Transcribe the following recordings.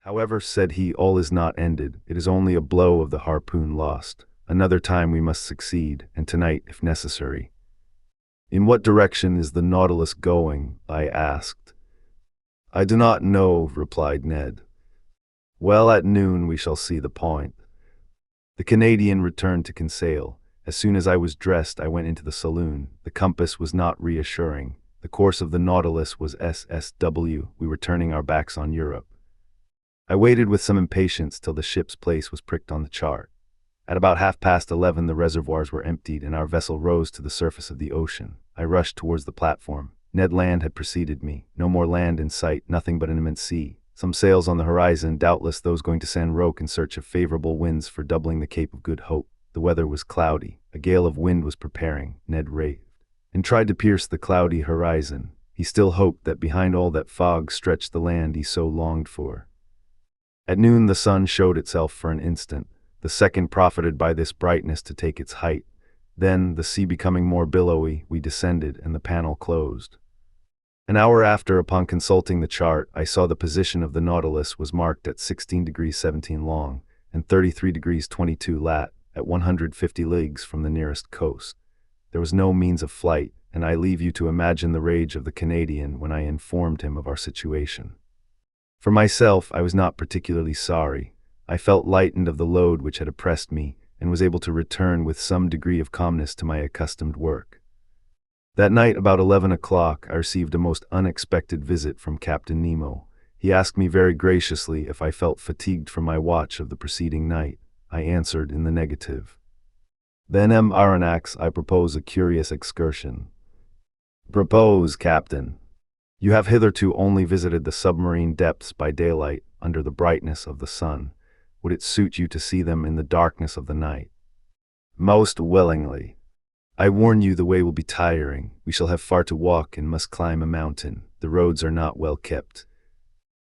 "However," said he, "all is not ended. It is only a blow of the harpoon lost. Another time we must succeed, and tonight if necessary." "In what direction is the Nautilus going?" I asked. "I do not know," replied Ned. "Well, at noon we shall see the point." The Canadian returned to Kinsale. As soon as I was dressed, I went into the saloon. The compass was not reassuring. The course of the Nautilus was SSW. We were turning our backs on Europe. I waited with some impatience till the ship's place was pricked on the chart. At about 11:30, the reservoirs were emptied and our vessel rose to the surface of the ocean. I rushed towards the platform. Ned Land had preceded me. No more land in sight, nothing but an immense sea. Some sails on the horizon, doubtless those going to San Roque in search of favorable winds for doubling the Cape of Good Hope. The weather was cloudy. A gale of wind was preparing. Ned raved and tried to pierce the cloudy horizon. He still hoped that behind all that fog stretched the land he so longed for. At noon the sun showed itself for an instant. The second profited by this brightness to take its height. Then, the sea becoming more billowy, we descended and the panel closed. An hour after, upon consulting the chart, I saw the position of the Nautilus was marked at 16 degrees 17 long and 33 degrees 22 lat, at 150 leagues from the nearest coast. There was no means of flight, and I leave you to imagine the rage of the Canadian when I informed him of our situation. For myself, I was not particularly sorry. I felt lightened of the load which had oppressed me, and was able to return with some degree of calmness to my accustomed work. That night, about 11 o'clock, I received a most unexpected visit from Captain Nemo. He asked me very graciously if I felt fatigued from my watch of the preceding night. I answered in the negative. "Then, Aronnax, I propose a curious excursion." "Propose, Captain." "You have hitherto only visited the submarine depths by daylight, under the brightness of the sun. Would it suit you to see them in the darkness of the night?" "Most willingly." "I warn you the way will be tiring. We shall have far to walk and must climb a mountain. The roads are not well kept."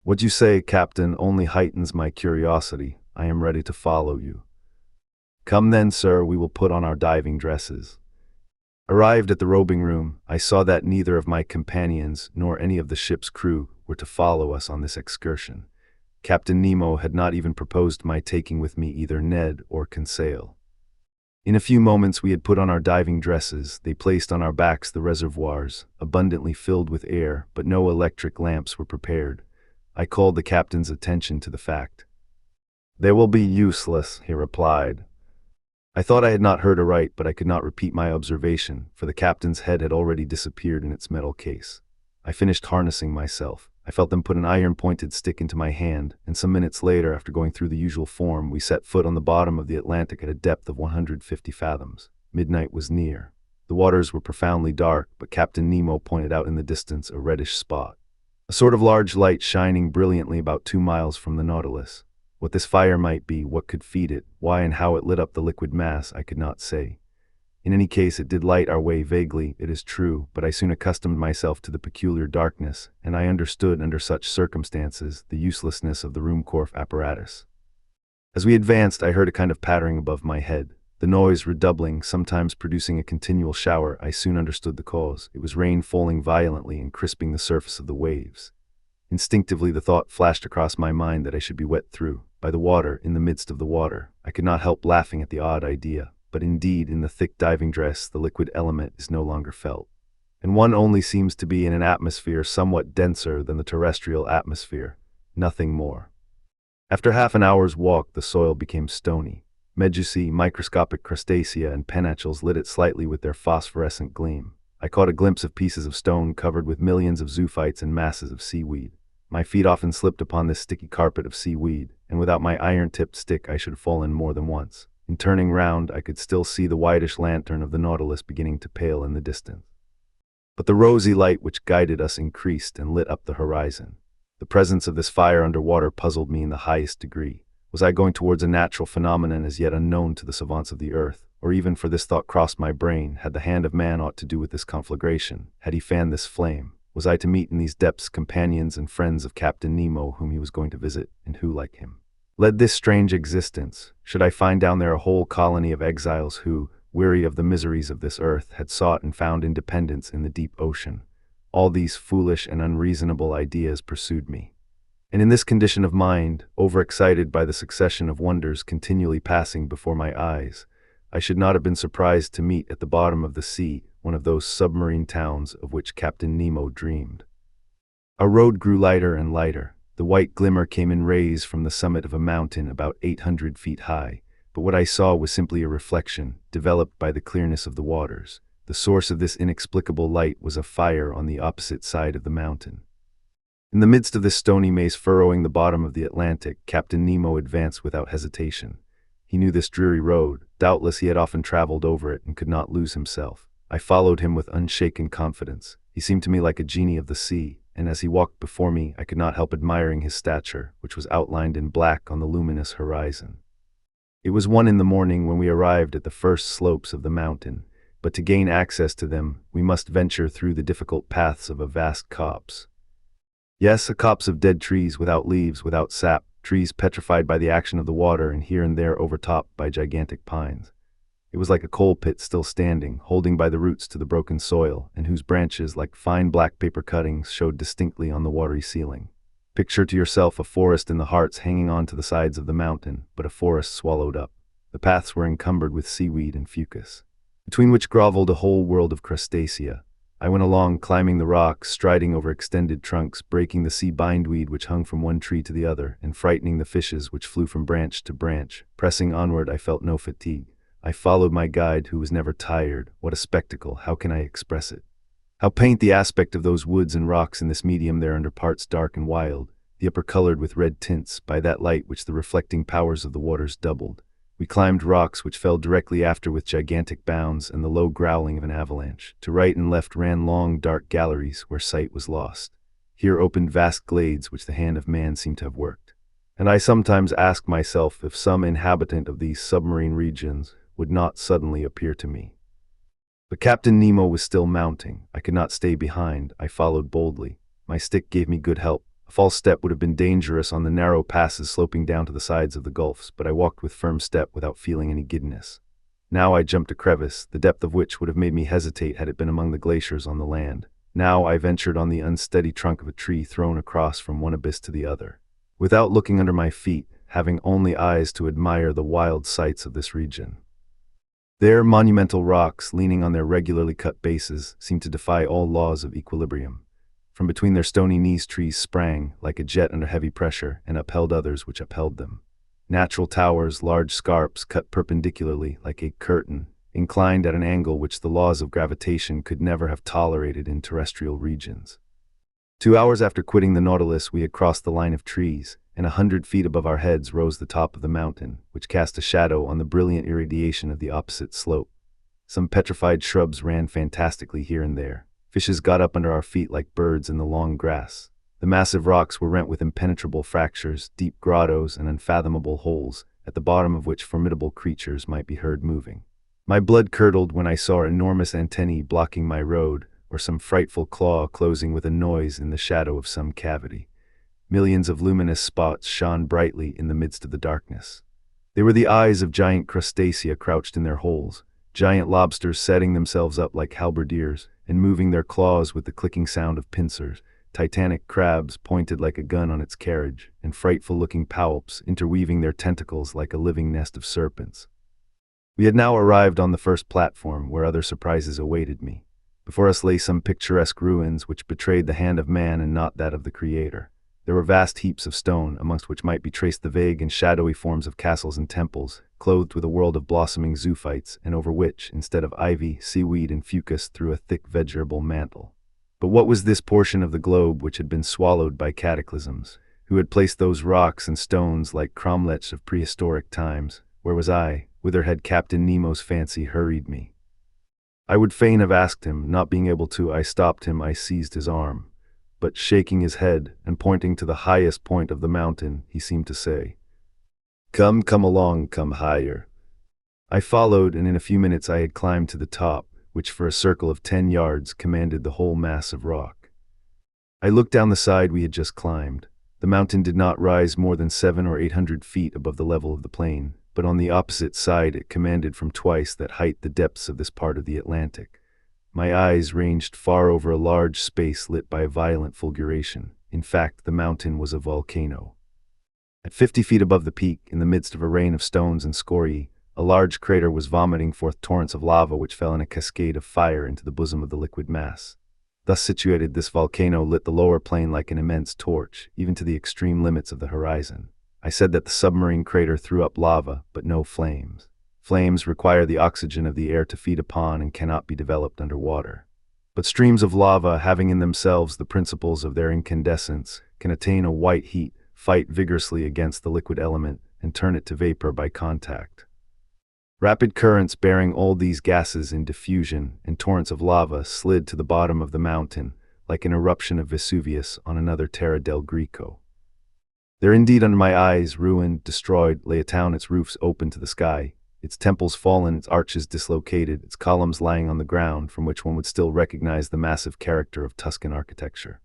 "What you say, Captain, only heightens my curiosity. I am ready to follow you." "Come then, sir, we will put on our diving dresses." Arrived at the robing room, I saw that neither of my companions nor any of the ship's crew were to follow us on this excursion. Captain Nemo had not even proposed my taking with me either Ned or Conseil. In a few moments we had put on our diving dresses. They placed on our backs the reservoirs, abundantly filled with air, but no electric lamps were prepared. I called the captain's attention to the fact. "They will be useless," he replied. I thought I had not heard aright, but I could not repeat my observation, for the captain's head had already disappeared in its metal case. I finished harnessing myself. I felt them put an iron-pointed stick into my hand, and some minutes later, after going through the usual form, we set foot on the bottom of the Atlantic at a depth of 150 fathoms. Midnight was near. The waters were profoundly dark, but Captain Nemo pointed out in the distance a reddish spot, a sort of large light shining brilliantly about 2 miles from the Nautilus. What this fire might be, what could feed it, why and how it lit up the liquid mass, I could not say. In any case, it did light our way vaguely, it is true, but I soon accustomed myself to the peculiar darkness, and I understood, under such circumstances, the uselessness of the Ruhmkorff apparatus. As we advanced, I heard a kind of pattering above my head. The noise redoubling, sometimes producing a continual shower. I soon understood the cause. It was rain falling violently and crisping the surface of the waves. Instinctively, the thought flashed across my mind that I should be wet through, by the water, in the midst of the water. I could not help laughing at the odd idea, but indeed, in the thick diving dress, the liquid element is no longer felt, and one only seems to be in an atmosphere somewhat denser than the terrestrial atmosphere, nothing more. After half an hour's walk, the soil became stony. Medusae, microscopic crustacea, and penachles lit it slightly with their phosphorescent gleam. I caught a glimpse of pieces of stone covered with millions of zoophytes and masses of seaweed. My feet often slipped upon this sticky carpet of seaweed, and without my iron-tipped stick I should have fallen more than once. In turning round, I could still see the whitish lantern of the Nautilus beginning to pale in the distance. But the rosy light which guided us increased and lit up the horizon. The presence of this fire underwater puzzled me in the highest degree. Was I going towards a natural phenomenon as yet unknown to the savants of the earth? Or even, for this thought crossed my brain, had the hand of man aught to do with this conflagration? Had he fanned this flame? Was I to meet in these depths companions and friends of Captain Nemo whom he was going to visit, and who, like him, led this strange existence? Should I find down there a whole colony of exiles who, weary of the miseries of this earth, had sought and found independence in the deep ocean? All these foolish and unreasonable ideas pursued me. And in this condition of mind, overexcited by the succession of wonders continually passing before my eyes, I should not have been surprised to meet at the bottom of the sea one of those submarine towns of which Captain Nemo dreamed. Our road grew lighter and lighter. The white glimmer came in rays from the summit of a mountain about 800 feet high, but what I saw was simply a reflection, developed by the clearness of the waters. The source of this inexplicable light was a fire on the opposite side of the mountain. In the midst of this stony maze furrowing the bottom of the Atlantic, Captain Nemo advanced without hesitation. He knew this dreary road. Doubtless he had often traveled over it and could not lose himself. I followed him with unshaken confidence. He seemed to me like a genie of the sea, and as he walked before me, I could not help admiring his stature, which was outlined in black on the luminous horizon. It was 1 in the morning when we arrived at the first slopes of the mountain, but to gain access to them, we must venture through the difficult paths of a vast copse. Yes, a copse of dead trees without leaves, without sap, trees petrified by the action of the water and here and there overtopped by gigantic pines. It was like a coal pit still standing, holding by the roots to the broken soil, and whose branches, like fine black paper cuttings, showed distinctly on the watery ceiling. Picture to yourself a forest in the hearts hanging on to the sides of the mountain, but a forest swallowed up. The paths were encumbered with seaweed and fucus, between which groveled a whole world of crustacea. I went along, climbing the rocks, striding over extended trunks, breaking the sea bindweed which hung from one tree to the other, and frightening the fishes which flew from branch to branch. Pressing onward, I felt no fatigue. I followed my guide, who was never tired. What a spectacle! How can I express it? How paint the aspect of those woods and rocks in this medium there under parts dark and wild, the upper colored with red tints, by that light which the reflecting powers of the waters doubled. We climbed rocks which fell directly after with gigantic bounds and the low growling of an avalanche. To right and left ran long, dark galleries where sight was lost. Here opened vast glades which the hand of man seemed to have worked. And I sometimes ask myself if some inhabitant of these submarine regions would not suddenly appear to me. But Captain Nemo was still mounting. I could not stay behind. I followed boldly. My stick gave me good help. A false step would have been dangerous on the narrow passes sloping down to the sides of the gulfs, but I walked with firm step without feeling any giddiness. Now I jumped a crevice, the depth of which would have made me hesitate had it been among the glaciers on the land. Now I ventured on the unsteady trunk of a tree thrown across from one abyss to the other. Without looking under my feet, having only eyes to admire the wild sights of this region. There, monumental rocks, leaning on their regularly cut bases, seemed to defy all laws of equilibrium. From between their stony knees trees sprang, like a jet under heavy pressure, and upheld others which upheld them. Natural towers, large scarps, cut perpendicularly, like a curtain, inclined at an angle which the laws of gravitation could never have tolerated in terrestrial regions. 2 hours after quitting the Nautilus, we had crossed the line of trees, and 100 feet above our heads rose the top of the mountain, which cast a shadow on the brilliant irradiation of the opposite slope. Some petrified shrubs ran fantastically here and there. Fishes got up under our feet like birds in the long grass. The massive rocks were rent with impenetrable fractures, deep grottos, and unfathomable holes, at the bottom of which formidable creatures might be heard moving. My blood curdled when I saw enormous antennae blocking my road, or some frightful claw closing with a noise in the shadow of some cavity. Millions of luminous spots shone brightly in the midst of the darkness. They were the eyes of giant crustacea crouched in their holes, giant lobsters setting themselves up like halberdiers and moving their claws with the clicking sound of pincers, titanic crabs pointed like a gun on its carriage, and frightful-looking poulps interweaving their tentacles like a living nest of serpents. We had now arrived on the first platform, where other surprises awaited me. Before us lay some picturesque ruins which betrayed the hand of man and not that of the Creator. There were vast heaps of stone, amongst which might be traced the vague and shadowy forms of castles and temples, clothed with a world of blossoming zoophytes, and over which, instead of ivy, seaweed and fucus threw a thick vegetable mantle. But what was this portion of the globe which had been swallowed by cataclysms? Who had placed those rocks and stones like cromlechs of prehistoric times? Where was I? Whither had Captain Nemo's fancy hurried me? I would fain have asked him. Not being able to, I stopped him. I seized his arm. But shaking his head and pointing to the highest point of the mountain, he seemed to say, "Come along, come higher." I followed, and in a few minutes I had climbed to the top, which for a circle of 10 yards commanded the whole mass of rock. I looked down the side we had just climbed. The mountain did not rise more than 700 or 800 feet above the level of the plain, but on the opposite side it commanded from twice that height the depths of this part of the Atlantic. My eyes ranged far over a large space lit by a violent fulguration. In fact, the mountain was a volcano. At 50 feet above the peak, in the midst of a rain of stones and scoriae, a large crater was vomiting forth torrents of lava which fell in a cascade of fire into the bosom of the liquid mass. Thus situated, this volcano lit the lower plain like an immense torch, even to the extreme limits of the horizon. I said that the submarine crater threw up lava, but no flames. Flames require the oxygen of the air to feed upon and cannot be developed underwater. But streams of lava, having in themselves the principles of their incandescence, can attain a white heat, fight vigorously against the liquid element, and turn it to vapor by contact. Rapid currents bearing all these gases in diffusion and torrents of lava slid to the bottom of the mountain, like an eruption of Vesuvius on another Terra del Greco. There indeed under my eyes, ruined, destroyed, lay a town, its roofs open to the sky, its temples fallen, its arches dislocated, its columns lying on the ground, from which one would still recognize the massive character of Tuscan architecture.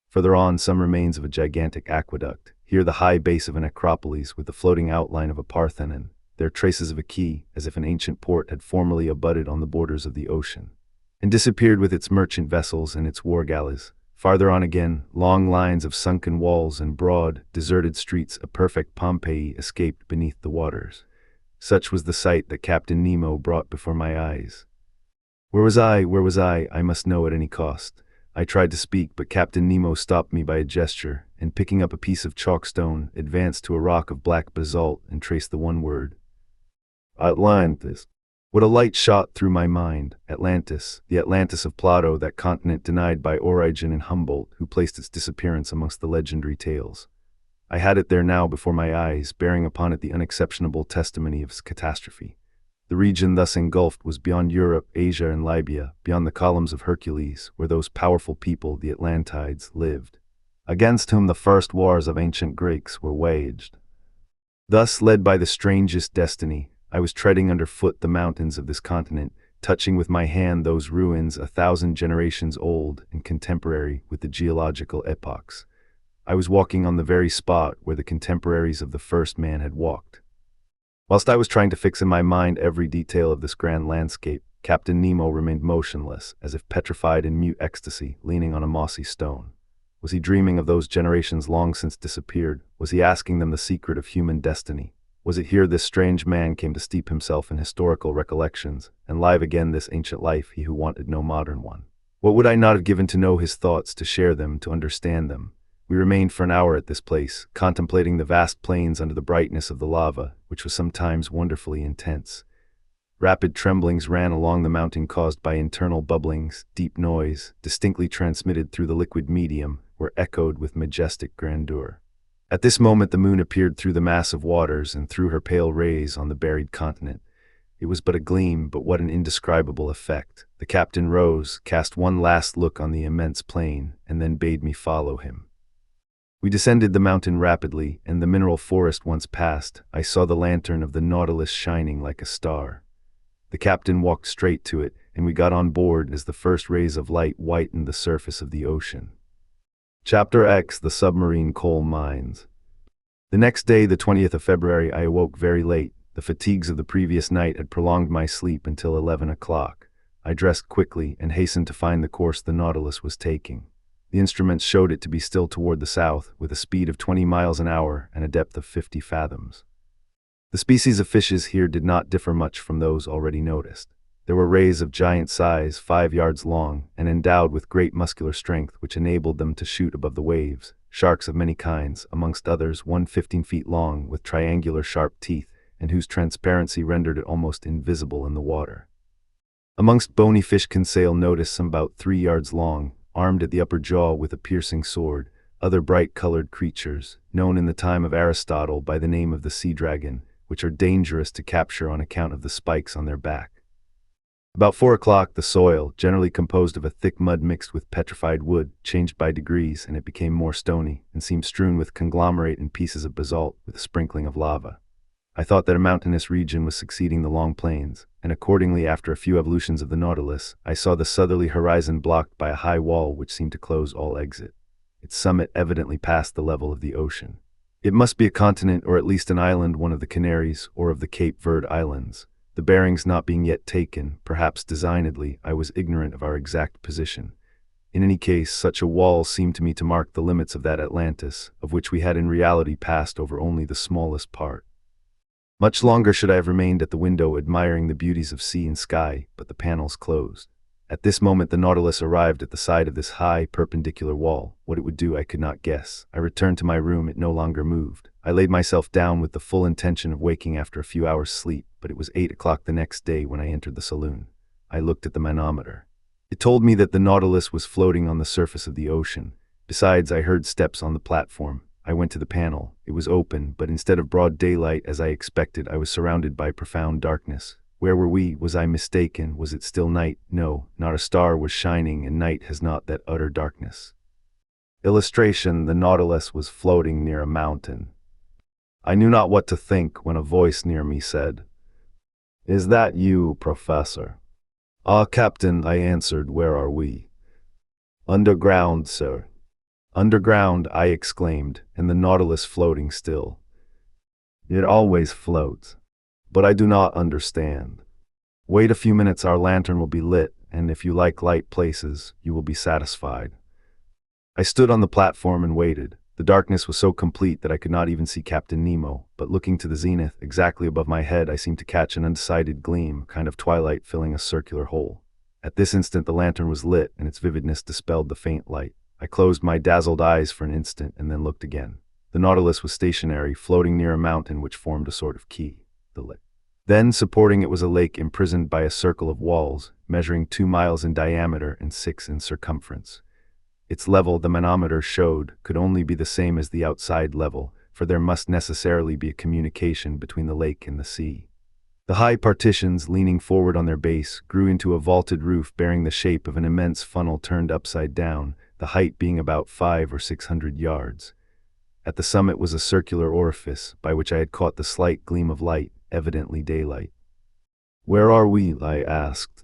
Further on, some remains of a gigantic aqueduct, here the high base of an acropolis with the floating outline of a Parthenon, there traces of a quay, as if an ancient port had formerly abutted on the borders of the ocean, and disappeared with its merchant vessels and its war galleys. Farther on again, long lines of sunken walls and broad, deserted streets, a perfect Pompeii escaped beneath the waters. Such was the sight that Captain Nemo brought before my eyes. Where was I? Where was I? I must know at any cost. I tried to speak, but Captain Nemo stopped me by a gesture, and picking up a piece of chalkstone, advanced to a rock of black basalt and traced the one word: Atlantis. What a light shot through my mind. Atlantis, the Atlantis of Plato, that continent denied by Origen and Humboldt, who placed its disappearance amongst the legendary tales. I had it there now before my eyes, bearing upon it the unexceptionable testimony of its catastrophe. The region thus engulfed was beyond Europe, Asia, and Libya, beyond the columns of Hercules, where those powerful people, the Atlantides, lived, against whom the first wars of ancient Greeks were waged. Thus, led by the strangest destiny, I was treading underfoot the mountains of this continent, touching with my hand those ruins 1,000 generations old and contemporary with the geological epochs. I was walking on the very spot where the contemporaries of the first man had walked. Whilst I was trying to fix in my mind every detail of this grand landscape, Captain Nemo remained motionless, as if petrified in mute ecstasy, leaning on a mossy stone. Was he dreaming of those generations long since disappeared? Was he asking them the secret of human destiny? Was it here this strange man came to steep himself in historical recollections, and live again this ancient life, he who wanted no modern one? What would I not have given to know his thoughts, to share them, to understand them? We remained for an hour at this place, contemplating the vast plains under the brightness of the lava, which was sometimes wonderfully intense. Rapid tremblings ran along the mountain caused by internal bubblings. Deep noise, distinctly transmitted through the liquid medium, were echoed with majestic grandeur. At this moment the moon appeared through the mass of waters and threw her pale rays on the buried continent. It was but a gleam, but what an indescribable effect. The captain rose, cast one last look on the immense plain, and then bade me follow him. We descended the mountain rapidly, and the mineral forest once passed, I saw the lantern of the Nautilus shining like a star. The captain walked straight to it, and we got on board as the first rays of light whitened the surface of the ocean. Chapter X: The Submarine Coal Mines. The next day, the 20th of February, I awoke very late. The fatigues of the previous night had prolonged my sleep until 11 o'clock. I dressed quickly and hastened to find the course the Nautilus was taking. The instruments showed it to be still toward the south, with a speed of 20 miles an hour and a depth of 50 fathoms. The species of fishes here did not differ much from those already noticed. There were rays of giant size, 5 yards long, and endowed with great muscular strength, which enabled them to shoot above the waves. Sharks of many kinds, amongst others one 15 feet long, with triangular sharp teeth, and whose transparency rendered it almost invisible in the water. Amongst bony fish Conseil noticed some about 3 yards long, armed at the upper jaw with a piercing sword. Other bright-colored creatures, known in the time of Aristotle by the name of the sea dragon, which are dangerous to capture on account of the spikes on their back. About 4 o'clock, the soil, generally composed of a thick mud mixed with petrified wood, changed by degrees, and it became more stony, and seemed strewn with conglomerate and pieces of basalt, with a sprinkling of lava. I thought that a mountainous region was succeeding the long plains, and accordingly, after a few evolutions of the Nautilus, I saw the southerly horizon blocked by a high wall which seemed to close all exit. Its summit evidently passed the level of the ocean. It must be a continent, or at least an island, one of the Canaries, or of the Cape Verde Islands. The bearings not being yet taken, perhaps designedly, I was ignorant of our exact position. In any case, such a wall seemed to me to mark the limits of that Atlantis, of which we had in reality passed over only the smallest part. Much longer should I have remained at the window admiring the beauties of sea and sky, but the panels closed. At this moment the Nautilus arrived at the side of this high, perpendicular wall. What it would do I could not guess. I returned to my room. It no longer moved. I laid myself down with the full intention of waking after a few hours' sleep, but it was 8 o'clock the next day when I entered the saloon. I looked at the manometer. It told me that the Nautilus was floating on the surface of the ocean. Besides, I heard steps on the platform. I went to the panel. It was open, but instead of broad daylight as I expected, I was surrounded by profound darkness. Where were we? Was I mistaken? Was it still night? No, not a star was shining, and night has not that utter darkness. Illustration: the Nautilus was floating near a mountain. I knew not what to think when a voice near me said, "Is that you, Professor?" "Ah, Captain," I answered. "Where are we?" "Underground, sir." "Underground," I exclaimed, "and the Nautilus floating still." "It always floats. But I do not understand." "Wait a few minutes, our lantern will be lit, and if you like light places, you will be satisfied." I stood on the platform and waited. The darkness was so complete that I could not even see Captain Nemo, but looking to the zenith, exactly above my head, I seemed to catch an undecided gleam, kind of twilight filling a circular hole. At this instant the lantern was lit, and its vividness dispelled the faint light. I closed my dazzled eyes for an instant and then looked again. The Nautilus was stationary, floating near a mountain which formed a sort of key. The lake. Then, supporting it was a lake imprisoned by a circle of walls, measuring 2 miles in diameter and 6 in circumference. Its level, the manometer showed, could only be the same as the outside level, for there must necessarily be a communication between the lake and the sea. The high partitions, leaning forward on their base, grew into a vaulted roof bearing the shape of an immense funnel turned upside down, the height being about 500 or 600 yards. At the summit was a circular orifice, by which I had caught the slight gleam of light, evidently daylight. "Where are we?" I asked.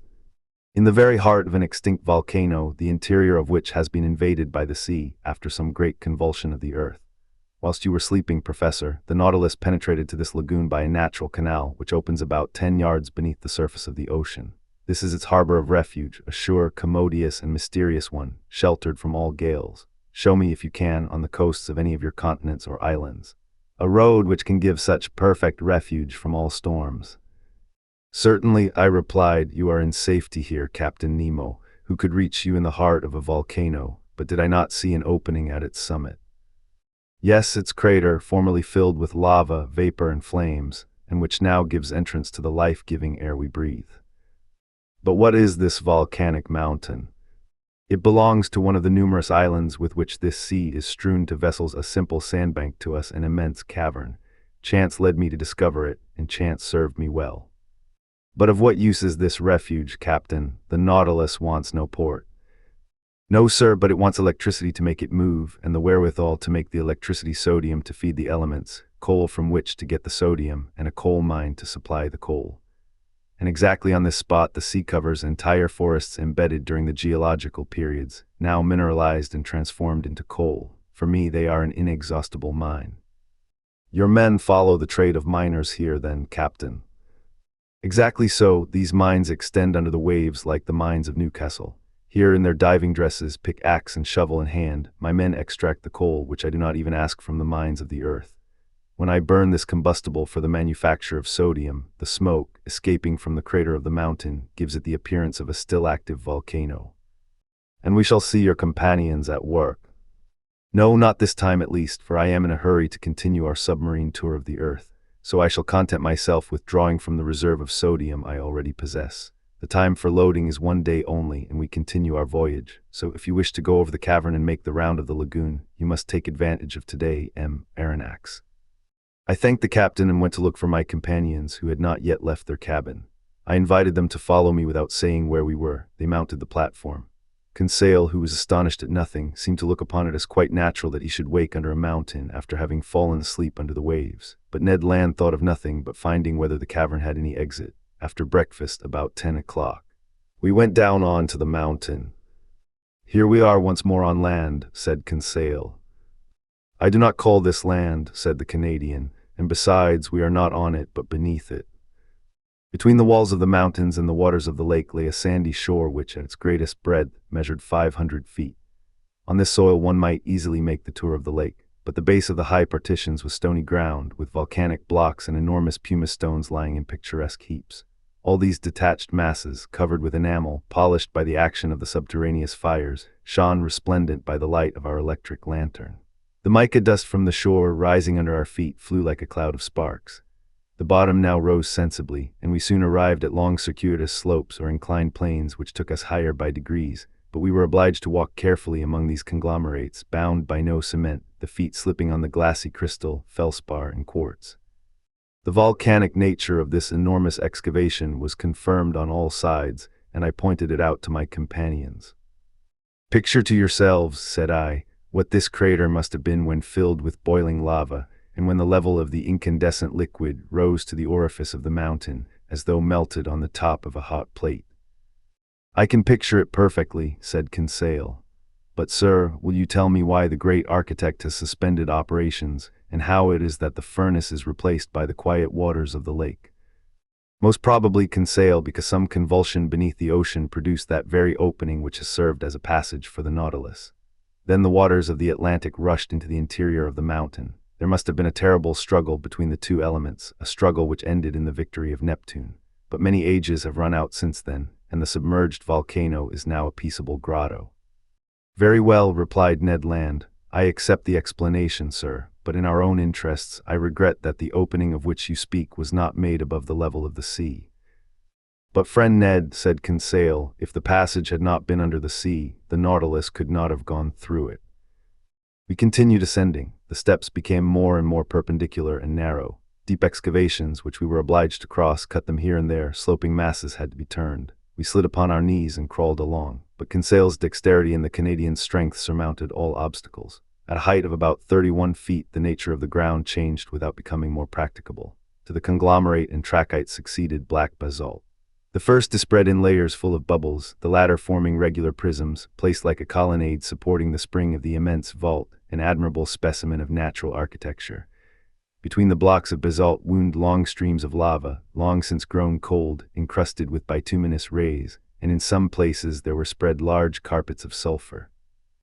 "In the very heart of an extinct volcano, the interior of which has been invaded by the sea, after some great convulsion of the earth. Whilst you were sleeping, Professor, the Nautilus penetrated to this lagoon by a natural canal, which opens about 10 yards beneath the surface of the ocean. This is its harbor of refuge, a sure, commodious, and mysterious one, sheltered from all gales. Show me, if you can, on the coasts of any of your continents or islands, a road which can give such perfect refuge from all storms." "Certainly," I replied. "You are in safety here, Captain Nemo. Who could reach you in the heart of a volcano? But did I not see an opening at its summit?" "Yes, its crater, formerly filled with lava, vapor, and flames, and which now gives entrance to the life-giving air we breathe." "But what is this volcanic mountain?" "It belongs to one of the numerous islands with which this sea is strewn. To vessels a simple sandbank, to us an immense cavern. Chance led me to discover it, and chance served me well." "But of what use is this refuge, Captain? The Nautilus wants no port." "No, sir, but it wants electricity to make it move, and the wherewithal to make the electricity, sodium to feed the elements, coal from which to get the sodium, and a coal mine to supply the coal. And exactly on this spot the sea covers entire forests embedded during the geological periods, now mineralized and transformed into coal. For me they are an inexhaustible mine." "Your men follow the trade of miners here, then, Captain?" "Exactly so. These mines extend under the waves like the mines of Newcastle. Here, in their diving dresses, pick-axe and shovel in hand, my men extract the coal, which I do not even ask from the mines of the earth. When I burn this combustible for the manufacture of sodium, the smoke, escaping from the crater of the mountain, gives it the appearance of a still active volcano." "And we shall see your companions at work?" "No, not this time at least, for I am in a hurry to continue our submarine tour of the earth, so I shall content myself with drawing from the reserve of sodium I already possess. The time for loading is 1 day only, and we continue our voyage, so if you wish to go over the cavern and make the round of the lagoon, you must take advantage of today, Aronnax." I thanked the captain and went to look for my companions, who had not yet left their cabin. I invited them to follow me without saying where we were. They mounted the platform. Conseil, who was astonished at nothing, seemed to look upon it as quite natural that he should wake under a mountain after having fallen asleep under the waves. But Ned Land thought of nothing but finding whether the cavern had any exit. After breakfast, about 10 o'clock, we went down on to the mountain. "Here we are once more on land," said Conseil. "I do not call this land," said the Canadian, "and besides, we are not on it but beneath it." Between the walls of the mountains and the waters of the lake lay a sandy shore which, at its greatest breadth, measured 500 feet. On this soil one might easily make the tour of the lake, but the base of the high partitions was stony ground, with volcanic blocks and enormous pumice stones lying in picturesque heaps. All these detached masses, covered with enamel, polished by the action of the subterraneous fires, shone resplendent by the light of our electric lantern. The mica dust from the shore, rising under our feet, flew like a cloud of sparks. The bottom now rose sensibly, and we soon arrived at long circuitous slopes or inclined planes which took us higher by degrees, but we were obliged to walk carefully among these conglomerates, bound by no cement, the feet slipping on the glassy crystal, felspar, and quartz. The volcanic nature of this enormous excavation was confirmed on all sides, and I pointed it out to my companions. "Picture to yourselves," said I, "what this crater must have been when filled with boiling lava, and when the level of the incandescent liquid rose to the orifice of the mountain, as though melted on the top of a hot plate." "I can picture it perfectly," said Conseil. "But, sir, will you tell me why the great architect has suspended operations, and how it is that the furnace is replaced by the quiet waters of the lake?" "Most probably, Conseil, because some convulsion beneath the ocean produced that very opening which has served as a passage for the Nautilus. Then the waters of the Atlantic rushed into the interior of the mountain. There must have been a terrible struggle between the two elements, a struggle which ended in the victory of Neptune. But many ages have run out since then, and the submerged volcano is now a peaceable grotto." "Very well," replied Ned Land. "I accept the explanation, sir, but in our own interests, I regret that the opening of which you speak was not made above the level of the sea." "But friend Ned," said Conseil, "if the passage had not been under the sea, the Nautilus could not have gone through it." We continued ascending. The steps became more and more perpendicular and narrow. Deep excavations, which we were obliged to cross, cut them here and there. Sloping masses had to be turned. We slid upon our knees and crawled along, but Conseil's dexterity and the Canadian's strength surmounted all obstacles. At a height of about 31 feet, the nature of the ground changed without becoming more practicable. To the conglomerate and trachyte succeeded black basalt. The first dispread in layers full of bubbles, the latter forming regular prisms, placed like a colonnade supporting the spring of the immense vault, an admirable specimen of natural architecture. Between the blocks of basalt wound long streams of lava, long since grown cold, encrusted with bituminous rays, and in some places there were spread large carpets of sulfur.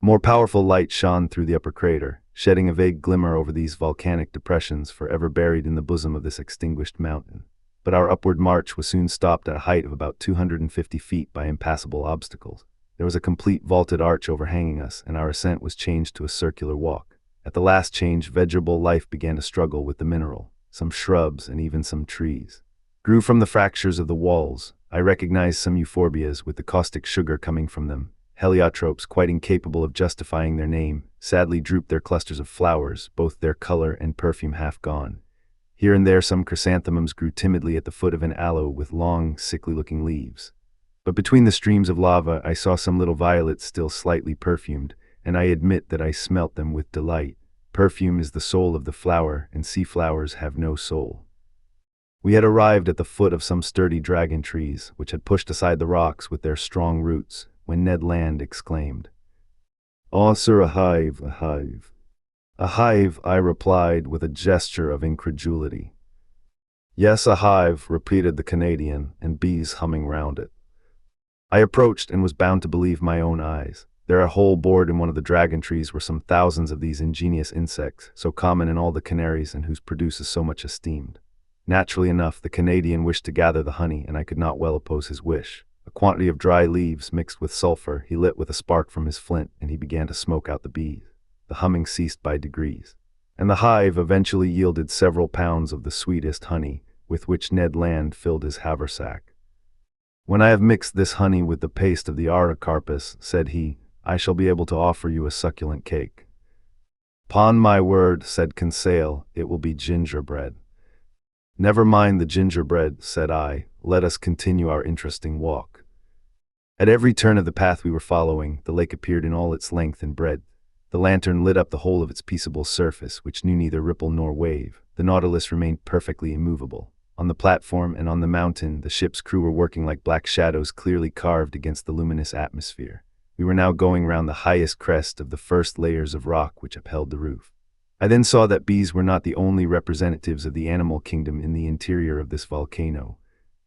More powerful light shone through the upper crater, shedding a vague glimmer over these volcanic depressions forever buried in the bosom of this extinguished mountain. But our upward march was soon stopped at a height of about 250 feet by impassable obstacles. There was a complete vaulted arch overhanging us, and our ascent was changed to a circular walk. At the last change, vegetable life began to struggle with the mineral. Some shrubs and even some trees grew from the fractures of the walls. I recognized some euphorbias with the caustic sugar coming from them. Heliotropes, quite incapable of justifying their name, sadly drooped their clusters of flowers, both their color and perfume half gone. Here and there some chrysanthemums grew timidly at the foot of an aloe with long, sickly-looking leaves. But between the streams of lava I saw some little violets still slightly perfumed, and I admit that I smelt them with delight. Perfume is the soul of the flower, and sea flowers have no soul. We had arrived at the foot of some sturdy dragon trees, which had pushed aside the rocks with their strong roots, when Ned Land exclaimed, "Ah, sir, a hive, a hive." "A hive," I replied with a gesture of incredulity. "Yes, a hive," repeated the Canadian, "and bees humming round it." I approached and was bound to believe my own eyes. There, a hole bored in one of the dragon trees, were some thousands of these ingenious insects, so common in all the Canaries and whose produce is so much esteemed. Naturally enough, the Canadian wished to gather the honey, and I could not well oppose his wish. A quantity of dry leaves mixed with sulfur he lit with a spark from his flint, and he began to smoke out the bees. The humming ceased by degrees, and the hive eventually yielded several pounds of the sweetest honey, with which Ned Land filled his haversack. "When I have mixed this honey with the paste of the arecarpus," said he, "I shall be able to offer you a succulent cake." "'Pon my word," said Conseil, "it will be gingerbread." "Never mind the gingerbread," said I, "let us continue our interesting walk." At every turn of the path we were following, the lake appeared in all its length and breadth. The lantern lit up the whole of its peaceable surface, which knew neither ripple nor wave. The Nautilus remained perfectly immovable. On the platform and on the mountain, the ship's crew were working like black shadows clearly carved against the luminous atmosphere. We were now going round the highest crest of the first layers of rock which upheld the roof. I then saw that bees were not the only representatives of the animal kingdom in the interior of this volcano.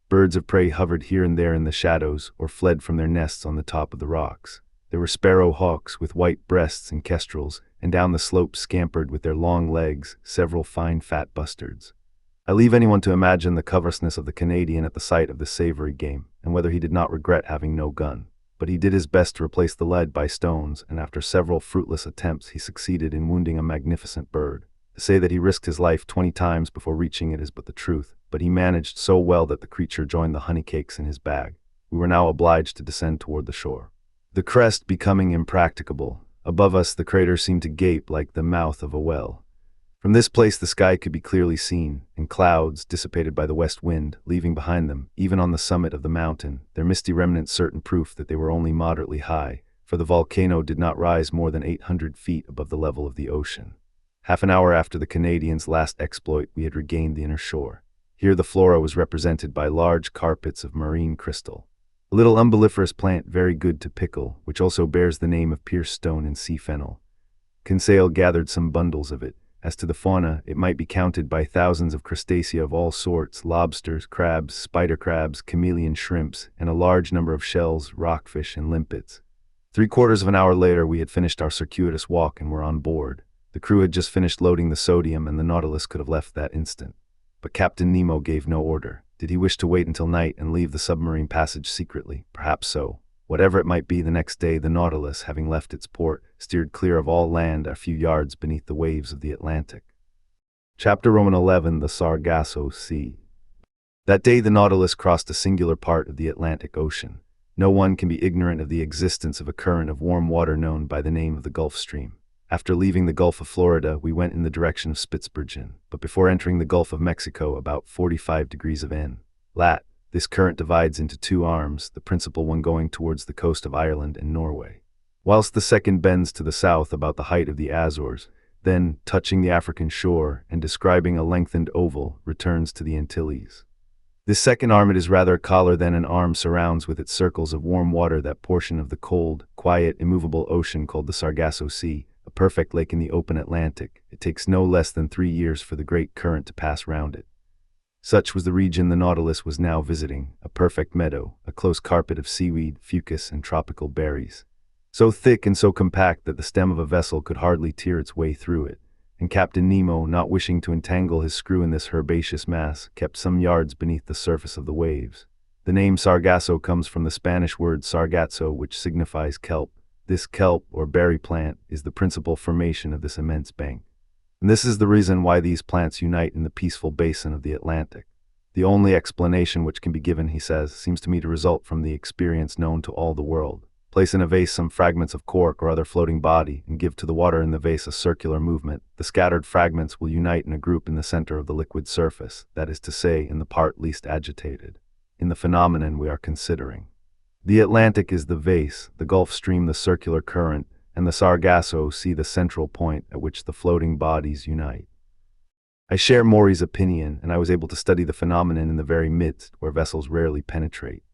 Birds of prey hovered here and there in the shadows or fled from their nests on the top of the rocks. There were sparrow hawks with white breasts and kestrels, and down the slopes scampered with their long legs several fine fat bustards. I leave anyone to imagine the covetousness of the Canadian at the sight of this savory game, and whether he did not regret having no gun. But he did his best to replace the lead by stones, and after several fruitless attempts he succeeded in wounding a magnificent bird. To say that he risked his life 20 times before reaching it is but the truth, but he managed so well that the creature joined the honey cakes in his bag. We were now obliged to descend toward the shore. The crest becoming impracticable, above us the crater seemed to gape like the mouth of a well. From this place the sky could be clearly seen, and clouds, dissipated by the west wind, leaving behind them, even on the summit of the mountain, their misty remnants certain proof that they were only moderately high, for the volcano did not rise more than 800 feet above the level of the ocean. Half an hour after the Canadian's last exploit, we had regained the inner shore. Here the flora was represented by large carpets of marine crystal. A little umbelliferous plant very good to pickle, which also bears the name of pierce stone and sea fennel. Conseil gathered some bundles of it. As to the fauna, it might be counted by thousands of crustacea of all sorts, lobsters, crabs, spider crabs, chameleon shrimps, and a large number of shells, rockfish, and limpets. 3/4 of an hour later we had finished our circuitous walk and were on board. The crew had just finished loading the sodium and the Nautilus could have left that instant. But Captain Nemo gave no order. Did he wish to wait until night and leave the submarine passage secretly? Perhaps so. Whatever it might be, the next day the Nautilus, having left its port, steered clear of all land a few yards beneath the waves of the Atlantic. Chapter XI. The Sargasso Sea. That day the Nautilus crossed a singular part of the Atlantic Ocean. No one can be ignorant of the existence of a current of warm water known by the name of the Gulf Stream. After leaving the Gulf of Florida, we went in the direction of Spitzbergen, but before entering the Gulf of Mexico, about 45 degrees of N. Lat. This current divides into two arms, the principal one going towards the coast of Ireland and Norway, whilst the second bends to the south about the height of the Azores, then, touching the African shore and describing a lengthened oval, returns to the Antilles. This second arm, it is rather collar than an arm, surrounds with its circles of warm water that portion of the cold, quiet, immovable ocean called the Sargasso Sea, a perfect lake in the open Atlantic. It takes no less than 3 years for the great current to pass round it. Such was the region the Nautilus was now visiting, a perfect meadow, a close carpet of seaweed, fucus, and tropical berries. So thick and so compact that the stem of a vessel could hardly tear its way through it, and Captain Nemo, not wishing to entangle his screw in this herbaceous mass, kept some yards beneath the surface of the waves. The name Sargasso comes from the Spanish word sargazo, which signifies kelp. This kelp, or berry plant, is the principal formation of this immense bank. And this is the reason why these plants unite in the peaceful basin of the Atlantic. The only explanation which can be given, he says, seems to me to result from the experience known to all the world. Place in a vase some fragments of cork or other floating body, and give to the water in the vase a circular movement. The scattered fragments will unite in a group in the center of the liquid surface, that is to say, in the part least agitated, in the phenomenon we are considering. The Atlantic is the vase, the Gulf Stream the circular current, and the Sargasso Sea the central point at which the floating bodies unite. I share Maury's opinion, and I was able to study the phenomenon in the very midst where vessels rarely penetrate.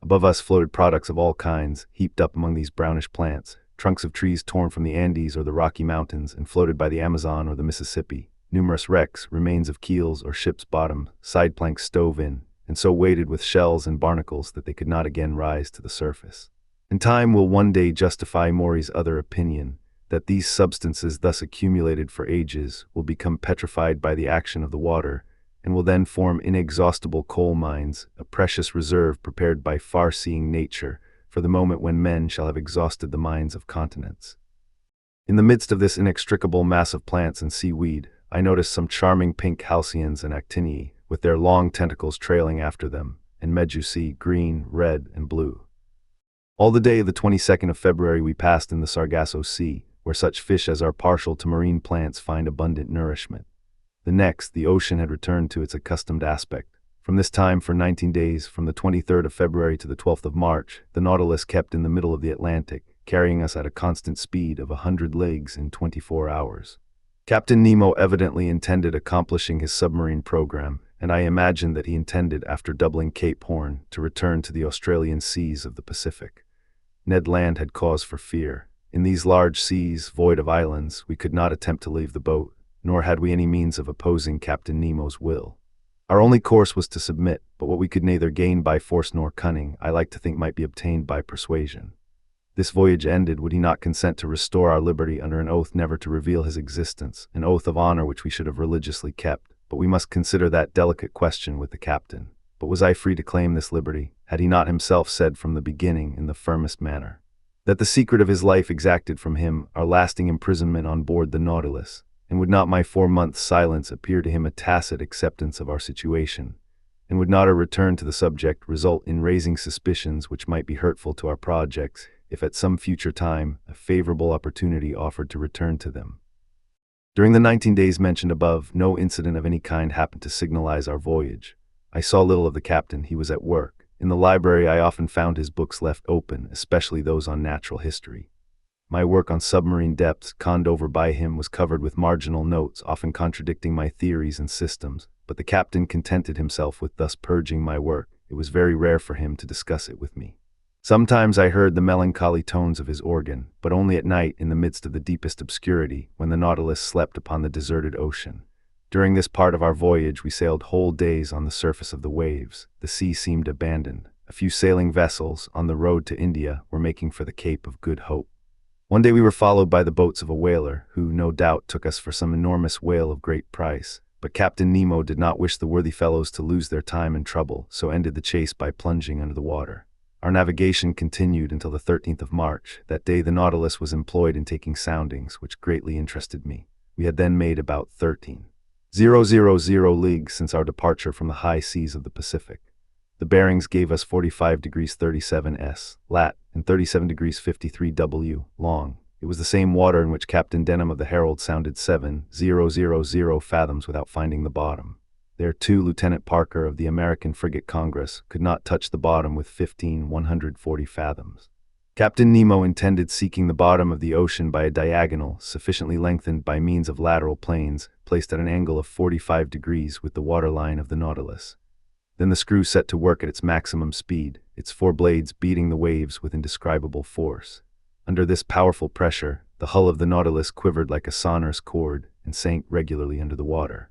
Above us floated products of all kinds, heaped up among these brownish plants, trunks of trees torn from the Andes or the Rocky Mountains and floated by the Amazon or the Mississippi, numerous wrecks, remains of keels or ship's bottom, side planks stove in, and so weighted with shells and barnacles that they could not again rise to the surface. And time will one day justify Maury's other opinion, that these substances thus accumulated for ages will become petrified by the action of the water, and will then form inexhaustible coal mines, a precious reserve prepared by far-seeing nature for the moment when men shall have exhausted the mines of continents. In the midst of this inextricable mass of plants and seaweed, I noticed some charming pink halcyons and actinii, with their long tentacles trailing after them, and medusae, green, red, and blue. All the day of the 22nd of February we passed in the Sargasso Sea, where such fish as are partial to marine plants find abundant nourishment. The next, the ocean had returned to its accustomed aspect. From this time, for 19 days, from the 23rd of February to the 12th of March, the Nautilus kept in the middle of the Atlantic, carrying us at a constant speed of 100 leagues in 24 hours. Captain Nemo evidently intended accomplishing his submarine program, and I imagined that he intended, after doubling Cape Horn, to return to the Australian seas of the Pacific. Ned Land had cause for fear. In these large seas, void of islands, we could not attempt to leave the boat, nor had we any means of opposing Captain Nemo's will. Our only course was to submit, but but what we could neither gain by force nor cunning, I like to think might be obtained by persuasion. This voyage ended, would he not consent to restore our liberty under an oath never to reveal his existence, an oath of honor which we should have religiously kept? But we must consider that delicate question with the captain. But was I free to claim this liberty? Had he not himself said from the beginning, in the firmest manner, that the secret of his life exacted from him our lasting imprisonment on board the Nautilus? And would not my 4 months' silence appear to him a tacit acceptance of our situation? And would not a return to the subject result in raising suspicions which might be hurtful to our projects, if at some future time a favorable opportunity offered to return to them? During the 19 days mentioned above, no incident of any kind happened to signalize our voyage. I saw little of the captain. He was at work. In the library I often found his books left open, especially those on natural history. My work on submarine depths, conned over by him, was covered with marginal notes, often contradicting my theories and systems, but the captain contented himself with thus purging my work. It was very rare for him to discuss it with me. Sometimes I heard the melancholy tones of his organ, but only at night in the midst of the deepest obscurity, when the Nautilus slept upon the deserted ocean. During this part of our voyage we sailed whole days on the surface of the waves. The sea seemed abandoned. A few sailing vessels, on the road to India, were making for the Cape of Good Hope. One day we were followed by the boats of a whaler, who, no doubt, took us for some enormous whale of great price. But Captain Nemo did not wish the worthy fellows to lose their time and trouble, so ended the chase by plunging under the water. Our navigation continued until the 13th of March. That day the Nautilus was employed in taking soundings, which greatly interested me. We had then made about 13,000 leagues since our departure from the high seas of the Pacific. The bearings gave us 45 degrees 37 S, lat, and 37 degrees 53 W, long. It was the same water in which Captain Denham of the Herald sounded 7,000 fathoms without finding the bottom. There, too, Lieutenant Parker of the American frigate Congress could not touch the bottom with 15,140 fathoms. Captain Nemo intended seeking the bottom of the ocean by a diagonal, sufficiently lengthened by means of lateral planes, placed at an angle of 45 degrees with the waterline of the Nautilus. Then the screw set to work at its maximum speed, its 4 blades beating the waves with indescribable force. Under this powerful pressure, the hull of the Nautilus quivered like a sonorous chord and sank regularly under the water.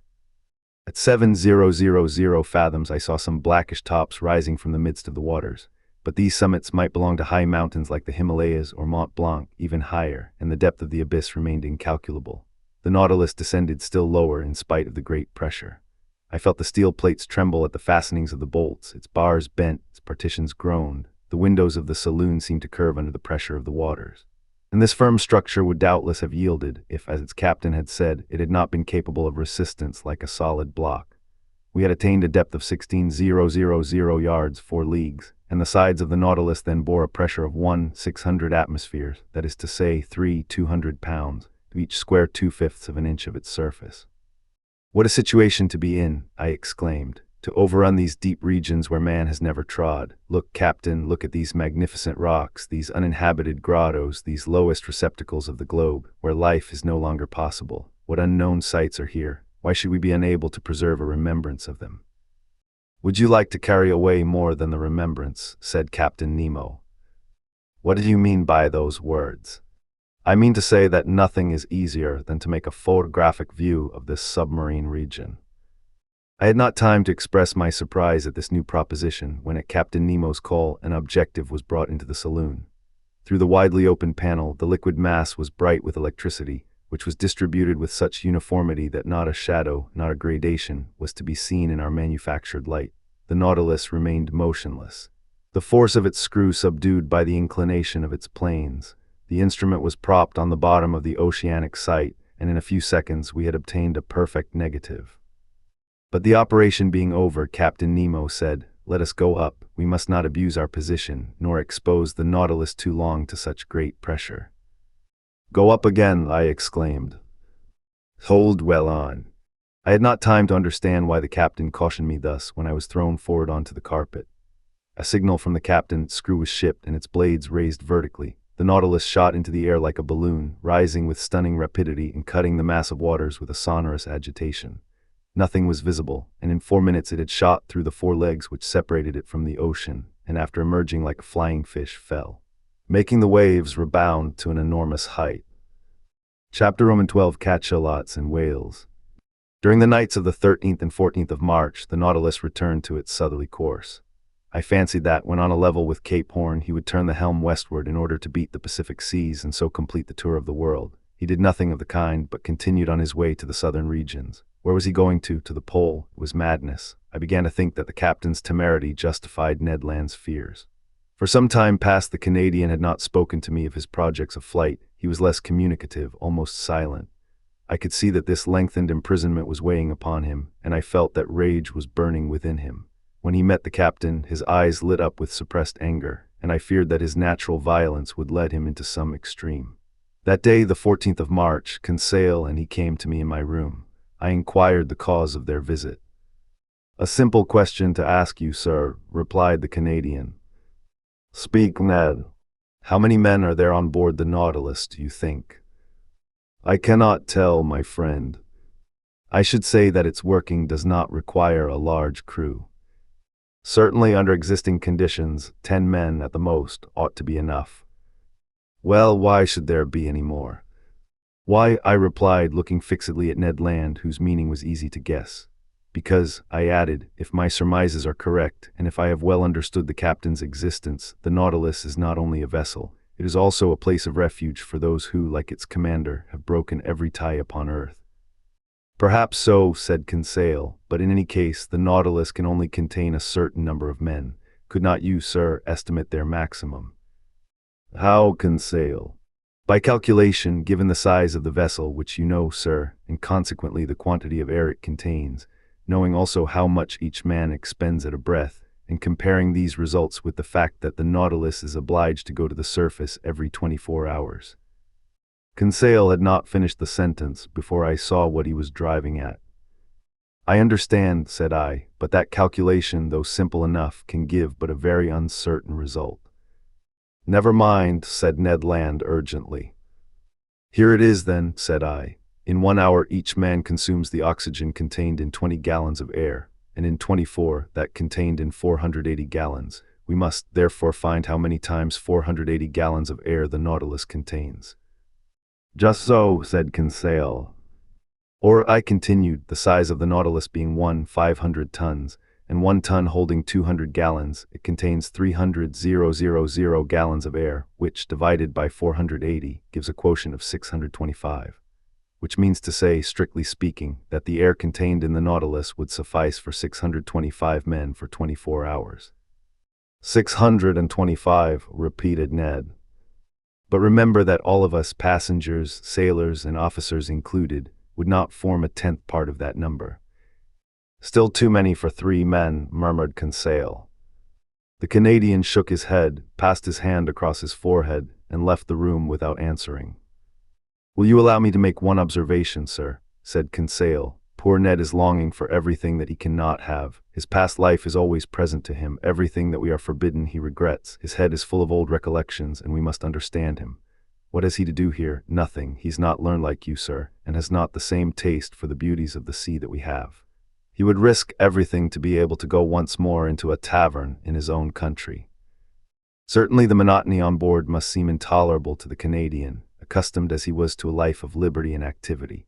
At 7,000 fathoms I saw some blackish tops rising from the midst of the waters, but these summits might belong to high mountains like the Himalayas or Mont Blanc, even higher, and the depth of the abyss remained incalculable. The Nautilus descended still lower in spite of the great pressure. I felt the steel plates tremble at the fastenings of the bolts, its bars bent, its partitions groaned. The windows of the saloon seemed to curve under the pressure of the waters. And this firm structure would doubtless have yielded if, as its captain had said, it had not been capable of resistance like a solid block. We had attained a depth of 16,000 yards, 4 leagues, and the sides of the Nautilus then bore a pressure of 1/600 atmospheres, that is to say, 3,200 pounds, to each square 2/5 of an inch of its surface. What a situation to be in, I exclaimed, to overrun these deep regions where man has never trod. Look, Captain, look at these magnificent rocks, these uninhabited grottos, these lowest receptacles of the globe, where life is no longer possible. What unknown sights are here? Why should we be unable to preserve a remembrance of them? Would you like to carry away more than the remembrance? Said Captain Nemo. What do you mean by those words? I mean to say that nothing is easier than to make a photographic view of this submarine region. I had not time to express my surprise at this new proposition when, at Captain Nemo's call, an objective was brought into the saloon. Through the widely open panel, the liquid mass was bright with electricity, which was distributed with such uniformity that not a shadow, not a gradation, was to be seen in our manufactured light. The Nautilus remained motionless, the force of its screw subdued by the inclination of its planes. The instrument was propped on the bottom of the oceanic sight, and in a few seconds we had obtained a perfect negative. But the operation being over, Captain Nemo said, "Let us go up. We must not abuse our position, nor expose the Nautilus too long to such great pressure." "Go up again," I exclaimed. "Hold well on." I had not time to understand why the captain cautioned me thus when I was thrown forward onto the carpet. A signal from the captain, its screw was shipped and its blades raised vertically. The Nautilus shot into the air like a balloon, rising with stunning rapidity and cutting the mass of waters with a sonorous agitation. Nothing was visible, and in 4 minutes it had shot through the 4 legs which separated it from the ocean, and after emerging like a flying fish, fell, making the waves rebound to an enormous height. Chapter 12: Cachalots and Whales. During the nights of the 13th and 14th of March, the Nautilus returned to its southerly course. I fancied that, when on a level with Cape Horn, he would turn the helm westward in order to beat the Pacific seas and so complete the tour of the world. He did nothing of the kind, but continued on his way to the southern regions. Where was he going to? To the pole? It was madness. I began to think that the captain's temerity justified Ned Land's fears. For some time past, the Canadian had not spoken to me of his projects of flight. He was less communicative, almost silent. I could see that this lengthened imprisonment was weighing upon him, and I felt that rage was burning within him. When he met the captain, his eyes lit up with suppressed anger, and I feared that his natural violence would lead him into some extreme. That day, the 14th of March, Conseil and he came to me in my room. I inquired the cause of their visit. "A simple question to ask you, sir," replied the Canadian. "Speak, Ned. How many men are there on board the Nautilus, do you think?" "I cannot tell, my friend. I should say that its working does not require a large crew. Certainly, under existing conditions, 10 men at the most ought to be enough." "Well, why should there be any more?" "Why," I replied, looking fixedly at Ned Land, whose meaning was easy to guess. "Because," I added, "if my surmises are correct, and if I have well understood the captain's existence, the Nautilus is not only a vessel, it is also a place of refuge for those who, like its commander, have broken every tie upon earth." "Perhaps so," said Conseil, "but in any case, the Nautilus can only contain a certain number of men. Could not you, sir, estimate their maximum?" "How, Conseil?" "By calculation, given the size of the vessel, which you know, sir, and consequently the quantity of air it contains, knowing also how much each man expends at a breath, and comparing these results with the fact that the Nautilus is obliged to go to the surface every 24 hours. Conseil had not finished the sentence before I saw what he was driving at. "I understand," said I, "but that calculation, though simple enough, can give but a very uncertain result." "Never mind," said Ned Land urgently. "Here it is then," said I. "In 1 hour each man consumes the oxygen contained in 20 gallons of air, and in 24 that contained in 480 gallons. We must, therefore, find how many times 480 gallons of air the Nautilus contains." "Just so," said Conseil. "Or," I continued, "the size of the Nautilus being 500 tons, and 1 ton holding 200 gallons, it contains 300,000 gallons of air, which, divided by 480, gives a quotient of 625. Which means to say, strictly speaking, that the air contained in the Nautilus would suffice for 625 men for 24 hours. 625, repeated Ned. "But remember that all of us, passengers, sailors, and officers included, would not form a 10th part of that number." "Still too many for 3 men," murmured Conseil. The Canadian shook his head, passed his hand across his forehead, and left the room without answering. "Will you allow me to make one observation, sir?" said Conseil. "Poor Ned is longing for everything that he cannot have. His past life is always present to him. Everything that we are forbidden he regrets. His head is full of old recollections, and we must understand him. What has he to do here? Nothing. He's not learned like you, sir, and has not the same taste for the beauties of the sea that we have. He would risk everything to be able to go once more into a tavern in his own country." Certainly the monotony on board must seem intolerable to the Canadian, accustomed as he was to a life of liberty and activity.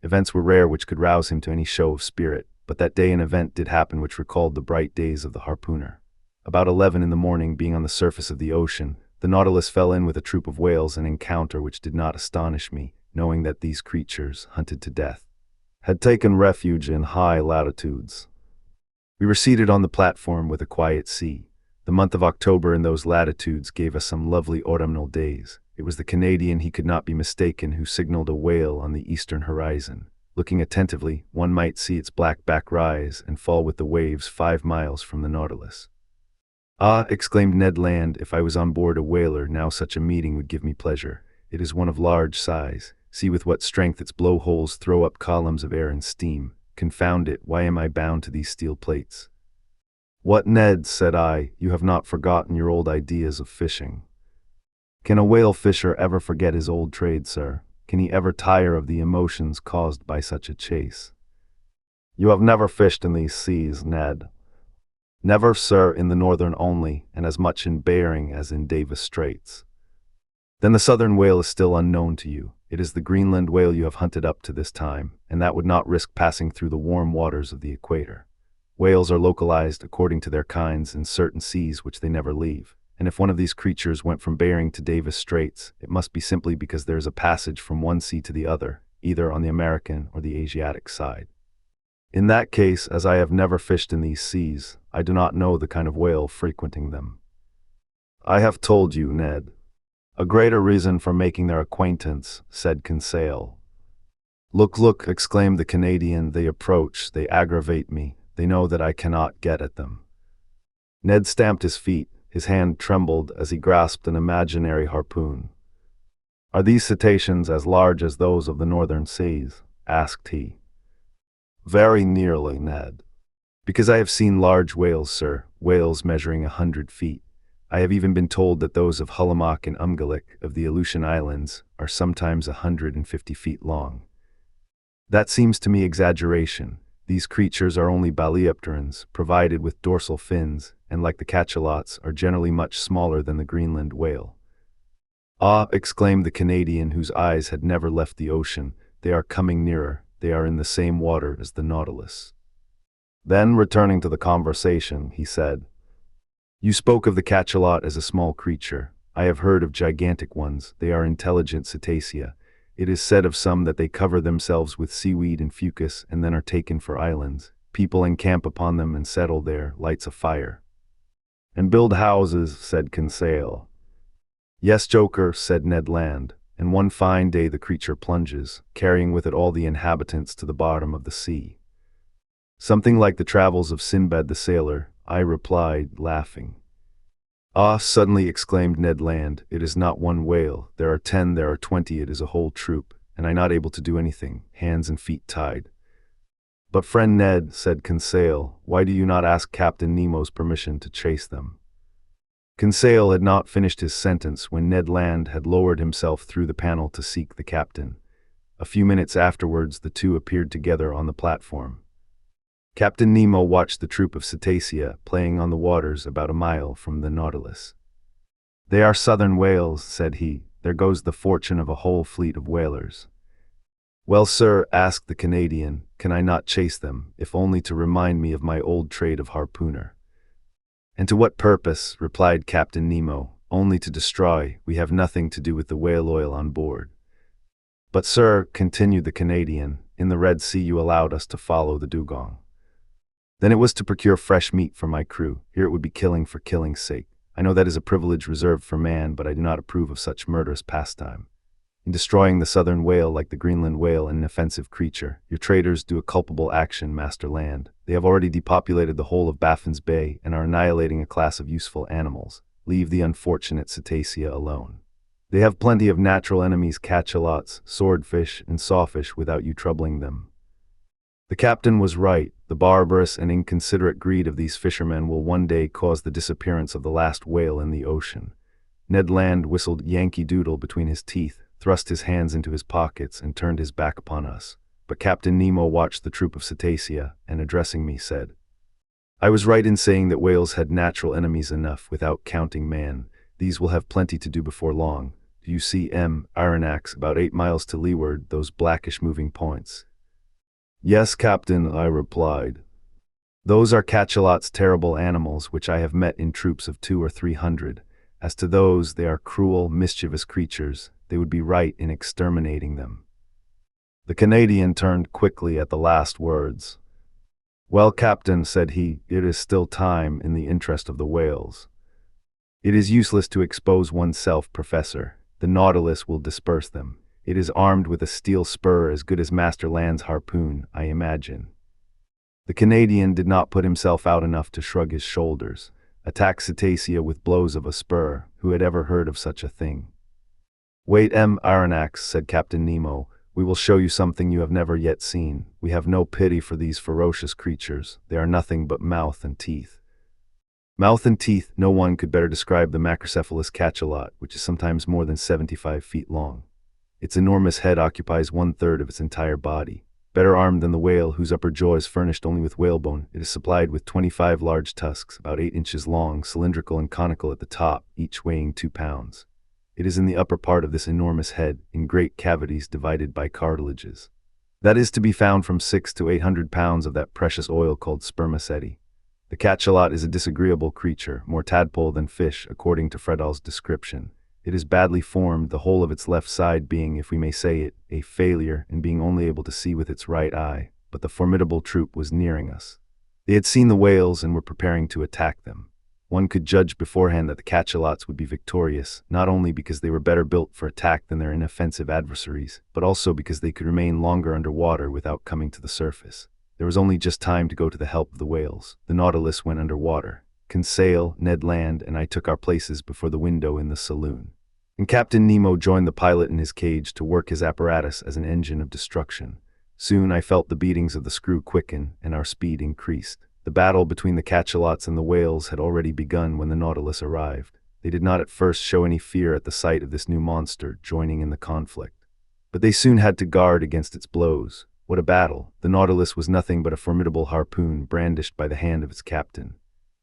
Events were rare which could rouse him to any show of spirit, but that day an event did happen which recalled the bright days of the harpooner. About 11 in the morning, being on the surface of the ocean, the Nautilus fell in with a troop of whales, an encounter which did not astonish me, knowing that these creatures, hunted to death, had taken refuge in high latitudes. We were seated on the platform with a quiet sea. The month of October in those latitudes gave us some lovely autumnal days. It was the Canadian, he could not be mistaken, who signaled a whale on the eastern horizon. Looking attentively, one might see its black back rise and fall with the waves 5 miles from the Nautilus. "Ah," exclaimed Ned Land, "if I was on board a whaler, now such a meeting would give me pleasure. It is one of large size. See with what strength its blowholes throw up columns of air and steam. Confound it, why am I bound to these steel plates?" "What, Ned," said I, "you have not forgotten your old ideas of fishing." "Can a whale fisher ever forget his old trade, sir? Can he ever tire of the emotions caused by such a chase?" "You have never fished in these seas, Ned." "Never, sir, in the northern only, and as much in Bering as in Davis Straits." "Then the southern whale is still unknown to you. It is the Greenland whale you have hunted up to this time, and that would not risk passing through the warm waters of the equator. Whales are localized according to their kinds in certain seas which they never leave, and if one of these creatures went from Bering to Davis Straits, it must be simply because there is a passage from one sea to the other, either on the American or the Asiatic side. In that case, as I have never fished in these seas, I do not know the kind of whale frequenting them. I have told you, Ned. A greater reason for making their acquaintance, said Conseil. Look, look, exclaimed the Canadian, they approach, they aggravate me, they know that I cannot get at them. Ned stamped his feet, his hand trembled as he grasped an imaginary harpoon. Are these cetaceans as large as those of the northern seas? Asked he. Very nearly, Ned. Because I have seen large whales, sir, whales measuring 100 feet. I have even been told that those of Hulimack and Umgalik of the Aleutian Islands are sometimes 150 feet long. That seems to me exaggeration. These creatures are only baleopterans, provided with dorsal fins, and like the cachalots, are generally much smaller than the Greenland whale. Ah, exclaimed the Canadian, whose eyes had never left the ocean, they are coming nearer, they are in the same water as the Nautilus. Then, returning to the conversation, he said, You spoke of the cachalot as a small creature. I have heard of gigantic ones. They are intelligent cetacea. It is said of some that they cover themselves with seaweed and fucus and then are taken for islands. People encamp upon them and settle there, lights a fire. And build houses, said Conseil. Yes, Joker, said Ned Land, and one fine day the creature plunges, carrying with it all the inhabitants to the bottom of the sea. Something like the travels of Sinbad the sailor, I replied, laughing. Ah, suddenly exclaimed Ned Land, it is not one whale, there are 10, there are 20, it is a whole troop, and I not able to do anything, hands and feet tied. But friend Ned, said Conseil, why do you not ask Captain Nemo's permission to chase them? Conseil had not finished his sentence when Ned Land had lowered himself through the panel to seek the captain. A few minutes afterwards the two appeared together on the platform. Captain Nemo watched the troop of cetacea playing on the waters about a mile from the Nautilus. They are southern whales, said he. There goes the fortune of a whole fleet of whalers. Well, sir, asked the Canadian, can I not chase them, if only to remind me of my old trade of harpooner? And to what purpose, replied Captain Nemo, only to destroy, we have nothing to do with the whale oil on board. But sir, continued the Canadian, in the Red Sea you allowed us to follow the dugong. Then it was to procure fresh meat for my crew. Here it would be killing for killing's sake. I know that is a privilege reserved for man, but I do not approve of such murderous pastime. In destroying the southern whale like the Greenland whale, an offensive creature, your traders do a culpable action, Master Land. They have already depopulated the whole of Baffin's Bay and are annihilating a class of useful animals. Leave the unfortunate cetacea alone. They have plenty of natural enemies, cachalots, swordfish, and sawfish, without you troubling them. The captain was right. The barbarous and inconsiderate greed of these fishermen will one day cause the disappearance of the last whale in the ocean. Ned Land whistled Yankee Doodle between his teeth, thrust his hands into his pockets, and turned his back upon us. But Captain Nemo watched the troop of cetacea, and addressing me said, I was right in saying that whales had natural enemies enough, without counting man. These will have plenty to do before long. Do you see Aronnax about 8 miles to leeward, those blackish moving points? Yes, Captain, I replied. Those are cachalots, terrible animals which I have met in troops of 200 or 300. As to those, they are cruel, mischievous creatures. They would be right in exterminating them. The Canadian turned quickly at the last words. Well, Captain, said he, it is still time in the interest of the whales. It is useless to expose oneself, Professor. The Nautilus will disperse them. It is armed with a steel spur as good as Master Land's harpoon, I imagine. The Canadian did not put himself out enough to shrug his shoulders, attack cetacea with blows of a spur. Who had ever heard of such a thing? Wait, Aronnax, said Captain Nemo. We will show you something you have never yet seen. We have no pity for these ferocious creatures. They are nothing but mouth and teeth. Mouth and teeth, no one could better describe the macrocephalous cachalot, which is sometimes more than 75 feet long. Its enormous head occupies 1/3 of its entire body. Better armed than the whale, whose upper jaw is furnished only with whalebone, it is supplied with 25 large tusks, about 8 inches long, cylindrical and conical at the top, each weighing 2 pounds. It is in the upper part of this enormous head, in great cavities divided by cartilages. That is to be found from 600 to 800 pounds of that precious oil called spermaceti. The cachalot is a disagreeable creature, more tadpole than fish, according to Fredol's description. It is badly formed, the whole of its left side being, if we may say it, a failure in being only able to see with its right eye, but the formidable troop was nearing us. They had seen the whales and were preparing to attack them. One could judge beforehand that the cachalots would be victorious, not only because they were better built for attack than their inoffensive adversaries, but also because they could remain longer underwater without coming to the surface. There was only just time to go to the help of the whales. The Nautilus went underwater. Conseil, Ned Land, and I took our places before the window in the saloon. And Captain Nemo joined the pilot in his cage to work his apparatus as an engine of destruction. Soon I felt the beatings of the screw quicken, and our speed increased. The battle between the cachalots and the whales had already begun when the Nautilus arrived. They did not at first show any fear at the sight of this new monster joining in the conflict. But they soon had to guard against its blows. What a battle! The Nautilus was nothing but a formidable harpoon brandished by the hand of its captain.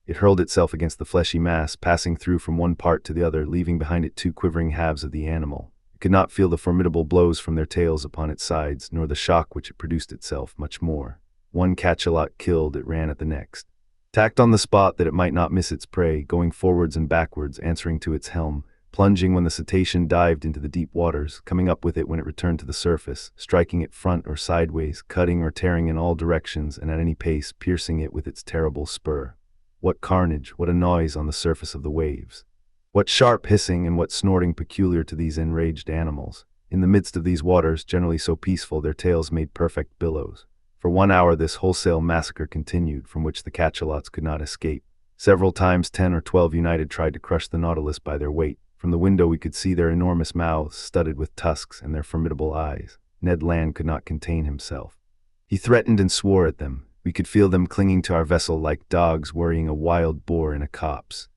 It hurled itself against the fleshy mass, passing through from one part to the other, leaving behind it two quivering halves of the animal. It could not feel the formidable blows from their tails upon its sides, nor the shock which it produced itself, much more. One cachalot killed, it ran at the next. Tacked on the spot that it might not miss its prey, going forwards and backwards, answering to its helm, plunging when the cetacean dived into the deep waters, coming up with it when it returned to the surface, striking it front or sideways, cutting or tearing in all directions, and at any pace, piercing it with its terrible spur. What carnage, what a noise on the surface of the waves! What sharp hissing and what snorting peculiar to these enraged animals! In the midst of these waters, generally so peaceful, their tails made perfect billows. For 1 hour this wholesale massacre continued, from which the cachalots could not escape. Several times 10 or 12 united tried to crush the Nautilus by their weight. From the window we could see their enormous mouths studded with tusks and their formidable eyes. Ned Land could not contain himself. He threatened and swore at them. We could feel them clinging to our vessel like dogs worrying a wild boar in a copse.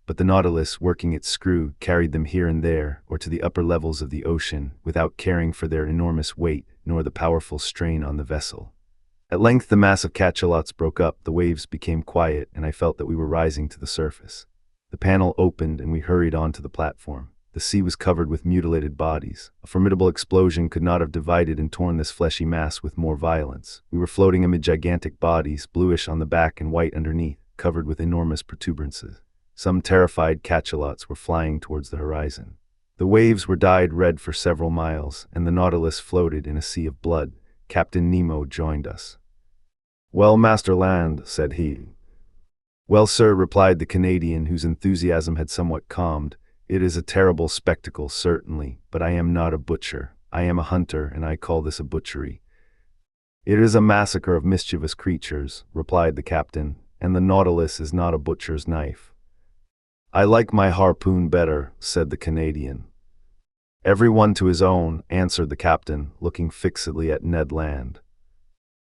But the Nautilus, working its screw, carried them here and there, or to the upper levels of the ocean, without caring for their enormous weight, nor the powerful strain on the vessel. At length the mass of cachalots broke up, the waves became quiet, and I felt that we were rising to the surface. The panel opened, and we hurried on to the platform. The sea was covered with mutilated bodies. A formidable explosion could not have divided and torn this fleshy mass with more violence. We were floating amid gigantic bodies, bluish on the back and white underneath, covered with enormous protuberances. Some terrified cachalots were flying towards the horizon. The waves were dyed red for several miles, and the Nautilus floated in a sea of blood. Captain Nemo joined us. "Well, Master Land," said he. "Well, sir," replied the Canadian, whose enthusiasm had somewhat calmed, "it is a terrible spectacle, certainly, but I am not a butcher. I am a hunter, and I call this a butchery." "It is a massacre of mischievous creatures," replied the captain, "and the Nautilus is not a butcher's knife." "I like my harpoon better," said the Canadian. "Every one to his own," answered the captain, looking fixedly at Ned Land.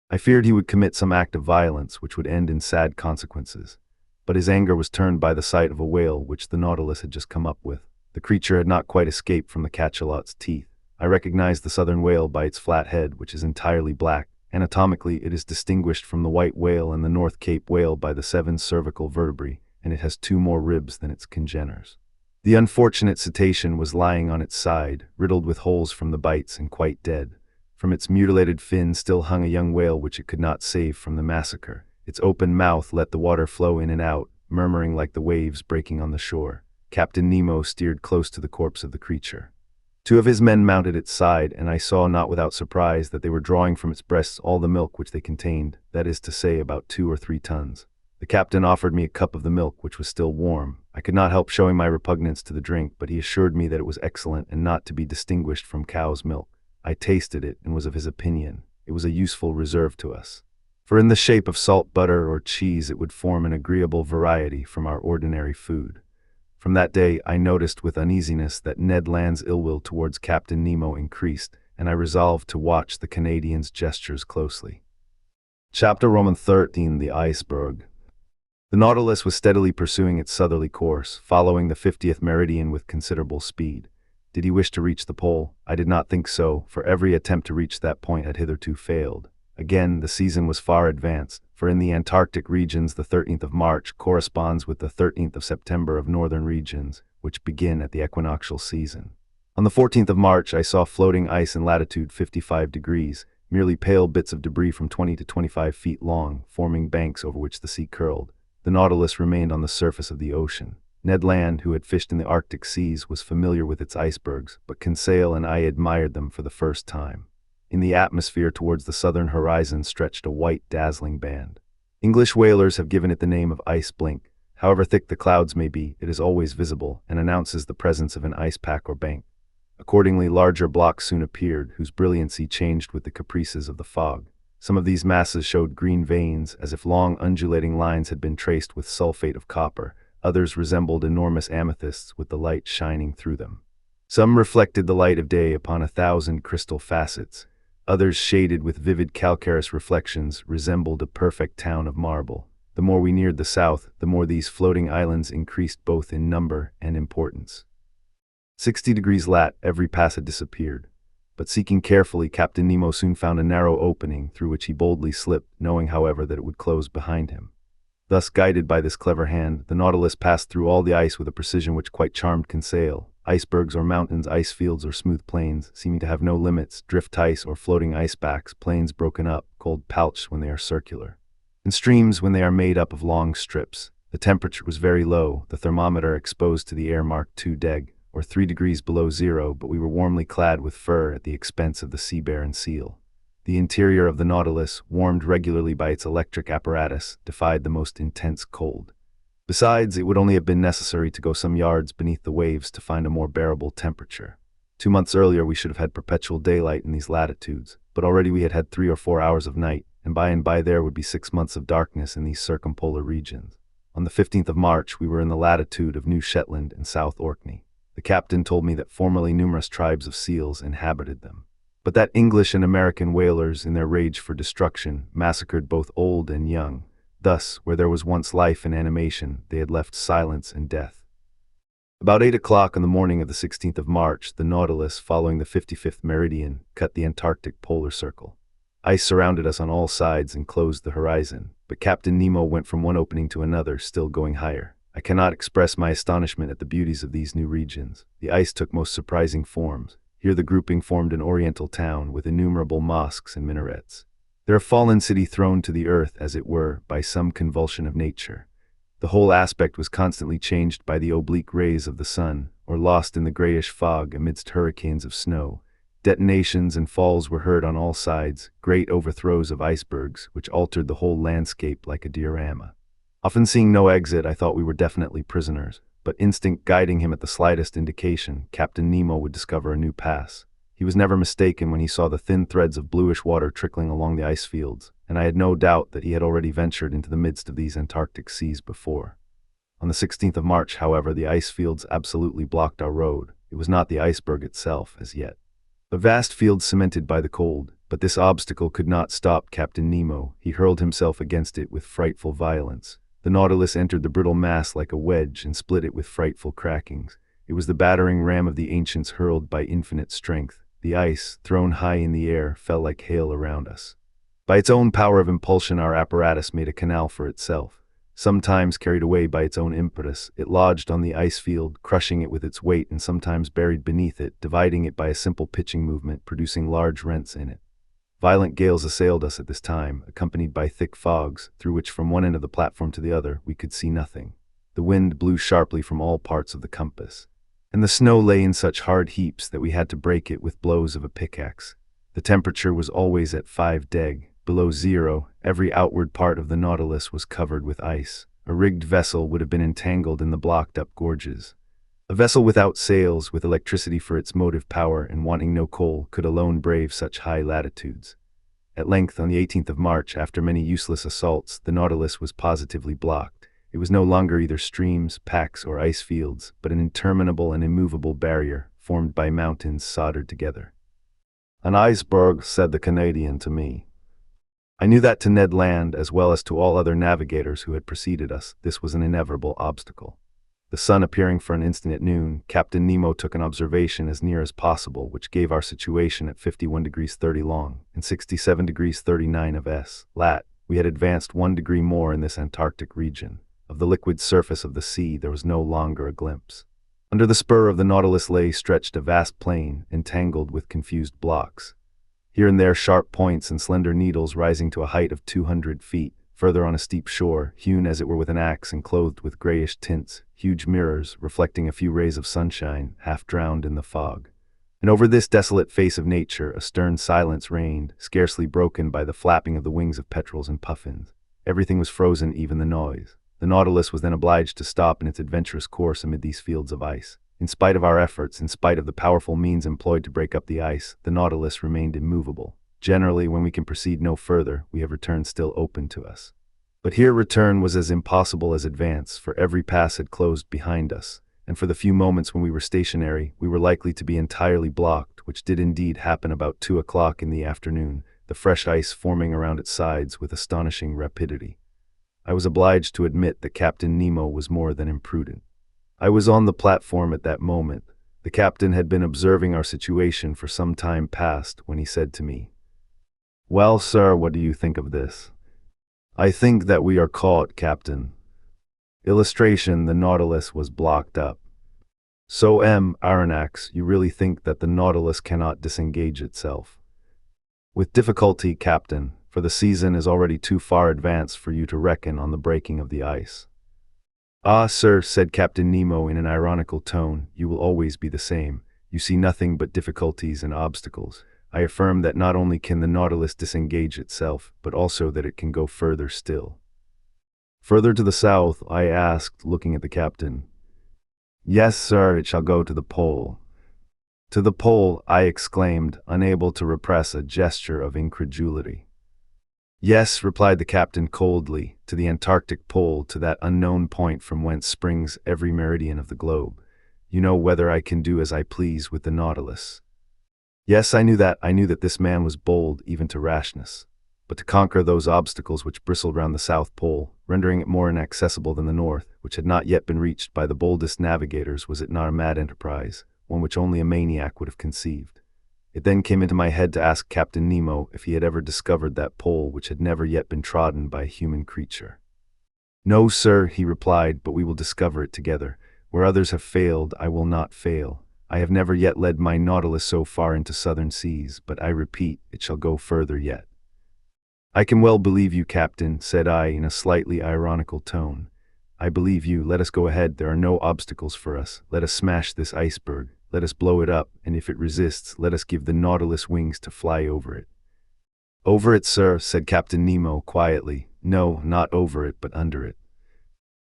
I feared he would commit some act of violence which would end in sad consequences. But his anger was turned by the sight of a whale which the Nautilus had just come up with. The creature had not quite escaped from the cachalot's teeth. I recognized the southern whale by its flat head, which is entirely black. Anatomically, it is distinguished from the white whale and the North Cape whale by the 7 cervical vertebrae, and it has 2 more ribs than its congeners. The unfortunate cetacean was lying on its side, riddled with holes from the bites and quite dead. From its mutilated fin still hung a young whale which it could not save from the massacre. Its open mouth let the water flow in and out, murmuring like the waves breaking on the shore. Captain Nemo steered close to the corpse of the creature. 2 of his men mounted its side, and I saw not without surprise that they were drawing from its breasts all the milk which they contained, that is to say, about 2 or 3 tons. The captain offered me a cup of the milk, which was still warm. I could not help showing my repugnance to the drink, but he assured me that it was excellent and not to be distinguished from cow's milk. I tasted it and was of his opinion. It was a useful reserve to us, for in the shape of salt butter or cheese it would form an agreeable variety from our ordinary food. From that day I noticed with uneasiness that Ned Land's ill will towards Captain Nemo increased, and I resolved to watch the Canadian's gestures closely. Chapter 13: The Iceberg. The Nautilus was steadily pursuing its southerly course, following the 50th meridian with considerable speed. Did he wish to reach the pole? I did not think so, for every attempt to reach that point had hitherto failed. Again, the season was far advanced, for in the Antarctic regions the 13th of March corresponds with the 13th of September of northern regions, which begin at the equinoctial season. On the 14th of March, I saw floating ice in latitude 55 degrees, merely pale bits of debris from 20 to 25 feet long, forming banks over which the sea curled. The Nautilus remained on the surface of the ocean. Ned Land, who had fished in the Arctic seas, was familiar with its icebergs, but Conseil and I admired them for the first time. In the atmosphere towards the southern horizon stretched a white, dazzling band. English whalers have given it the name of ice blink. However thick the clouds may be, it is always visible and announces the presence of an ice pack or bank. Accordingly, larger blocks soon appeared, whose brilliancy changed with the caprices of the fog. Some of these masses showed green veins, as if long undulating lines had been traced with sulfate of copper. Others resembled enormous amethysts with the light shining through them. Some reflected the light of day upon 1,000 crystal facets. Others, shaded with vivid calcareous reflections, resembled a perfect town of marble. The more we neared the south, the more these floating islands increased both in number and importance. 60 degrees lat, every pass had disappeared. But seeking carefully, Captain Nemo soon found a narrow opening through which he boldly slipped, knowing, however, that it would close behind him. Thus, guided by this clever hand, the Nautilus passed through all the ice with a precision which quite charmed Conseil. Icebergs or mountains, ice fields or smooth plains, seeming to have no limits, drift ice or floating ice backs, plains broken up, cold pouched when they are circular, and streams when they are made up of long strips. The temperature was very low, the thermometer exposed to the air marked 2 deg, or 3 degrees below zero, but we were warmly clad with fur at the expense of the sea bear and seal. The interior of the Nautilus, warmed regularly by its electric apparatus, defied the most intense cold. Besides, it would only have been necessary to go some yards beneath the waves to find a more bearable temperature. 2 months earlier we should have had perpetual daylight in these latitudes, but already we had had 3 or 4 hours of night, and by there would be 6 months of darkness in these circumpolar regions. On the 15th of March we were in the latitude of New Shetland and South Orkney. The captain told me that formerly numerous tribes of seals inhabited them, but that English and American whalers, in their rage for destruction, massacred both old and young. Thus, where there was once life and animation, they had left silence and death. About 8 o'clock on the morning of the 16th of March, the Nautilus, following the 55th meridian, cut the Antarctic polar circle. Ice surrounded us on all sides and closed the horizon, but Captain Nemo went from one opening to another, still going higher. I cannot express my astonishment at the beauties of these new regions. The ice took most surprising forms. Here the grouping formed an oriental town with innumerable mosques and minarets. There a fallen city thrown to the earth, as it were, by some convulsion of nature. The whole aspect was constantly changed by the oblique rays of the sun, or lost in the grayish fog amidst hurricanes of snow. Detonations and falls were heard on all sides, great overthrows of icebergs, which altered the whole landscape like a diorama. Often seeing no exit, I thought we were definitely prisoners, but instinct guiding him at the slightest indication, Captain Nemo would discover a new pass. He was never mistaken when he saw the thin threads of bluish water trickling along the ice fields, and I had no doubt that he had already ventured into the midst of these Antarctic seas before. On the 16th of March, however, the ice fields absolutely blocked our road. It was not the iceberg itself, as yet. A vast field cemented by the cold, but this obstacle could not stop Captain Nemo. He hurled himself against it with frightful violence. The Nautilus entered the brittle mass like a wedge and split it with frightful crackings. It was the battering ram of the ancients hurled by infinite strength. The ice, thrown high in the air, fell like hail around us. By its own power of impulsion, our apparatus made a canal for itself. Sometimes carried away by its own impetus, it lodged on the ice field, crushing it with its weight, and sometimes buried beneath it, dividing it by a simple pitching movement, producing large rents in it. Violent gales assailed us at this time, accompanied by thick fogs, through which from one end of the platform to the other we could see nothing. The wind blew sharply from all parts of the compass, and the snow lay in such hard heaps that we had to break it with blows of a pickaxe. The temperature was always at 5 deg, below zero. Every outward part of the Nautilus was covered with ice. A rigged vessel would have been entangled in the blocked-up gorges. A vessel without sails, with electricity for its motive power and wanting no coal, could alone brave such high latitudes. At length, on the 18th of March, after many useless assaults, the Nautilus was positively blocked. It was no longer either streams, packs, or ice fields, but an interminable and immovable barrier, formed by mountains soldered together. "An iceberg," said the Canadian to me. I knew that to Ned Land, as well as to all other navigators who had preceded us, this was an inevitable obstacle. The sun appearing for an instant at noon, Captain Nemo took an observation as near as possible, which gave our situation at 51 degrees 30 long and 67 degrees 39 of S. lat. We had advanced 1 degree more in this Antarctic region. Of the liquid surface of the sea there was no longer a glimpse. Under the spur of the Nautilus lay stretched a vast plain, entangled with confused blocks. Here and there sharp points and slender needles rising to a height of 200 feet, further on a steep shore, hewn as it were with an axe and clothed with grayish tints, huge mirrors, reflecting a few rays of sunshine, half drowned in the fog. And over this desolate face of nature, a stern silence reigned, scarcely broken by the flapping of the wings of petrels and puffins. Everything was frozen, even the noise. The Nautilus was then obliged to stop in its adventurous course amid these fields of ice. In spite of our efforts, in spite of the powerful means employed to break up the ice, the Nautilus remained immovable. Generally, when we can proceed no further, we have return still open to us. But here return was as impossible as advance, for every pass had closed behind us, and for the few moments when we were stationary, we were likely to be entirely blocked, which did indeed happen about 2 o'clock in the afternoon, the fresh ice forming around its sides with astonishing rapidity. I was obliged to admit that Captain Nemo was more than imprudent. I was on the platform at that moment. The captain had been observing our situation for some time past when he said to me, "Well, sir, what do you think of this?" "I think that we are caught, Captain." Illustration: the Nautilus was blocked up. "So, Aronnax, you really think that the Nautilus cannot disengage itself?" "With difficulty, Captain, for the season is already too far advanced for you to reckon on the breaking of the ice." "Ah, sir," said Captain Nemo in an ironical tone, "you will always be the same. You see nothing but difficulties and obstacles. I affirm that not only can the Nautilus disengage itself, but also that it can go further still." "Further to the south?" I asked, looking at the captain. "Yes, sir, it shall go to the pole." "To the pole?" I exclaimed, unable to repress a gesture of incredulity. "Yes," replied the captain coldly, "to the Antarctic pole, to that unknown point from whence springs every meridian of the globe. You know whether I can do as I please with the Nautilus." Yes, I knew that this man was bold even to rashness. But to conquer those obstacles which bristled round the South Pole, rendering it more inaccessible than the North, which had not yet been reached by the boldest navigators, was it not a mad enterprise, one which only a maniac would have conceived? It then came into my head to ask Captain Nemo if he had ever discovered that pole which had never yet been trodden by a human creature. "No, sir," he replied, "but we will discover it together. Where others have failed, I will not fail. I have never yet led my Nautilus so far into southern seas, but I repeat, it shall go further yet." "I can well believe you, Captain," said I in a slightly ironical tone. "I believe you. Let us go ahead. There are no obstacles for us. Let us smash this iceberg. Let us blow it up, and if it resists, let us give the Nautilus wings to fly over it." "Over it, sir," said Captain Nemo quietly. "No, not over it, but under it."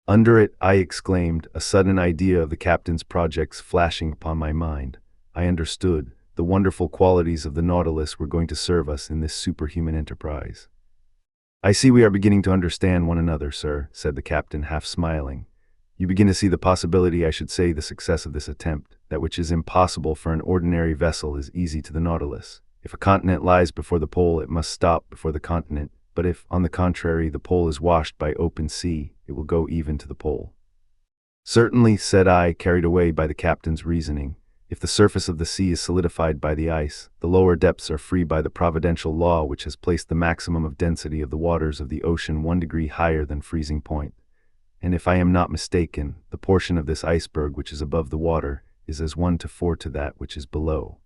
"Under it!" I exclaimed, a sudden idea of the captain's projects flashing upon my mind. I understood. The wonderful qualities of the Nautilus were going to serve us in this superhuman enterprise. "I see we are beginning to understand one another, sir," said the captain, half smiling. "You begin to see the possibility, I should say the success of this attempt. That which is impossible for an ordinary vessel is easy to the Nautilus. If a continent lies before the pole, it must stop before the continent. But if, on the contrary, the pole is washed by open sea, it will go even to the pole." "Certainly," said I, carried away by the captain's reasoning. "If the surface of the sea is solidified by the ice, the lower depths are free by the providential law which has placed the maximum of density of the waters of the ocean 1 degree higher than freezing point. And if I am not mistaken, the portion of this iceberg which is above the water is as 1 to 4 to that which is below."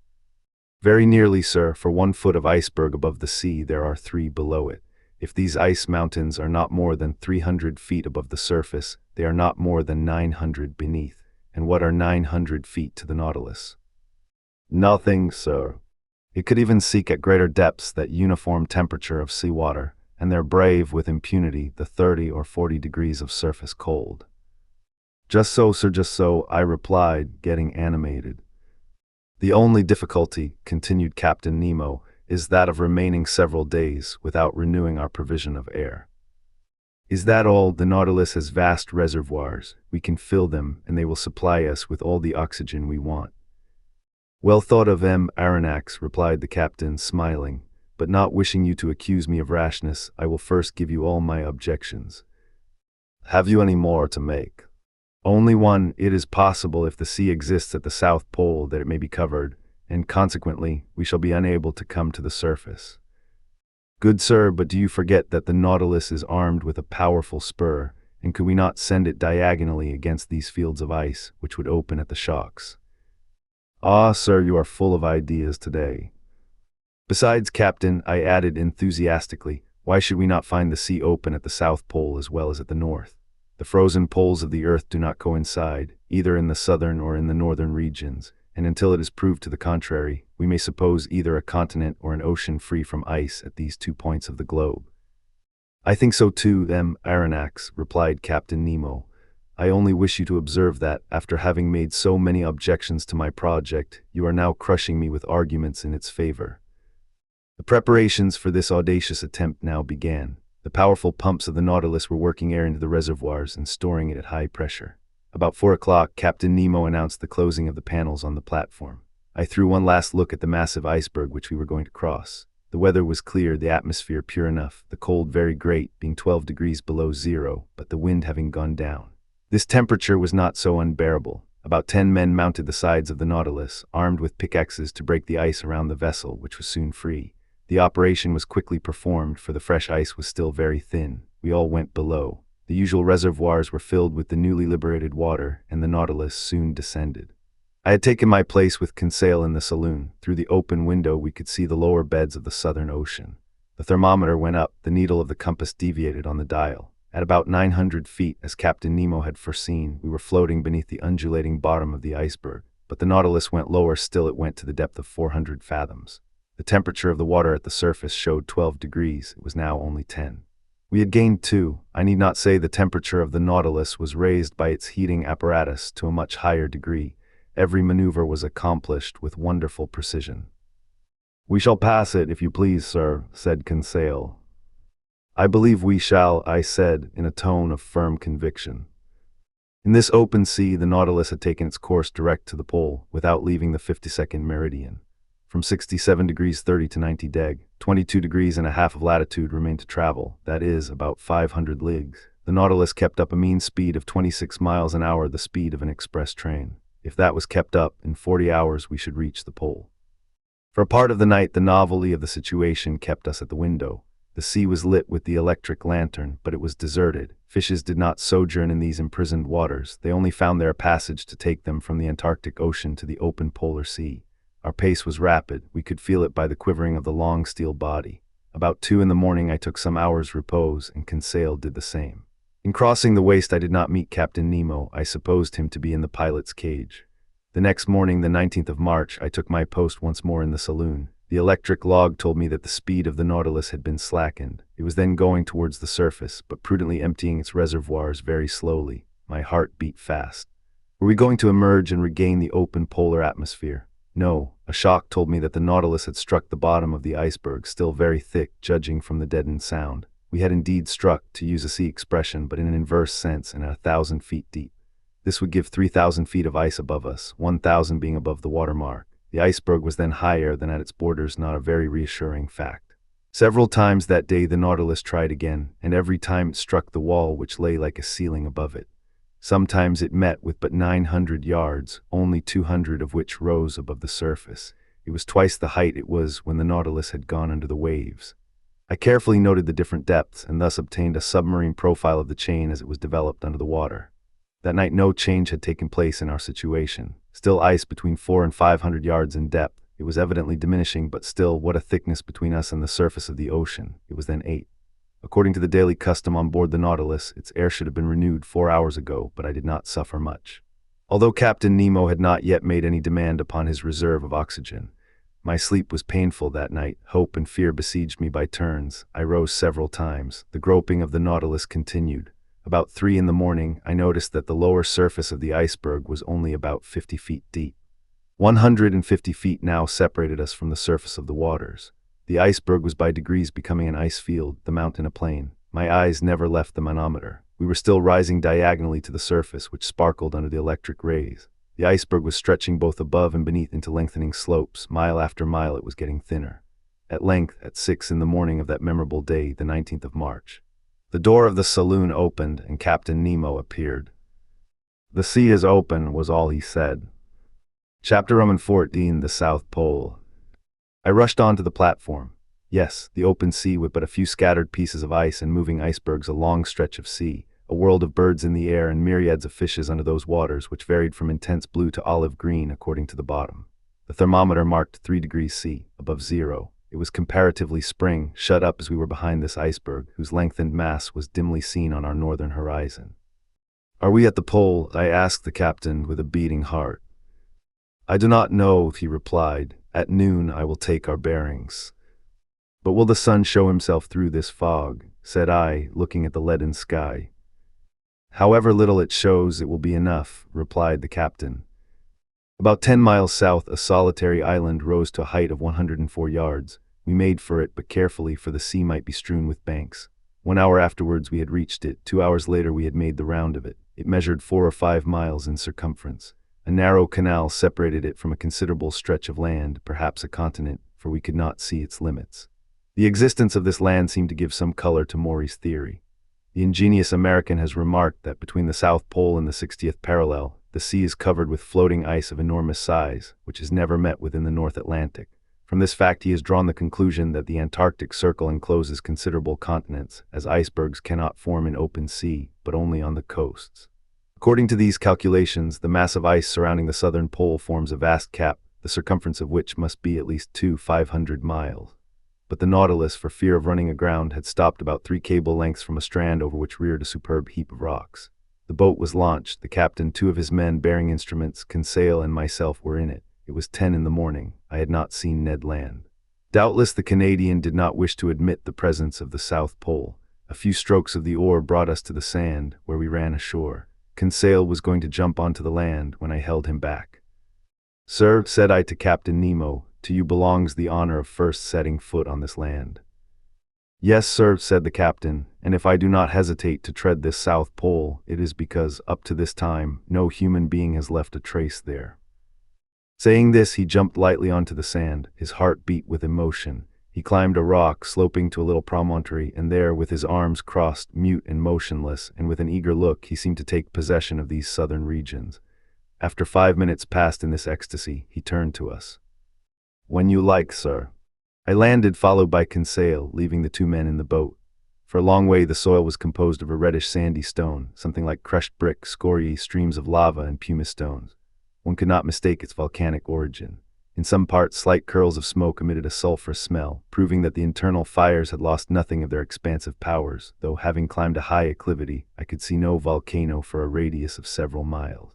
"Very nearly, sir. For 1 foot of iceberg above the sea, there are 3 below it. If these ice mountains are not more than 300 feet above the surface, they are not more than 900 beneath. And what are 900 feet to the Nautilus?" "Nothing, sir. It could even seek at greater depths that uniform temperature of seawater, and there brave with impunity the 30 or 40 degrees of surface cold." "Just so, sir, just so," I replied, getting animated. "The only difficulty," continued Captain Nemo, "is that of remaining several days without renewing our provision of air." "Is that all? The Nautilus has vast reservoirs. We can fill them, and they will supply us with all the oxygen we want." "Well thought of, Aronnax," replied the captain, smiling. "But not wishing you to accuse me of rashness, I will first give you all my objections." "Have you any more to make?" "Only one. It is possible, if the sea exists at the South Pole, that it may be covered, and consequently, we shall be unable to come to the surface." "Good sir, but do you forget that the Nautilus is armed with a powerful spur, And could we not send it diagonally against these fields of ice, which would open at the shocks? Ah, sir, you are full of ideas today. Besides, Captain, I added enthusiastically, why should we not find the sea open at the South Pole as well as at the North? The frozen poles of the Earth do not coincide, either in the southern or in the northern regions, and until it is proved to the contrary, we may suppose either a continent or an ocean free from ice at these 2 points of the globe. I think so too, Aronnax, replied Captain Nemo. I only wish you to observe that, after having made so many objections to my project, you are now crushing me with arguments in its favor. The preparations for this audacious attempt now began. The powerful pumps of the Nautilus were working air into the reservoirs and storing it at high pressure. About 4 o'clock, Captain Nemo announced the closing of the panels on the platform. I threw one last look at the massive iceberg which we were going to cross. The weather was clear, the atmosphere pure enough, the cold very great, being 12 degrees below zero, but the wind having gone down. This temperature was not so unbearable. About 10 men mounted the sides of the Nautilus, armed with pickaxes to break the ice around the vessel, which was soon free. The operation was quickly performed, for the fresh ice was still very thin. We all went below. The usual reservoirs were filled with the newly liberated water, and the Nautilus soon descended. I had taken my place with Conseil in the saloon. Through the open window we could see the lower beds of the Southern Ocean. The thermometer went up, the needle of the compass deviated on the dial. At about 900 feet, as Captain Nemo had foreseen, we were floating beneath the undulating bottom of the iceberg, but the Nautilus went lower still. It went to the depth of 400 fathoms. The temperature of the water at the surface showed 12 degrees, it was now only 10. We had gained 2. I need not say the temperature of the Nautilus was raised by its heating apparatus to a much higher degree. Every maneuver was accomplished with wonderful precision. "We shall pass it, if you please, sir," said Conseil. "I believe we shall," I said, in a tone of firm conviction. In this open sea, the Nautilus had taken its course direct to the pole, without leaving the 52nd meridian. From 67 degrees 30 to 90 deg, 22 degrees and a half of latitude remained to travel, that is, about 500 leagues. The Nautilus kept up a mean speed of 26 miles an hour, the speed of an express train. If that was kept up, in 40 hours we should reach the pole. For a part of the night, the novelty of the situation kept us at the window. The sea was lit with the electric lantern, but it was deserted. Fishes did not sojourn in these imprisoned waters. They only found there a passage to take them from the Antarctic Ocean to the open polar sea. Our pace was rapid. We could feel it by the quivering of the long steel body. About 2 in the morning I took some hours' repose, and Conseil did the same. In crossing the waist I did not meet Captain Nemo. I supposed him to be in the pilot's cage. The next morning, the 19th of March, I took my post once more in the saloon. The electric log told me that the speed of the Nautilus had been slackened. It was then going towards the surface, but prudently emptying its reservoirs very slowly. My heart beat fast. Were we going to emerge and regain the open polar atmosphere? No. A shock told me that the Nautilus had struck the bottom of the iceberg, still very thick, judging from the deadened sound. We had indeed struck, to use a sea expression, but in an inverse sense and at 1,000 feet deep. This would give 3,000 feet of ice above us, 1,000 being above the water mark. The iceberg was then higher than at its borders, not a very reassuring fact. Several times that day the Nautilus tried again, and every time it struck the wall which lay like a ceiling above it. Sometimes it met with but 900 yards, only 200 of which rose above the surface. It was twice the height it was when the Nautilus had gone under the waves. I carefully noted the different depths, and thus obtained a submarine profile of the chain as it was developed under the water. That night no change had taken place in our situation. Still ice between 400 and 500 yards in depth. It was evidently diminishing, but still, what a thickness between us and the surface of the ocean. It was then 8. According to the daily custom on board the Nautilus, its air should have been renewed 4 hours ago, but I did not suffer much. Although Captain Nemo had not yet made any demand upon his reserve of oxygen, my sleep was painful that night. Hope and fear besieged me by turns. I rose several times. The groping of the Nautilus continued. About 3 in the morning, I noticed that the lower surface of the iceberg was only about 50 feet deep. 150 feet now separated us from the surface of the waters. The iceberg was by degrees becoming an ice field, the mountain a plain. My eyes never left the manometer. We were still rising diagonally to the surface, which sparkled under the electric rays. The iceberg was stretching both above and beneath into lengthening slopes. Mile after mile it was getting thinner. At length, at 6 in the morning of that memorable day, the 19th of March, the door of the saloon opened and Captain Nemo appeared. "The sea is open," was all he said. Chapter 14, The South Pole. I rushed on to the platform. Yes, the open sea with but a few scattered pieces of ice and moving icebergs, a long stretch of sea, a world of birds in the air and myriads of fishes under those waters, which varied from intense blue to olive green according to the bottom. The thermometer marked 3 degrees C, above zero. It was comparatively spring, shut up as we were behind this iceberg, whose lengthened mass was dimly seen on our northern horizon. "Are we at the pole?" I asked the captain with a beating heart. "I do not know," he replied. "At noon I will take our bearings." "But will the sun show himself through this fog?" said I, looking at the leaden sky. "However little it shows, it will be enough," replied the captain. About 10 miles south, a solitary island rose to a height of 104 yards. We made for it, but carefully, for the sea might be strewn with banks. 1 hour afterwards we had reached it. 2 hours later we had made the round of it. It measured 4 or 5 miles in circumference. A narrow canal separated it from a considerable stretch of land, perhaps a continent, for we could not see its limits. The existence of this land seemed to give some color to Maury's theory. The ingenious American has remarked that between the South Pole and the 60th parallel, the sea is covered with floating ice of enormous size, which is never met with in the North Atlantic. From this fact he has drawn the conclusion that the Antarctic Circle encloses considerable continents, as icebergs cannot form in open sea, but only on the coasts. According to these calculations, the mass of ice surrounding the southern pole forms a vast cap, the circumference of which must be at least 500 miles. But the Nautilus, for fear of running aground, had stopped about 3 cable lengths from a strand over which reared a superb heap of rocks. The boat was launched. The captain, 2 of his men bearing instruments, Conseil and myself were in it. It was 10 in the morning. I had not seen Ned land. Doubtless the Canadian did not wish to admit the presence of the South Pole. A few strokes of the oar brought us to the sand, where we ran ashore. Conseil was going to jump onto the land when I held him back. "Sir," said I to Captain Nemo, "to you belongs the honor of first setting foot on this land." "Yes, sir," said the captain, "and if I do not hesitate to tread this South Pole, it is because, up to this time, no human being has left a trace there." Saying this, he jumped lightly onto the sand. His heart beat with emotion. He climbed a rock, sloping to a little promontory, and there, with his arms crossed, mute and motionless, and with an eager look, he seemed to take possession of these southern regions. After 5 minutes passed in this ecstasy, he turned to us. "When you like, sir." I landed, followed by Conseil, leaving the 2 men in the boat. For a long way the soil was composed of a reddish sandy stone, something like crushed brick, scoriae, streams of lava, and pumice stones. One could not mistake its volcanic origin. In some parts, slight curls of smoke emitted a sulphurous smell, proving that the internal fires had lost nothing of their expansive powers, though, having climbed a high acclivity, I could see no volcano for a radius of several miles.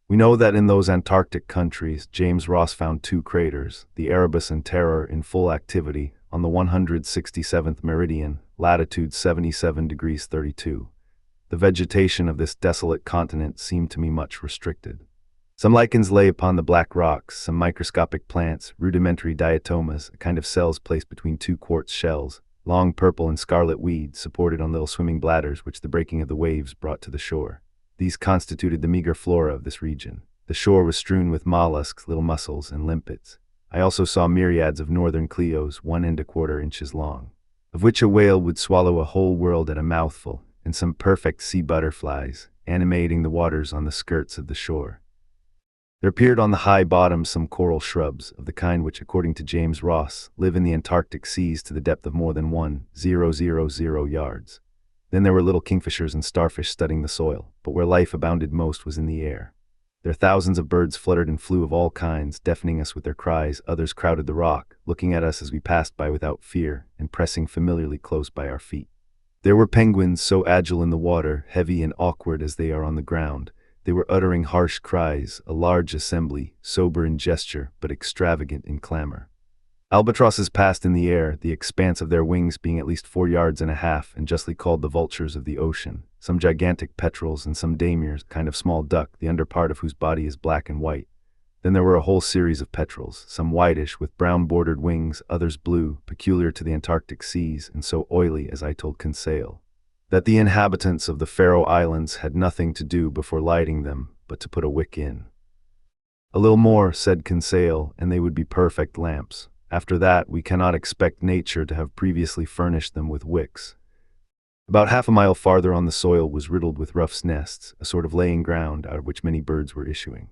We know that in those Antarctic countries, James Ross found 2 craters, the Erebus and Terror, in full activity, on the 167th meridian, latitude 77 degrees 32. The vegetation of this desolate continent seemed to me much restricted. Some lichens lay upon the black rocks, some microscopic plants, rudimentary diatomas, a kind of cells placed between 2 quartz shells, long purple and scarlet weeds supported on little swimming bladders which the breaking of the waves brought to the shore. These constituted the meager flora of this region. The shore was strewn with mollusks, little mussels, and limpets. I also saw myriads of northern Cleos, 1¼ inches long, of which a whale would swallow a whole world at a mouthful, and some perfect sea butterflies, animating the waters on the skirts of the shore. There appeared on the high bottom some coral shrubs, of the kind which, according to James Ross, live in the Antarctic seas to the depth of more than 1,000 yards. Then there were little kingfishers and starfish studding the soil, but where life abounded most was in the air. There thousands of birds fluttered and flew of all kinds, deafening us with their cries. Others crowded the rock, looking at us as we passed by without fear, and pressing familiarly close by our feet. There were penguins, so agile in the water, heavy and awkward as they are on the ground. They were uttering harsh cries, a large assembly, sober in gesture, but extravagant in clamor. Albatrosses passed in the air, the expanse of their wings being at least 4.5 yards, and justly called the vultures of the ocean. Some gigantic petrels and some damiers, kind of small duck, the under part of whose body is black and white. Then there were a whole series of petrels, some whitish with brown-bordered wings, others blue, peculiar to the Antarctic seas, and so oily, as I told Conseil, that the inhabitants of the Faroe Islands had nothing to do before lighting them but to put a wick in. "A little more," said Conseil, "and they would be perfect lamps. After that, we cannot expect nature to have previously furnished them with wicks." About half a mile farther on the soil was riddled with ruff's nests, a sort of laying ground out of which many birds were issuing.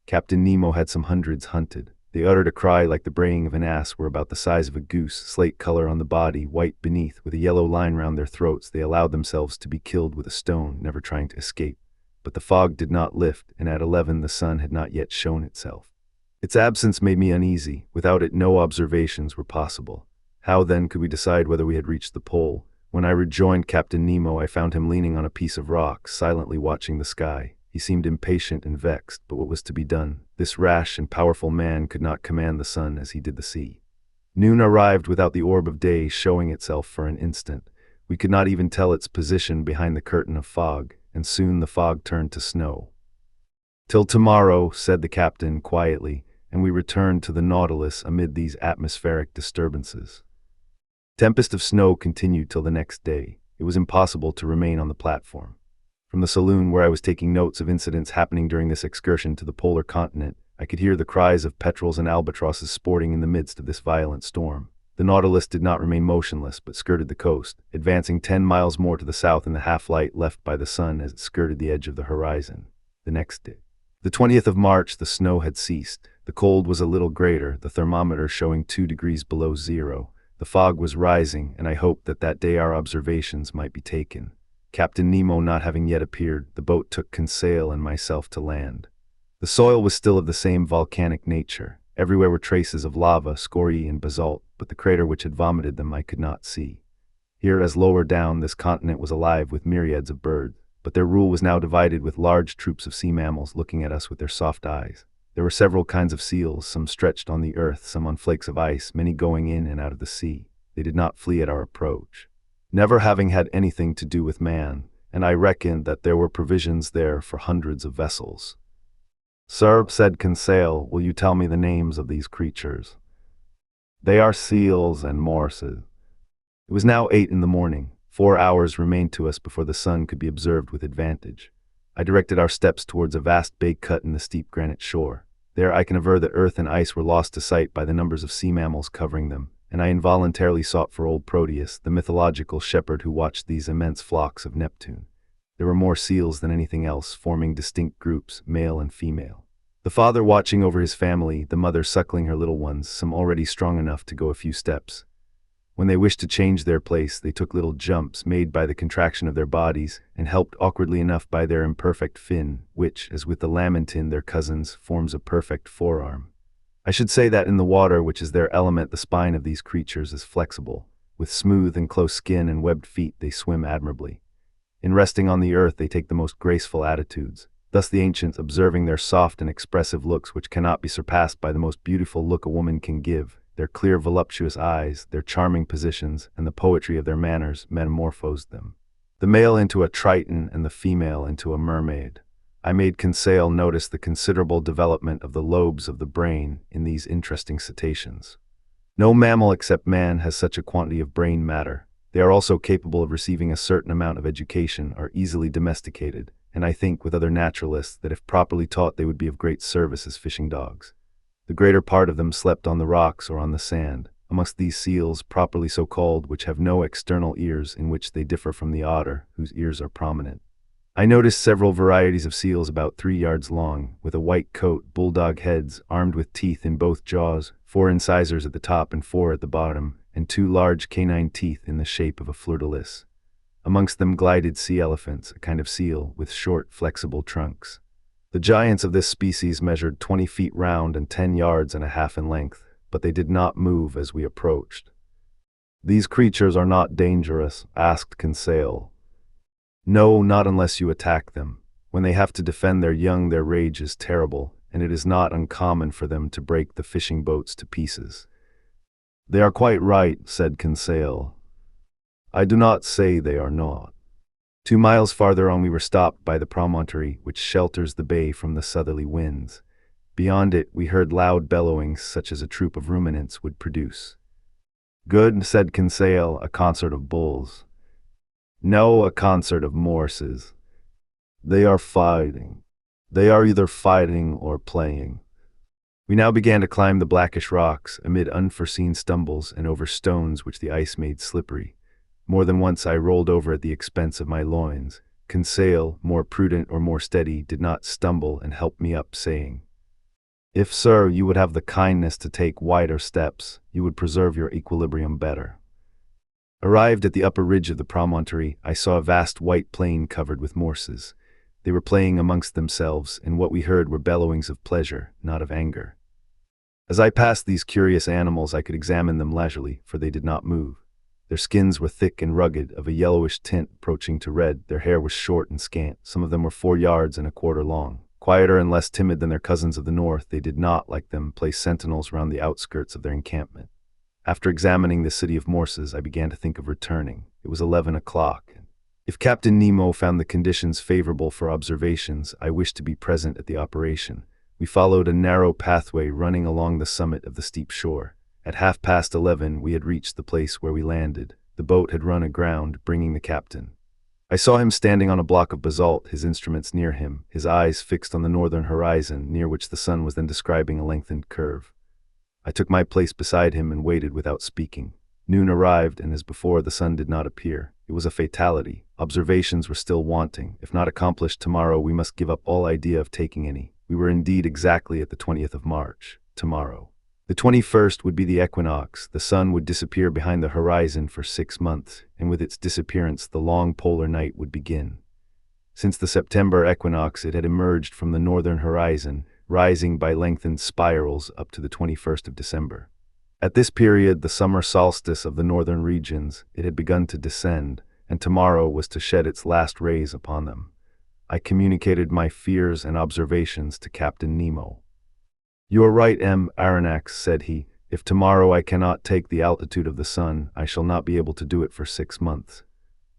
Captain Nemo had some hundreds hunted. They uttered a cry like the braying of an ass, were about the size of a goose, slate color on the body, white beneath, with a yellow line round their throats. They allowed themselves to be killed with a stone, never trying to escape. But the fog did not lift, and at 11 the sun had not yet shown itself. Its absence made me uneasy. Without it, no observations were possible. How then could we decide whether we had reached the pole? When I rejoined Captain Nemo, I found him leaning on a piece of rock, silently watching the sky. He seemed impatient and vexed, but what was to be done? This rash and powerful man could not command the sun as he did the sea. Noon arrived without the orb of day showing itself for an instant. We could not even tell its position behind the curtain of fog, and soon the fog turned to snow. "Till tomorrow," said the captain quietly, and we returned to the Nautilus amid these atmospheric disturbances. Tempest of snow continued till the next day. It was impossible to remain on the platform. From the saloon where I was taking notes of incidents happening during this excursion to the polar continent, I could hear the cries of petrels and albatrosses sporting in the midst of this violent storm. The Nautilus did not remain motionless, but skirted the coast, advancing 10 miles more to the south in the half-light left by the sun as it skirted the edge of the horizon. The next day, the 20th of March, the snow had ceased. The cold was a little greater, the thermometer showing 2 degrees below zero. The fog was rising, and I hoped that day our observations might be taken. Captain Nemo not having yet appeared, the boat took Conseil and myself to land. The soil was still of the same volcanic nature. Everywhere were traces of lava, scoriae, and basalt, but the crater which had vomited them I could not see. Here, as lower down, this continent was alive with myriads of birds, but their rule was now divided with large troops of sea mammals looking at us with their soft eyes. There were several kinds of seals, some stretched on the earth, some on flakes of ice, many going in and out of the sea. They did not flee at our approach, never having had anything to do with man, and I reckoned that there were provisions there for hundreds of vessels. "Sir," said Conseil, "will you tell me the names of these creatures?" "They are seals and morses." It was now 8 in the morning. 4 hours remained to us before the sun could be observed with advantage. I directed our steps towards a vast bay cut in the steep granite shore. There I can aver that earth and ice were lost to sight by the numbers of sea mammals covering them, and I involuntarily sought for old Proteus, the mythological shepherd who watched these immense flocks of Neptune. There were more seals than anything else, forming distinct groups, male and female. The father watching over his family, the mother suckling her little ones, some already strong enough to go a few steps. When they wished to change their place, they took little jumps made by the contraction of their bodies, and helped awkwardly enough by their imperfect fin, which, as with the lamantine their cousins, forms a perfect forearm. I should say that in the water, which is their element, the spine of these creatures is flexible. With smooth and close skin and webbed feet they swim admirably. In resting on the earth they take the most graceful attitudes. Thus the ancients, observing their soft and expressive looks which cannot be surpassed by the most beautiful look a woman can give, their clear voluptuous eyes, their charming positions, and the poetry of their manners, metamorphosed them. The male into a triton and the female into a mermaid. I made Conseil notice the considerable development of the lobes of the brain in these interesting cetaceans. No mammal except man has such a quantity of brain matter. They are also capable of receiving a certain amount of education, are easily domesticated, and I think, with other naturalists, that if properly taught they would be of great service as fishing dogs. The greater part of them slept on the rocks or on the sand. Amongst these seals, properly so called, which have no external ears, in which they differ from the otter, whose ears are prominent. I noticed several varieties of seals about 3 yards long, with a white coat, bulldog heads, armed with teeth in both jaws, 4 incisors at the top and 4 at the bottom, and 2 large canine teeth in the shape of a fleur-de-lis. Amongst them glided sea elephants, a kind of seal, with short, flexible trunks. The giants of this species measured 20 feet round and 10 yards and a half in length, but they did not move as we approached. "These creatures are not dangerous?" asked Conseil. "No, not unless you attack them. When they have to defend their young, their rage is terrible, and it is not uncommon for them to break the fishing boats to pieces." "They are quite right," said Conseil. "I do not say they are not." 2 miles farther on we were stopped by the promontory which shelters the bay from the southerly winds. Beyond it we heard loud bellowings such as a troop of ruminants would produce. "Good," said Conseil, "a concert of bulls." "No, a concert of morses. They are fighting. They are either fighting or playing." We now began to climb the blackish rocks, amid unforeseen stumbles and over stones which the ice made slippery. More than once I rolled over at the expense of my loins. Conseil, more prudent or more steady, did not stumble and helped me up, saying, If, sir, you would have the kindness to take wider steps, you would preserve your equilibrium better. Arrived at the upper ridge of the promontory, I saw a vast white plain covered with morses. They were playing amongst themselves, and what we heard were bellowings of pleasure, not of anger. As I passed these curious animals, I could examine them leisurely, for they did not move. Their skins were thick and rugged, of a yellowish tint approaching to red. Their hair was short and scant. Some of them were 4 yards and a quarter long. Quieter and less timid than their cousins of the north, they did not, like them, place sentinels round the outskirts of their encampment. After examining the city of Morses, I began to think of returning. It was 11 o'clock. If Captain Nemo found the conditions favorable for observations, I wished to be present at the operation. We followed a narrow pathway running along the summit of the steep shore. At 11:30, we had reached the place where we landed. The boat had run aground, bringing the captain. I saw him standing on a block of basalt, his instruments near him, his eyes fixed on the northern horizon, near which the sun was then describing a lengthened curve. I took my place beside him and waited without speaking. Noon arrived, and as before, the sun did not appear. It was a fatality. Observations were still wanting. If not accomplished tomorrow, we must give up all idea of taking any. We were indeed exactly at the 20th of March, tomorrow. The 21st would be the equinox. The sun would disappear behind the horizon for 6 months, and with its disappearance, the long polar night would begin. Since the September equinox, it had emerged from the northern horizon, rising by lengthened spirals up to the 21st of December. At this period, the summer solstice of the northern regions, it had begun to descend, and tomorrow was to shed its last rays upon them. I communicated my fears and observations to Captain Nemo. "You are right, M. Aronnax," said he. "If tomorrow I cannot take the altitude of the sun, I shall not be able to do it for 6 months.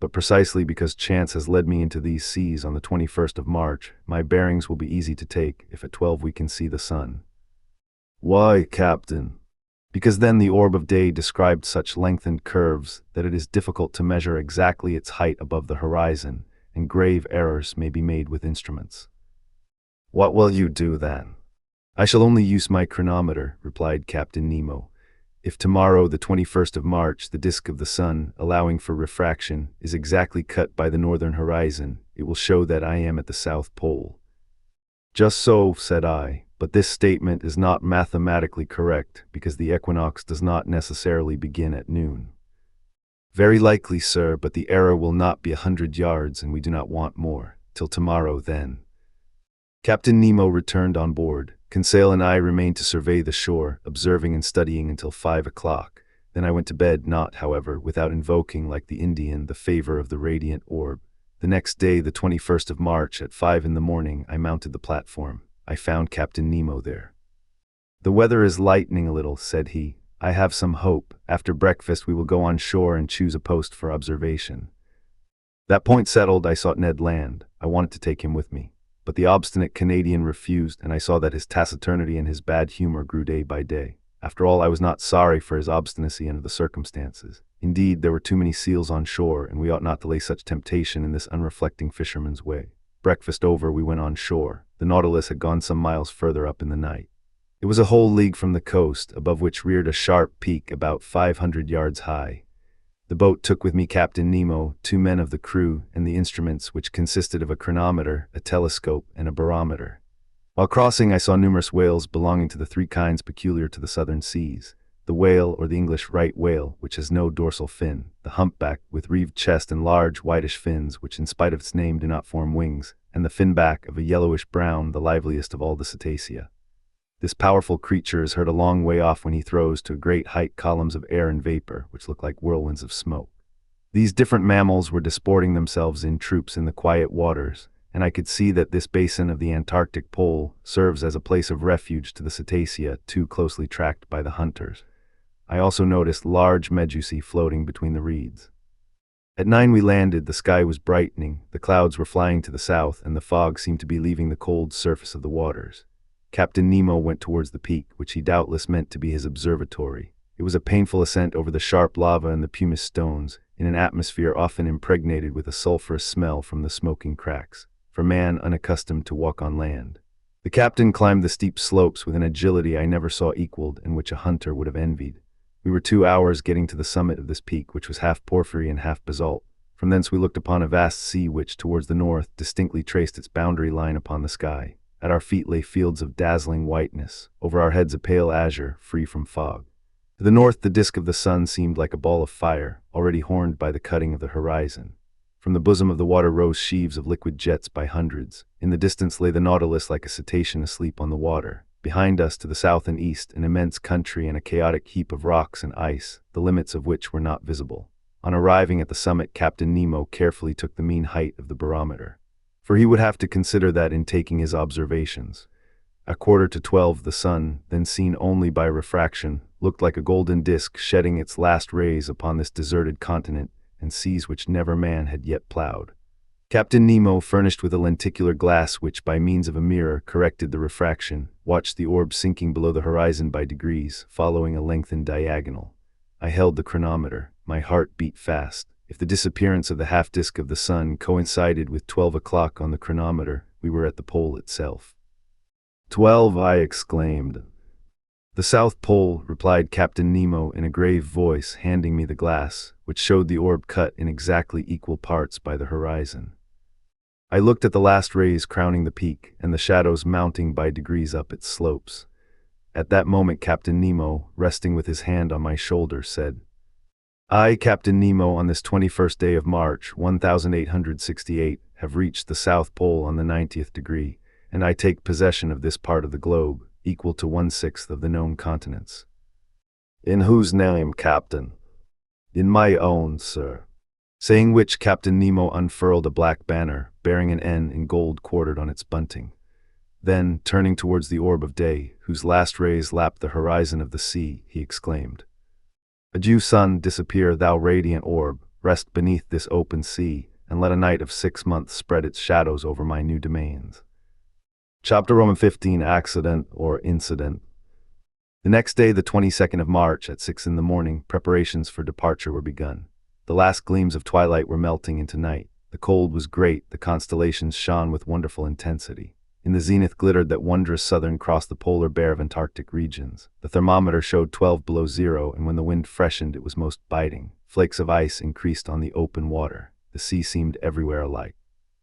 But precisely because chance has led me into these seas on the 21st of March, my bearings will be easy to take if at 12 we can see the sun." "Why, Captain?" "Because then the orb of day described such lengthened curves that it is difficult to measure exactly its height above the horizon, and grave errors may be made with instruments." "What will you do then?" "I shall only use my chronometer," replied Captain Nemo. "If tomorrow, the 21st of March, the disk of the sun, allowing for refraction, is exactly cut by the northern horizon, it will show that I am at the South Pole." "Just so," said I, "but this statement is not mathematically correct, because the equinox does not necessarily begin at noon." "Very likely, sir, but the error will not be 100 yards, and we do not want more. Till tomorrow, then." Captain Nemo returned on board. Conseil and I remained to survey the shore, observing and studying until 5 o'clock. Then I went to bed, not, however, without invoking, like the Indian, the favor of the radiant orb. The next day, the 21st of March, at 5 in the morning, I mounted the platform. I found Captain Nemo there. "The weather is lightening a little," said he. "I have some hope. After breakfast we will go on shore and choose a post for observation." That point settled, I sought Ned Land. I wanted to take him with me. But the obstinate Canadian refused, and I saw that his taciturnity and his bad humor grew day by day. After all, I was not sorry for his obstinacy under the circumstances. Indeed, there were too many seals on shore, and we ought not to lay such temptation in this unreflecting fisherman's way. Breakfast over, we went on shore. The Nautilus had gone some miles further up in the night. It was a whole league from the coast, above which reared a sharp peak about 500 yards high. The boat took with me Captain Nemo, 2 men of the crew, and the instruments, which consisted of a chronometer, a telescope, and a barometer. While crossing, I saw numerous whales belonging to the 3 kinds peculiar to the southern seas: the whale, or the English right whale, which has no dorsal fin; the humpback, with reeved chest and large, whitish fins, which in spite of its name do not form wings; and the finback, of a yellowish-brown, the liveliest of all the cetacea. This powerful creature is heard a long way off when he throws to a great height columns of air and vapor, which look like whirlwinds of smoke. These different mammals were disporting themselves in troops in the quiet waters, and I could see that this basin of the Antarctic pole serves as a place of refuge to the cetacea too closely tracked by the hunters. I also noticed large medusae floating between the reeds. At 9 we landed. The sky was brightening, the clouds were flying to the south, and the fog seemed to be leaving the cold surface of the waters. Captain Nemo went towards the peak, which he doubtless meant to be his observatory. It was a painful ascent over the sharp lava and the pumice stones, in an atmosphere often impregnated with a sulphurous smell from the smoking cracks, for man unaccustomed to walk on land. The captain climbed the steep slopes with an agility I never saw equaled, and which a hunter would have envied. We were 2 hours getting to the summit of this peak, which was half porphyry and half basalt. From thence we looked upon a vast sea which, towards the north, distinctly traced its boundary line upon the sky. At our feet lay fields of dazzling whiteness, over our heads a pale azure, free from fog. To the north, the disk of the sun seemed like a ball of fire, already horned by the cutting of the horizon. From the bosom of the water rose sheaves of liquid jets by hundreds. In the distance lay the Nautilus like a cetacean asleep on the water. Behind us, to the south and east, an immense country and a chaotic heap of rocks and ice, the limits of which were not visible. On arriving at the summit, Captain Nemo carefully took the mean height of the barometer, for he would have to consider that in taking his observations. 11:45, the sun, then seen only by refraction, looked like a golden disk shedding its last rays upon this deserted continent and seas which never man had yet plowed. Captain Nemo, furnished with a lenticular glass which, by means of a mirror, corrected the refraction, watched the orb sinking below the horizon by degrees, following a lengthened diagonal. I held the chronometer. My heart beat fast. If the disappearance of the half-disk of the sun coincided with 12 o'clock on the chronometer, we were at the pole itself. 12, I exclaimed. The South Pole, replied Captain Nemo in a grave voice, handing me the glass, which showed the orb cut in exactly equal parts by the horizon. I looked at the last rays crowning the peak, and the shadows mounting by degrees up its slopes. At that moment Captain Nemo, resting with his hand on my shoulder, said, I, Captain Nemo, on this 21st day of March, 1868, have reached the South Pole on the 90th degree, and I take possession of this part of the globe, equal to 1/6 of the known continents. In whose name, Captain? In my own, sir. Saying which, Captain Nemo unfurled a black banner, bearing an N in gold quartered on its bunting. Then, turning towards the orb of day, whose last rays lapped the horizon of the sea, he exclaimed, Adieu, sun, disappear, thou radiant orb, rest beneath this open sea, and let a night of 6 months spread its shadows over my new domains. Chapter 15, Accident or Incident. The next day, the 22nd of March, at 6 in the morning, preparations for departure were begun. The last gleams of twilight were melting into night. The cold was great, the constellations shone with wonderful intensity. In the zenith glittered that wondrous Southern Cross, the polar bear of Antarctic regions. The thermometer showed 12 below zero, and when the wind freshened it was most biting. Flakes of ice increased on the open water. The sea seemed everywhere alike.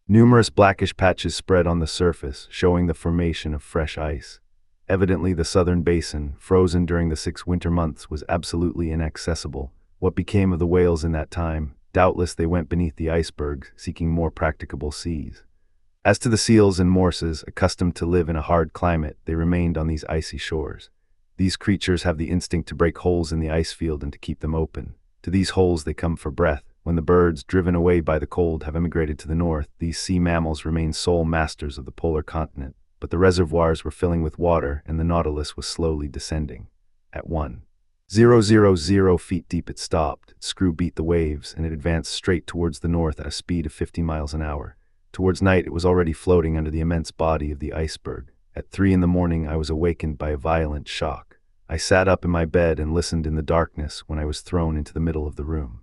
Numerous blackish patches spread on the surface, showing the formation of fresh ice. Evidently the southern basin, frozen during the 6 winter months, was absolutely inaccessible. What became of the whales in that time? Doubtless they went beneath the icebergs, seeking more practicable seas. As to the seals and morses, accustomed to live in a hard climate, they remained on these icy shores. These creatures have the instinct to break holes in the ice field and to keep them open. To these holes they come for breath. When the birds, driven away by the cold, have emigrated to the north, these sea mammals remain sole masters of the polar continent. But the reservoirs were filling with water, and the Nautilus was slowly descending. At 1,000 feet deep it stopped. Its screw beat the waves, and it advanced straight towards the north at a speed of 50 miles an hour. Towards night it was already floating under the immense body of the iceberg. At 3 in the morning I was awakened by a violent shock. I sat up in my bed and listened in the darkness when I was thrown into the middle of the room.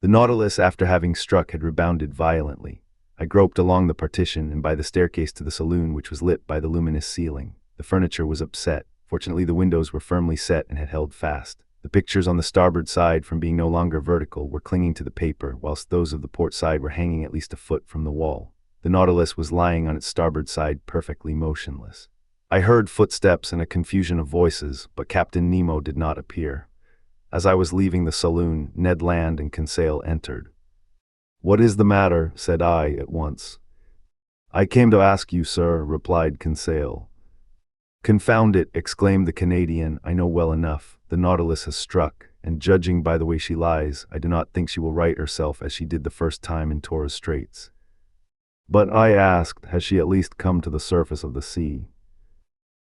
The Nautilus, after having struck, had rebounded violently. I groped along the partition and by the staircase to the saloon, which was lit by the luminous ceiling. The furniture was upset. Fortunately the windows were firmly set and had held fast. The pictures on the starboard side, from being no longer vertical, were clinging to the paper, whilst those of the port side were hanging at least a foot from the wall. The Nautilus was lying on its starboard side, perfectly motionless. I heard footsteps and a confusion of voices, but Captain Nemo did not appear. As I was leaving the saloon, Ned Land and Conseil entered. "What is the matter?" said I at once. "I came to ask you, sir," replied Conseil. "Confound it," exclaimed the Canadian, "I know well enough. The Nautilus has struck, and judging by the way she lies, I do not think she will right herself as she did the first time in Torres Straits." "But," I asked, "has she at least come to the surface of the sea?"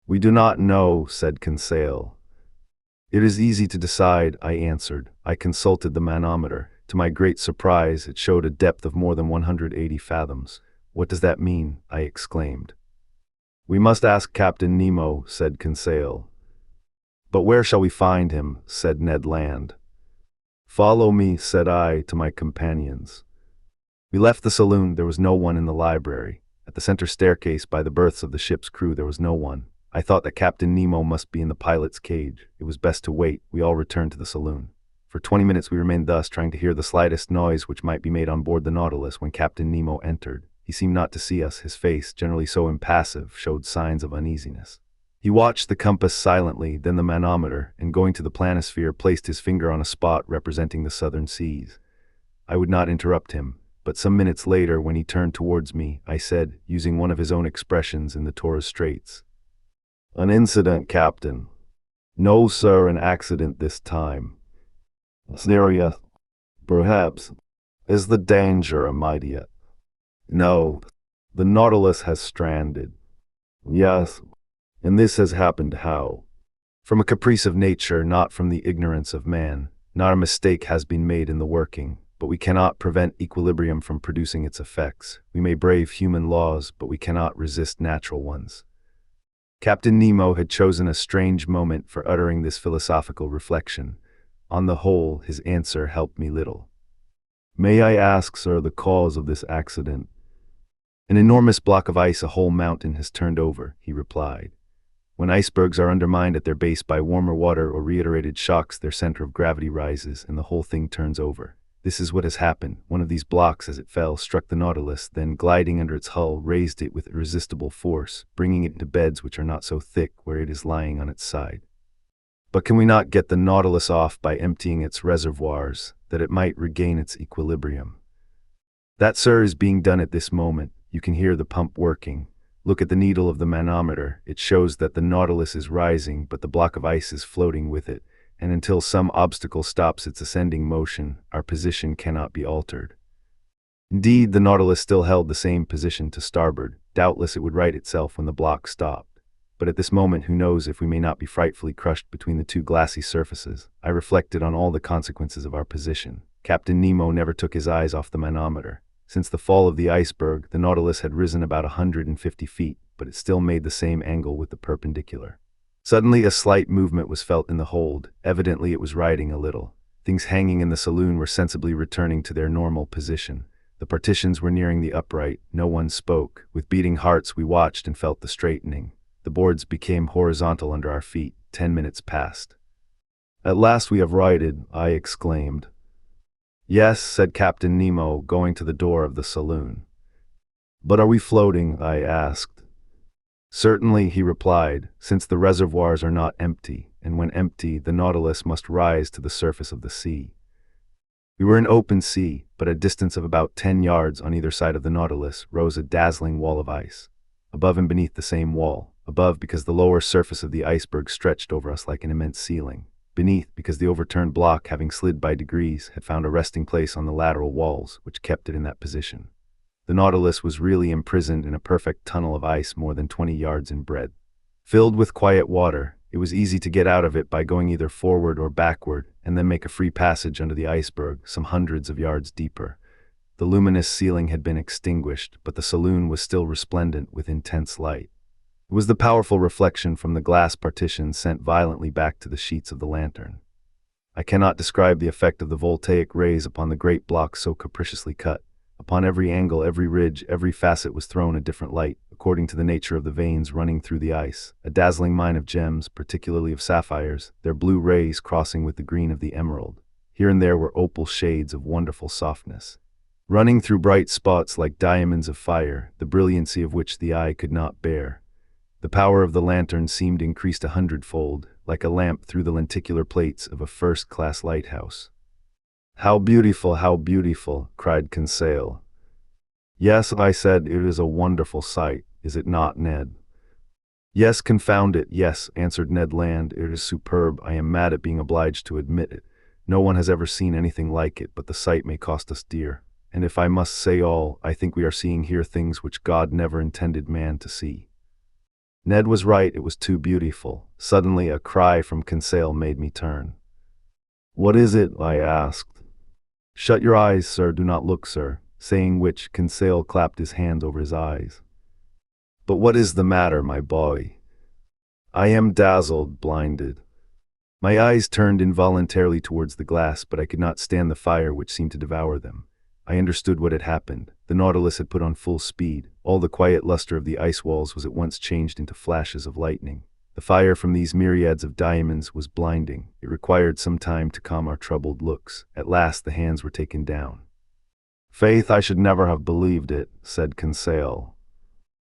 "We do not know," said Conseil. "It is easy to decide," I answered. I consulted the manometer. To my great surprise, it showed a depth of more than 180 fathoms. "What does that mean?" I exclaimed. "We must ask Captain Nemo," said Conseil. "But where shall we find him?" said Ned Land. "Follow me," said I to my companions. We left the saloon. There was no one in the library. At the center staircase by the berths of the ship's crew there was no one. I thought that Captain Nemo must be in the pilot's cage. It was best to wait. We all returned to the saloon. For 20 minutes we remained thus, trying to hear the slightest noise which might be made on board the Nautilus, when Captain Nemo entered. He seemed not to see us. His face, generally so impassive, showed signs of uneasiness. He watched the compass silently, then the manometer, and going to the planisphere, placed his finger on a spot representing the southern seas. I would not interrupt him, but some minutes later, when he turned towards me, I said, using one of his own expressions in the Torres Straits, "An incident, Captain." "No, sir, an accident this time." "Serious?" "Perhaps." "Is the danger immediate?" "No." "The Nautilus has stranded." "Yes." "And this has happened how?" "From a caprice of nature, not from the ignorance of man. Not a mistake has been made in the working, but we cannot prevent equilibrium from producing its effects. We may brave human laws, but we cannot resist natural ones." Captain Nemo had chosen a strange moment for uttering this philosophical reflection. On the whole, his answer helped me little. "May I ask, sir, the cause of this accident?" "An enormous block of ice, a whole mountain, has turned over," he replied. "When icebergs are undermined at their base by warmer water or reiterated shocks, their center of gravity rises, and the whole thing turns over. This is what has happened. One of these blocks, as it fell, struck the Nautilus, then, gliding under its hull, raised it with irresistible force, bringing it into beds which are not so thick where it is lying on its side. But can we not get the Nautilus off by emptying its reservoirs, that it might regain its equilibrium?" "That, sir, is being done at this moment. You can hear the pump working. Look at the needle of the manometer. It shows that the Nautilus is rising, but the block of ice is floating with it, and until some obstacle stops its ascending motion, our position cannot be altered." Indeed, the Nautilus still held the same position to starboard. Doubtless it would right itself when the block stopped. But at this moment, who knows if we may not be frightfully crushed between the two glassy surfaces? I reflected on all the consequences of our position. Captain Nemo never took his eyes off the manometer. Since the fall of the iceberg, the Nautilus had risen about 150 feet, but it still made the same angle with the perpendicular. Suddenly, a slight movement was felt in the hold. Evidently, it was riding a little. Things hanging in the saloon were sensibly returning to their normal position. The partitions were nearing the upright. No one spoke. With beating hearts, we watched and felt the straightening. The boards became horizontal under our feet. 10 minutes passed. "At last we have righted," I exclaimed. "Yes," said Captain Nemo, going to the door of the saloon. "But are we floating?" I asked. "Certainly," he replied, "since the reservoirs are not empty, and when empty, the Nautilus must rise to the surface of the sea." We were in open sea, but at a distance of about 10 yards on either side of the Nautilus rose a dazzling wall of ice. Above and beneath the same wall. Above, because the lower surface of the iceberg stretched over us like an immense ceiling. Beneath, because the overturned block, having slid by degrees, had found a resting place on the lateral walls, which kept it in that position. The Nautilus was really imprisoned in a perfect tunnel of ice more than 20 yards in breadth. Filled with quiet water, it was easy to get out of it by going either forward or backward, and then make a free passage under the iceberg, some hundreds of yards deeper. The luminous ceiling had been extinguished, but the saloon was still resplendent with intense light. It was the powerful reflection from the glass partitions sent violently back to the sheets of the lantern. I cannot describe the effect of the voltaic rays upon the great block so capriciously cut. Upon every angle, every ridge, every facet was thrown a different light, according to the nature of the veins running through the ice. A dazzling mine of gems, particularly of sapphires, their blue rays crossing with the green of the emerald. Here and there were opal shades of wonderful softness, running through bright spots like diamonds of fire, the brilliancy of which the eye could not bear. The power of the lantern seemed increased 100-fold, like a lamp through the lenticular plates of a first-class lighthouse. How beautiful," cried Conseil. "Yes," I said, "it is a wonderful sight, is it not, Ned?" "Yes, confound it, yes," answered Ned Land. "It is superb. I am mad at being obliged to admit it. No one has ever seen anything like it, but the sight may cost us dear. And if I must say all, I think we are seeing here things which God never intended man to see." Ned was right, it was too beautiful. Suddenly a cry from Conseil made me turn. "What is it?" I asked. "Shut your eyes, sir, do not look, sir," saying which, Conseil clapped his hands over his eyes. "But what is the matter, my boy?" "I am dazzled, blinded." My eyes turned involuntarily towards the glass, but I could not stand the fire which seemed to devour them. I understood what had happened. The Nautilus had put on full speed. All the quiet luster of the ice walls was at once changed into flashes of lightning. The fire from these myriads of diamonds was blinding. It required some time to calm our troubled looks. At last the hands were taken down. Faith, I should never have believed it, said Conseil.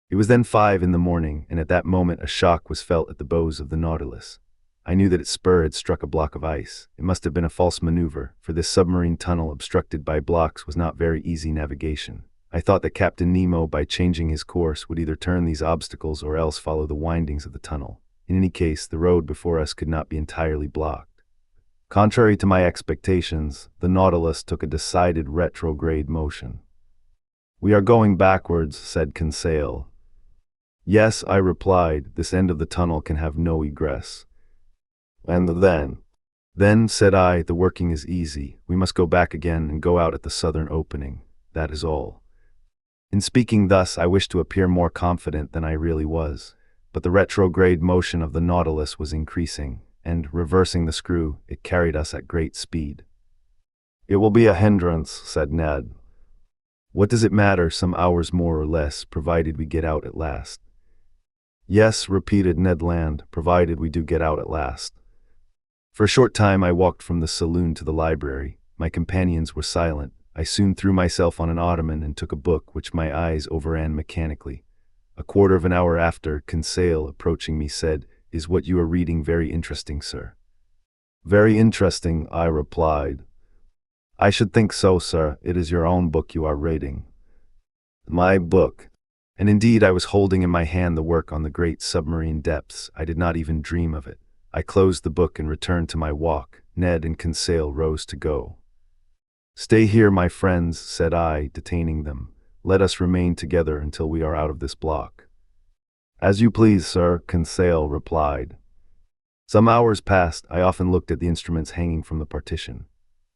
It was then 5 in the morning, and at that moment a shock was felt at the bows of the Nautilus. I knew that its spur had struck a block of ice. It must have been a false maneuver, for this submarine tunnel obstructed by blocks was not very easy navigation. I thought that Captain Nemo, by changing his course, would either turn these obstacles or else follow the windings of the tunnel. In any case, the road before us could not be entirely blocked. Contrary to my expectations, the Nautilus took a decided retrograde motion. "We are going backwards," said Conseil. "Yes," I replied, "this end of the tunnel can have no egress." "And then," said I, "the working is easy. We must go back again and go out at the southern opening. That is all." In speaking thus, I wished to appear more confident than I really was, but the retrograde motion of the Nautilus was increasing, and, reversing the screw, it carried us at great speed. "It will be a hindrance," said Ned. "What does it matter, some hours more or less, provided we get out at last?" "Yes," repeated Ned Land, "provided we do get out at last." For a short time I walked from the saloon to the library. My companions were silent. I soon threw myself on an ottoman and took a book which my eyes overran mechanically. A quarter of an hour after, Conseil, approaching me, said, "Is what you are reading very interesting, sir?" "Very interesting," I replied. "I should think so, sir. It is your own book you are reading." "My book." And indeed I was holding in my hand the work on the great submarine depths. I did not even dream of it. I closed the book and returned to my walk. Ned and Conseil rose to go. "Stay here, my friends," said I, detaining them. "Let us remain together until we are out of this block." "As you please, sir," Conseil replied. Some hours passed. I often looked at the instruments hanging from the partition.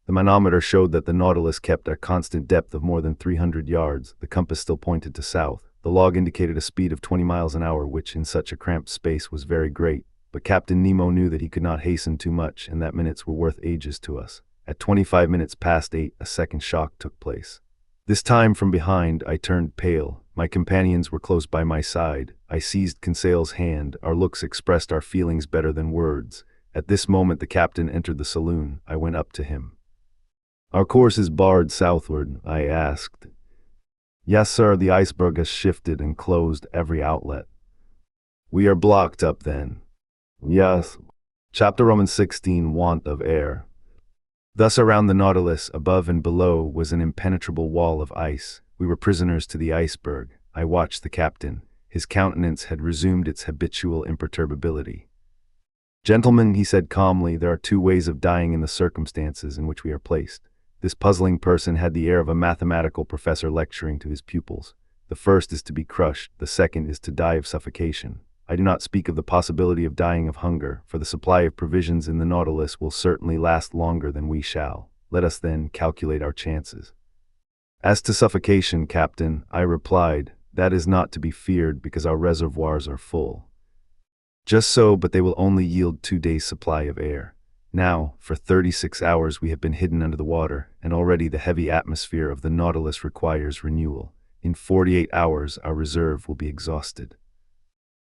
The manometer showed that the Nautilus kept a constant depth of more than 300 yards. The compass still pointed to south. The log indicated a speed of 20 miles an hour, which in such a cramped space was very great. But Captain Nemo knew that he could not hasten too much, and that minutes were worth ages to us. At 25 minutes past 8, a second shock took place. This time from behind, I turned pale. My companions were close by my side. I seized Conseil's hand. Our looks expressed our feelings better than words. At this moment the captain entered the saloon. I went up to him. "Our course is barred southward?" I asked. "Yes, sir, the iceberg has shifted and closed every outlet." "We are blocked up then?" "Yes." Chapter Romans 16, Want of Air. Thus around the Nautilus, above and below, was an impenetrable wall of ice. We were prisoners to the iceberg. I watched the captain. His countenance had resumed its habitual imperturbability. "Gentlemen," he said calmly, "there are two ways of dying in the circumstances in which we are placed." This puzzling person had the air of a mathematical professor lecturing to his pupils. "The first is to be crushed, the second is to die of suffocation. I do not speak of the possibility of dying of hunger, for the supply of provisions in the Nautilus will certainly last longer than we shall. Let us then calculate our chances." "As to suffocation, Captain," I replied, "that is not to be feared because our reservoirs are full." "Just so, but they will only yield 2 days' supply of air. Now, for 36 hours we have been hidden under the water, and already the heavy atmosphere of the Nautilus requires renewal. In 48 hours our reserve will be exhausted."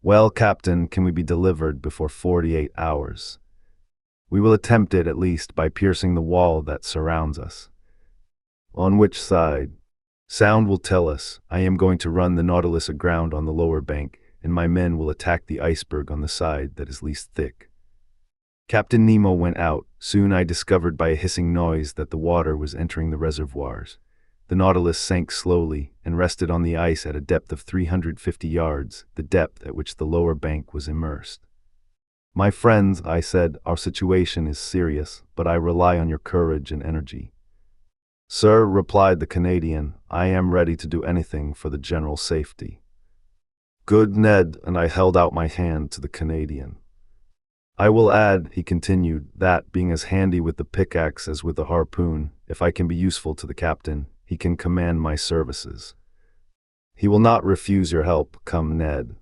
"Well, Captain, can we be delivered before 48 hours?" "We will attempt it, at least, by piercing the wall that surrounds us." "On which side?" "Sound will tell us. I am going to run the Nautilus aground on the lower bank, and my men will attack the iceberg on the side that is least thick." Captain Nemo went out. Soon I discovered by a hissing noise that the water was entering the reservoirs. The Nautilus sank slowly and rested on the ice at a depth of 350 yards, the depth at which the lower bank was immersed. "My friends," I said, "our situation is serious, but I rely on your courage and energy." "Sir," replied the Canadian, "I am ready to do anything for the general safety." "Good, Ned," and I held out my hand to the Canadian. "I will add," he continued, "that, being as handy with the pickaxe as with the harpoon, if I can be useful to the captain, he can command my services." "He will not refuse your help. Come, Ned."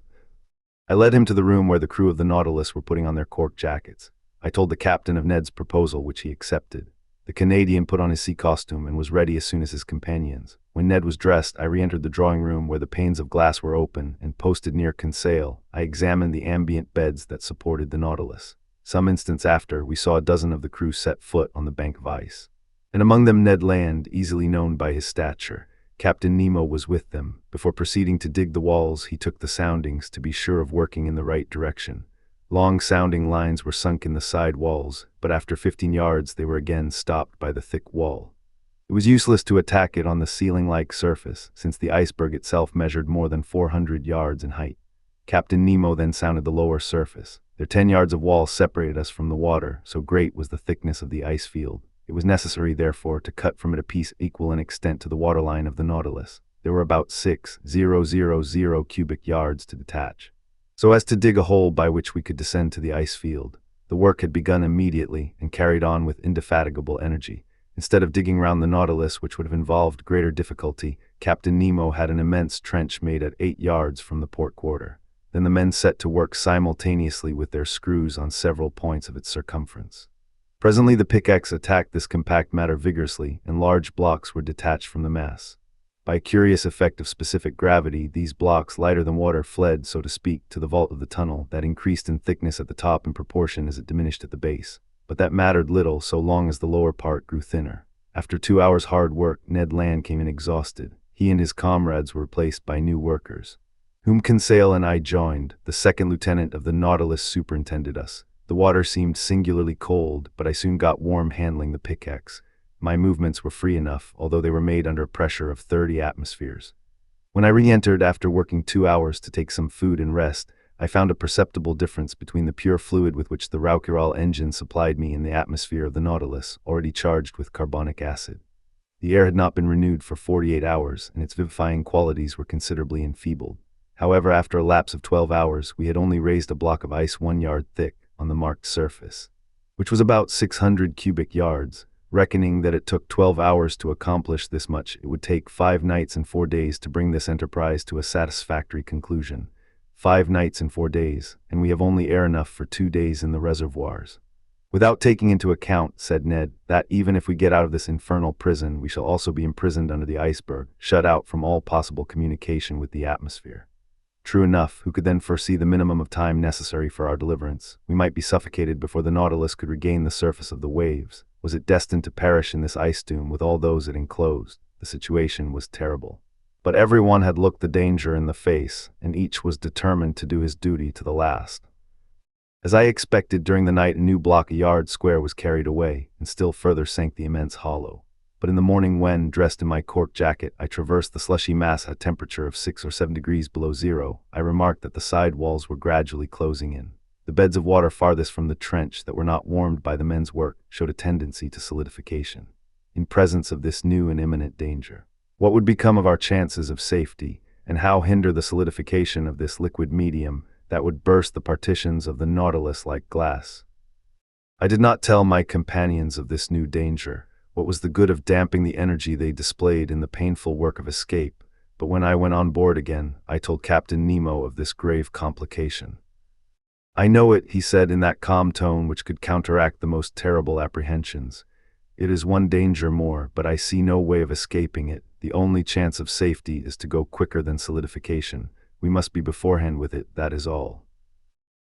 I led him to the room where the crew of the Nautilus were putting on their cork jackets. I told the captain of Ned's proposal, which he accepted. The Canadian put on his sea costume and was ready as soon as his companions. When Ned was dressed, I re-entered the drawing room where the panes of glass were open, and posted near Conseil, I examined the ambient beds that supported the Nautilus. Some instants after, we saw a dozen of the crew set foot on the bank of ice. and among them Ned Land, easily known by his stature. Captain Nemo was with them. Before proceeding to dig the walls, he took the soundings to be sure of working in the right direction. Long sounding lines were sunk in the side walls, but after 15 yards they were again stopped by the thick wall. It was useless to attack it on the ceiling-like surface, since the iceberg itself measured more than 400 yards in height. Captain Nemo then sounded the lower surface. Their 10 yards of wall separated us from the water, so great was the thickness of the ice field. It was necessary, therefore, to cut from it a piece equal in extent to the waterline of the Nautilus. There were about 6,000 cubic yards to detach, so as to dig a hole by which we could descend to the ice field. The work had begun immediately and carried on with indefatigable energy. Instead of digging round the Nautilus, which would have involved greater difficulty, Captain Nemo had an immense trench made at 8 yards from the port quarter. Then the men set to work simultaneously with their screws on several points of its circumference. Presently the pickaxe attacked this compact matter vigorously, and large blocks were detached from the mass. By a curious effect of specific gravity, these blocks, lighter than water, fled, so to speak, to the vault of the tunnel, that increased in thickness at the top in proportion as it diminished at the base. But that mattered little so long as the lower part grew thinner. After 2 hours' hard work, Ned Land came in exhausted. He and his comrades were replaced by new workers, whom Conseil and I joined. The second lieutenant of the Nautilus superintended us. The water seemed singularly cold, but I soon got warm handling the pickaxe. My movements were free enough, although they were made under a pressure of 30 atmospheres. When I re-entered after working 2 hours to take some food and rest, I found a perceptible difference between the pure fluid with which the Rouquayrol engine supplied me and the atmosphere of the Nautilus, already charged with carbonic acid. The air had not been renewed for 48 hours, and its vivifying qualities were considerably enfeebled. However, after a lapse of 12 hours, we had only raised a block of ice 1 yard thick on the marked surface, which was about 600 cubic yards. Reckoning that it took 12 hours to accomplish this much, it would take 5 nights and 4 days to bring this enterprise to a satisfactory conclusion. 5 nights and 4 days, and we have only air enough for 2 days in the reservoirs. Without taking into account, said Ned, that even if we get out of this infernal prison, we shall also be imprisoned under the iceberg, shut out from all possible communication with the atmosphere. True enough, who could then foresee the minimum of time necessary for our deliverance? We might be suffocated before the Nautilus could regain the surface of the waves. Was it destined to perish in this ice doom with all those it enclosed? The situation was terrible. But everyone had looked the danger in the face, and each was determined to do his duty to the last. As I expected, during the night a new block a yard square was carried away, and still further sank the immense hollow. But in the morning when, dressed in my cork jacket, I traversed the slushy mass at a temperature of 6 or 7 degrees below zero, I remarked that the side walls were gradually closing in. The beds of water farthest from the trench, that were not warmed by the men's work, showed a tendency to solidification. In presence of this new and imminent danger, what would become of our chances of safety, and how hinder the solidification of this liquid medium that would burst the partitions of the Nautilus like glass? I did not tell my companions of this new danger. What was the good of damping the energy they displayed in the painful work of escape? But when I went on board again, I told Captain Nemo of this grave complication. "I know it," he said in that calm tone which could counteract the most terrible apprehensions. "It is one danger more, but I see no way of escaping it. The only chance of safety is to go quicker than solidification. We must be beforehand with it, that is all."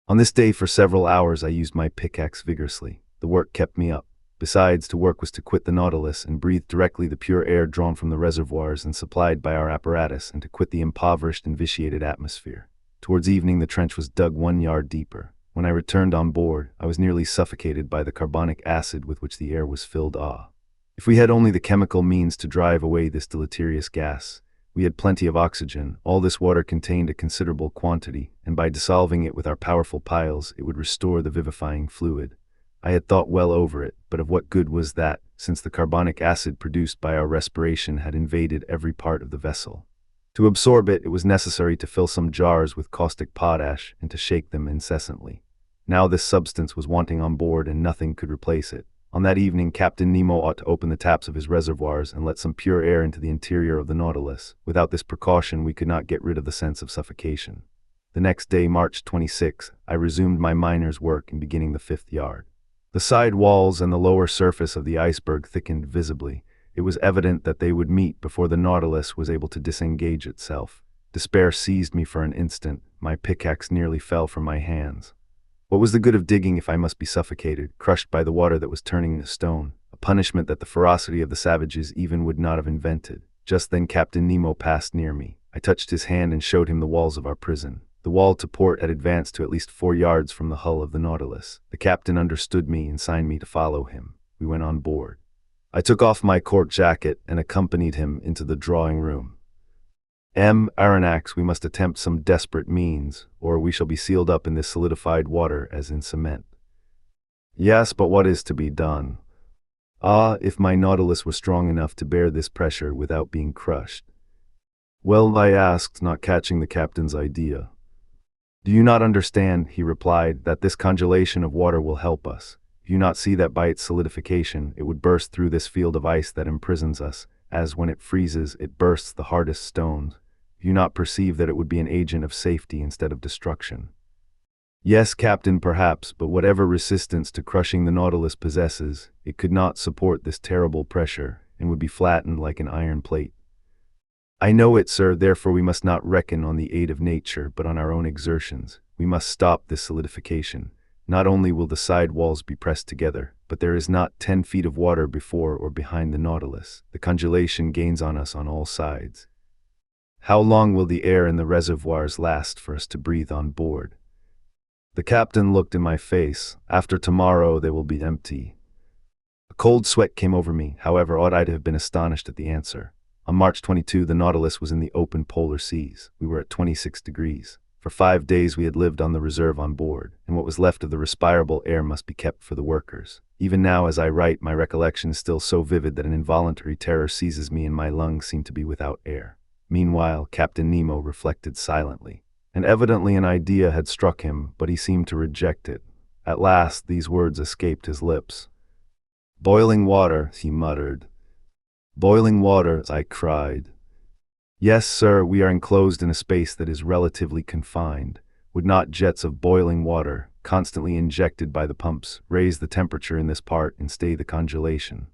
On this day for several hours I used my pickaxe vigorously. The work kept me up. Besides, to work was to quit the Nautilus and breathe directly the pure air drawn from the reservoirs and supplied by our apparatus, and to quit the impoverished and vitiated atmosphere. Towards evening the trench was dug 1 yard deeper. When I returned on board, I was nearly suffocated by the carbonic acid with which the air was filled. If we had only the chemical means to drive away this deleterious gas. We had plenty of oxygen. All this water contained a considerable quantity, and by dissolving it with our powerful piles, it would restore the vivifying fluid. I had thought well over it, but of what good was that, since the carbonic acid produced by our respiration had invaded every part of the vessel? To absorb it, it was necessary to fill some jars with caustic potash and to shake them incessantly. Now this substance was wanting on board, and nothing could replace it. On that evening, Captain Nemo ought to open the taps of his reservoirs and let some pure air into the interior of the Nautilus. Without this precaution, we could not get rid of the sense of suffocation. The next day, March 26, I resumed my miner's work in beginning the 5th yard. The side walls and the lower surface of the iceberg thickened visibly. It was evident that they would meet before the Nautilus was able to disengage itself. Despair seized me for an instant. My pickaxe nearly fell from my hands. What was the good of digging if I must be suffocated, crushed by the water that was turning into stone? a punishment that the ferocity of the savages even would not have invented. Just then Captain Nemo passed near me. I touched his hand and showed him the walls of our prison. The wall to port had advanced to at least 4 yards from the hull of the Nautilus. The captain understood me and signed me to follow him. We went on board. I took off my cork jacket and accompanied him into the drawing room. Aronnax, we must attempt some desperate means, or we shall be sealed up in this solidified water as in cement. Yes, but what is to be done? Ah, if my Nautilus were strong enough to bear this pressure without being crushed. Well, I asked, not catching the captain's idea. Do you not understand, he replied, that this congelation of water will help us? Do you not see that by its solidification, it would burst through this field of ice that imprisons us, as when it freezes, it bursts the hardest stones? Do you not perceive that it would be an agent of safety instead of destruction? Yes, Captain, perhaps, but whatever resistance to crushing the Nautilus possesses, it could not support this terrible pressure, and would be flattened like an iron plate. I know it, sir, therefore we must not reckon on the aid of nature, but on our own exertions. We must stop this solidification. Not only will the side walls be pressed together, but there is not 10 feet of water before or behind the Nautilus. The congelation gains on us on all sides. How long will the air in the reservoirs last for us to breathe on board? The captain looked in my face. After tomorrow they will be empty. A cold sweat came over me, however ought I to have been astonished at the answer. On March 22, the Nautilus was in the open polar seas. We were at 26 degrees. For 5 days we had lived on the reserve on board, and what was left of the respirable air must be kept for the workers. Even now as I write, my recollection is still so vivid that an involuntary terror seizes me and my lungs seem to be without air. Meanwhile, Captain Nemo reflected silently, and evidently an idea had struck him, but he seemed to reject it. At last these words escaped his lips. "Boiling water," he muttered. "Boiling water," I cried. Yes, sir, we are enclosed in a space that is relatively confined. Would not jets of boiling water, constantly injected by the pumps, raise the temperature in this part and stay the congelation?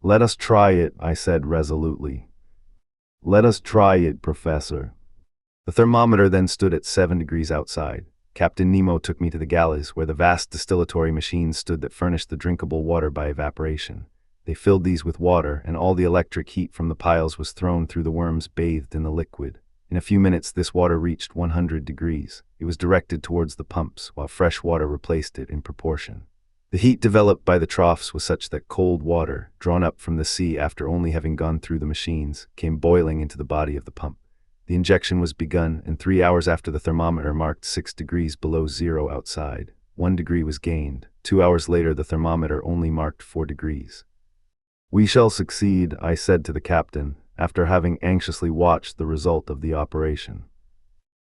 Let us try it, I said resolutely. Let us try it, Professor. The thermometer then stood at 7 degrees outside. Captain Nemo took me to the galleys, where the vast distillatory machines stood that furnished the drinkable water by evaporation. They filled these with water, and all the electric heat from the piles was thrown through the worms bathed in the liquid. In a few minutes this water reached 100 degrees. It was directed towards the pumps, while fresh water replaced it in proportion. The heat developed by the troughs was such that cold water, drawn up from the sea after only having gone through the machines, came boiling into the body of the pump. The injection was begun, and 3 hours after the thermometer marked 6 degrees below zero outside. 1 degree was gained. 2 hours later the thermometer only marked 4 degrees. We shall succeed, I said to the captain, after having anxiously watched the result of the operation.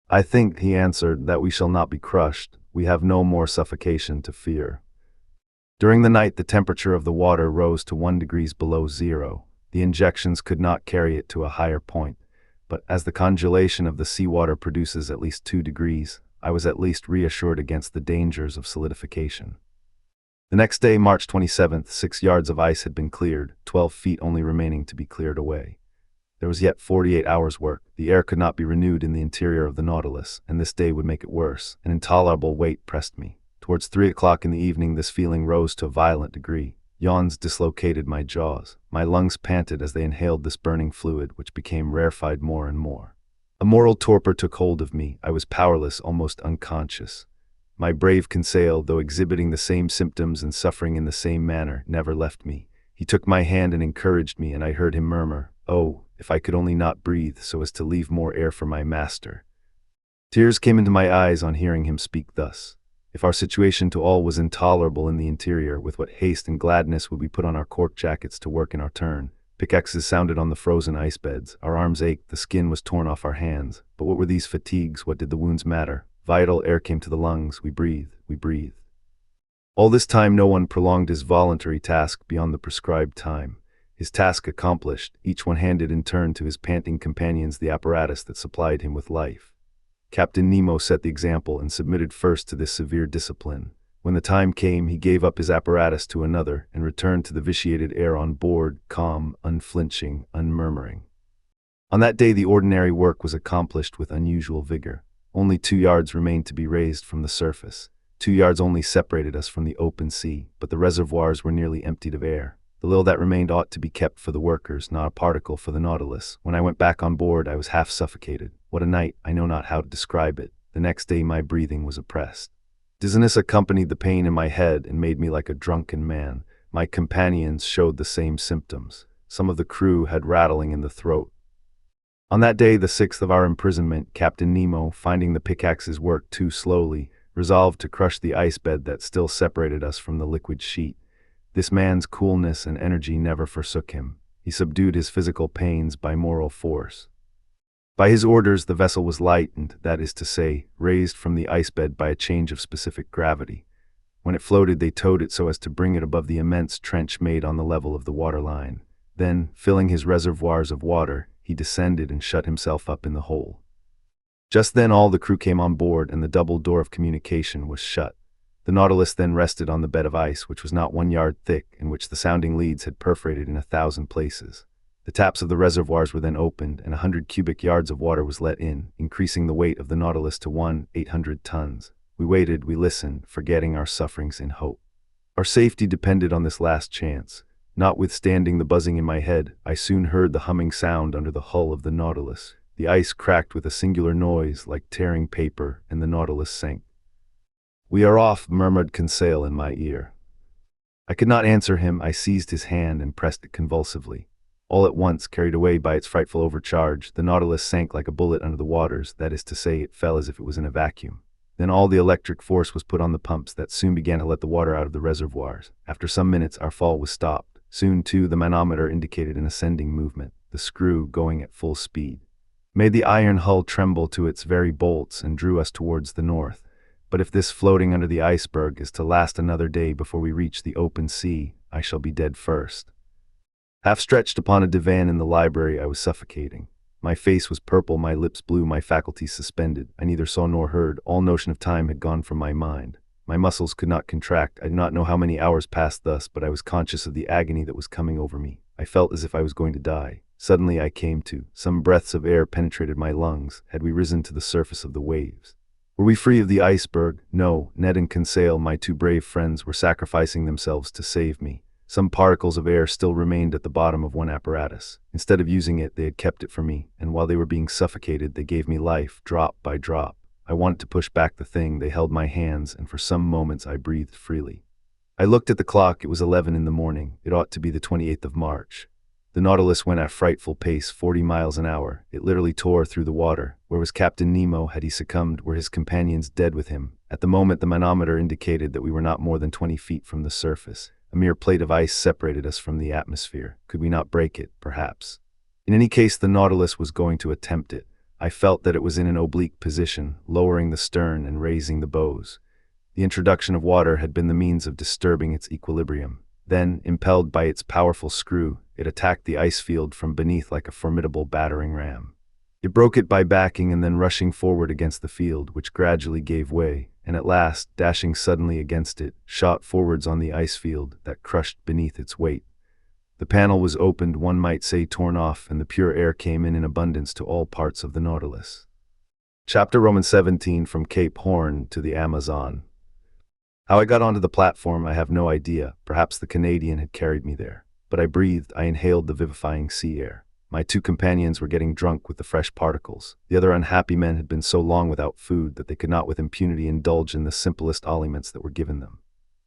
I think, he answered, that we shall not be crushed. We have no more suffocation to fear. During the night the temperature of the water rose to 1 degree below zero. The injections could not carry it to a higher point, but as the congelation of the seawater produces at least 2 degrees, I was at least reassured against the dangers of solidification. The next day, March 27th, 6 yards of ice had been cleared, 12 feet only remaining to be cleared away. There was yet 48 hours' work. The air could not be renewed in the interior of the Nautilus, and this day would make it worse. An intolerable weight pressed me. Towards 3 o'clock in the evening this feeling rose to a violent degree. Yawns dislocated my jaws. My lungs panted as they inhaled this burning fluid, which became rarefied more and more. A moral torpor took hold of me. I was powerless, almost unconscious. My brave Conseil, though exhibiting the same symptoms and suffering in the same manner, never left me. He took my hand and encouraged me, and I heard him murmur, "Oh, if I could only not breathe so as to leave more air for my master." Tears came into my eyes on hearing him speak thus. If our situation to all was intolerable in the interior, with what haste and gladness would we put on our cork jackets to work in our turn. Pickaxes sounded on the frozen ice beds. Our arms ached, the skin was torn off our hands. But what were these fatigues? What did the wounds matter? Vital air came to the lungs. We breathed. We breathed. All this time no one prolonged his voluntary task beyond the prescribed time. His task accomplished, each one handed in turn to his panting companions the apparatus that supplied him with life. Captain Nemo set the example and submitted first to this severe discipline. When the time came, he gave up his apparatus to another and returned to the vitiated air on board, calm, unflinching, unmurmuring. On that day the ordinary work was accomplished with unusual vigor. Only 2 yards remained to be raised from the surface. 2 yards only separated us from the open sea, but the reservoirs were nearly emptied of air. The little that remained ought to be kept for the workers, not a particle for the Nautilus. When I went back on board, I was half suffocated. What a night, I know not how to describe it. The next day my breathing was oppressed. Dizziness accompanied the pain in my head and made me like a drunken man. My companions showed the same symptoms. Some of the crew had rattling in the throat. On that day, the 6th of our imprisonment, Captain Nemo, finding the pickaxes worked too slowly, resolved to crush the ice bed that still separated us from the liquid sheet. This man's coolness and energy never forsook him. He subdued his physical pains by moral force. By his orders, the vessel was lightened, that is to say, raised from the ice bed by a change of specific gravity. When it floated, they towed it so as to bring it above the immense trench made on the level of the waterline. Then, filling his reservoirs of water, he descended and shut himself up in the hole. Just then all the crew came on board and the double door of communication was shut. The Nautilus then rested on the bed of ice, which was not 1 yard thick, and which the sounding leads had perforated in 1,000 places. The taps of the reservoirs were then opened, and 100 cubic yards of water was let in, increasing the weight of the Nautilus to 1,800 tons. We waited, we listened, forgetting our sufferings in hope. Our safety depended on this last chance. Notwithstanding the buzzing in my head, I soon heard the humming sound under the hull of the Nautilus. The ice cracked with a singular noise, like tearing paper, and the Nautilus sank. "We are off," murmured Conseil in my ear. I could not answer him. I seized his hand and pressed it convulsively. All at once, carried away by its frightful overcharge, the Nautilus sank like a bullet under the waters, that is to say, it fell as if it was in a vacuum. Then all the electric force was put on the pumps that soon began to let the water out of the reservoirs. After some minutes, our fall was stopped. Soon, too, the manometer indicated an ascending movement, the screw going at full speed. Made the iron hull tremble to its very bolts and drew us towards the north. But if this floating under the iceberg is to last another day before we reach the open sea, I shall be dead first. Half stretched upon a divan in the library, I was suffocating. My face was purple, my lips blue, my faculties suspended. I neither saw nor heard. All notion of time had gone from my mind. My muscles could not contract. I do not know how many hours passed thus, but I was conscious of the agony that was coming over me. I felt as if I was going to die. Suddenly I came to. Some breaths of air penetrated my lungs. Had we risen to the surface of the waves? Were we free of the iceberg? No. Ned and Conseil, my two brave friends, were sacrificing themselves to save me. Some particles of air still remained at the bottom of one apparatus. Instead of using it, they had kept it for me, and while they were being suffocated, they gave me life, drop by drop. I wanted to push back the thing. They held my hands, and for some moments I breathed freely. I looked at the clock. It was 11 in the morning. It ought to be the 28th of March. The Nautilus went at a frightful pace, 40 miles an hour. It literally tore through the water. Where was Captain Nemo? Had he succumbed? Were his companions dead with him? At the moment, the manometer indicated that we were not more than 20 feet from the surface. A mere plate of ice separated us from the atmosphere. Could we not break it? Perhaps. In any case, the Nautilus was going to attempt it. I felt that it was in an oblique position, lowering the stern and raising the bows. The introduction of water had been the means of disturbing its equilibrium. Then, impelled by its powerful screw, it attacked the ice field from beneath like a formidable battering ram. It broke it by backing and then rushing forward against the field, which gradually gave way, and at last, dashing suddenly against it, shot forwards on the ice field that crushed beneath its weight. The panel was opened, one might say torn off, and the pure air came in abundance to all parts of the Nautilus. Chapter 17, From Cape Horn to the Amazon. How I got onto the platform, I have no idea. Perhaps the Canadian had carried me there. But I breathed, I inhaled the vivifying sea air. My two companions were getting drunk with the fresh particles. The other unhappy men had been so long without food that they could not with impunity indulge in the simplest aliments that were given them.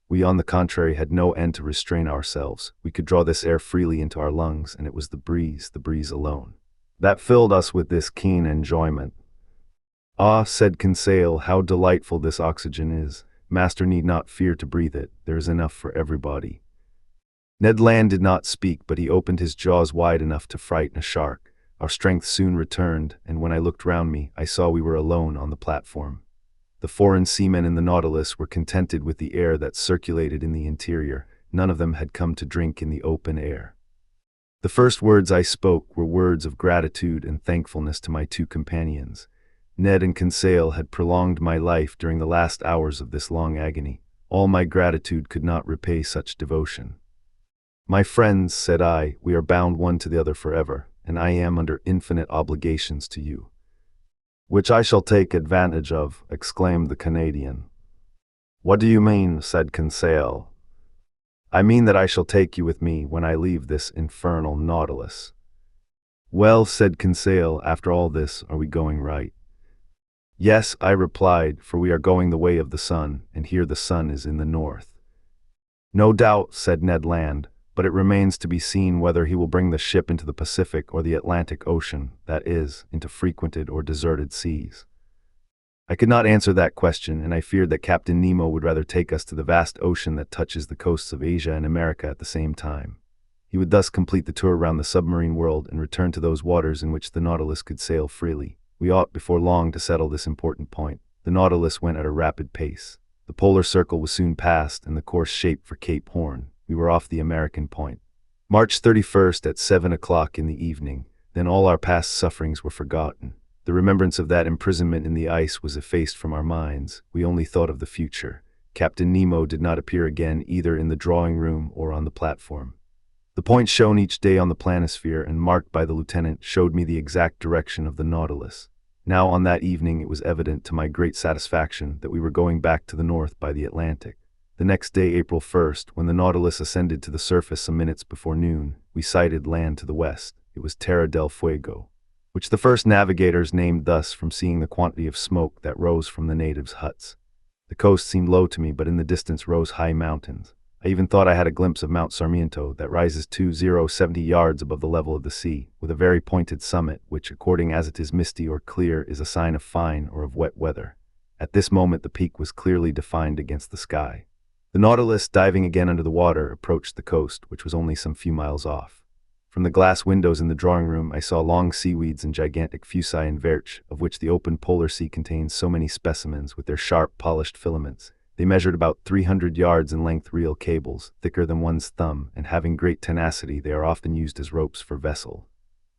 We, on the contrary, had no end to restrain ourselves. We could draw this air freely into our lungs, and it was the breeze alone, that filled us with this keen enjoyment. "Ah," said Conseil, "how delightful this oxygen is. Master need not fear to breathe it. There is enough for everybody." Ned Land did not speak, but he opened his jaws wide enough to frighten a shark. Our strength soon returned, and when I looked round me, I saw we were alone on the platform. The foreign seamen in the Nautilus were contented with the air that circulated in the interior. None of them had come to drink in the open air. The first words I spoke were words of gratitude and thankfulness to my two companions. Ned and Conseil had prolonged my life during the last hours of this long agony. All my gratitude could not repay such devotion. "My friends," said I, "we are bound one to the other forever, and I am under infinite obligations to you." "Which I shall take advantage of," exclaimed the Canadian. "What do you mean?" said Conseil. "I mean that I shall take you with me when I leave this infernal Nautilus." "Well," said Conseil, "after all this, are we going right?" "Yes," I replied, "for we are going the way of the sun, and here the sun is in the north." "No doubt," said Ned Land, "but it remains to be seen whether he will bring the ship into the Pacific or the Atlantic Ocean, that is, into frequented or deserted seas." I could not answer that question, and I feared that Captain Nemo would rather take us to the vast ocean that touches the coasts of Asia and America at the same time. He would thus complete the tour around the submarine world and return to those waters in which the Nautilus could sail freely. We ought before long to settle this important point. The Nautilus went at a rapid pace. The polar circle was soon passed and the course shaped for Cape Horn. We were off the American point. March 31st at 7 o'clock in the evening. Then all our past sufferings were forgotten. The remembrance of that imprisonment in the ice was effaced from our minds. We only thought of the future. Captain Nemo did not appear again either in the drawing room or on the platform. The point shown each day on the planisphere and marked by the lieutenant showed me the exact direction of the Nautilus. Now on that evening it was evident to my great satisfaction that we were going back to the north by the Atlantic. The next day, April 1st, when the Nautilus ascended to the surface some minutes before noon, we sighted land to the west. It was Terra del Fuego, which the first navigators named thus from seeing the quantity of smoke that rose from the natives' huts. The coast seemed low to me, but in the distance rose high mountains. I even thought I had a glimpse of Mount Sarmiento that rises 2,070 yards above the level of the sea, with a very pointed summit, which, according as it is misty or clear, is a sign of fine or of wet weather. At this moment the peak was clearly defined against the sky. The Nautilus, diving again under the water, approached the coast, which was only some few miles off. From the glass windows in the drawing room I saw long seaweeds and gigantic fuci and verch, of which the open polar sea contains so many specimens with their sharp, polished filaments. They measured about 300 yards in length, reel cables, thicker than one's thumb, and having great tenacity, they are often used as ropes for vessels.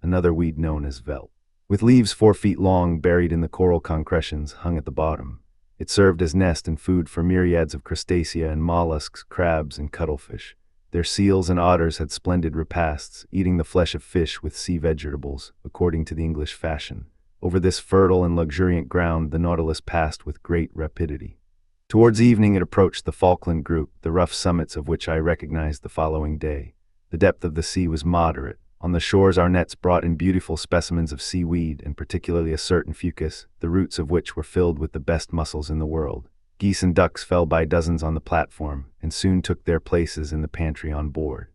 Another weed known as velp, with leaves 4 feet long buried in the coral concretions, hung at the bottom. It served as nest and food for myriads of crustacea and mollusks, crabs and cuttlefish. Their seals and otters had splendid repasts, eating the flesh of fish with sea vegetables, according to the English fashion. Over this fertile and luxuriant ground the Nautilus passed with great rapidity. Towards evening it approached the Falkland group, the rough summits of which I recognized the following day. The depth of the sea was moderate. On the shores our nets brought in beautiful specimens of seaweed, and particularly a certain fucus, the roots of which were filled with the best mussels in the world. Geese and ducks fell by dozens on the platform, and soon took their places in the pantry on board.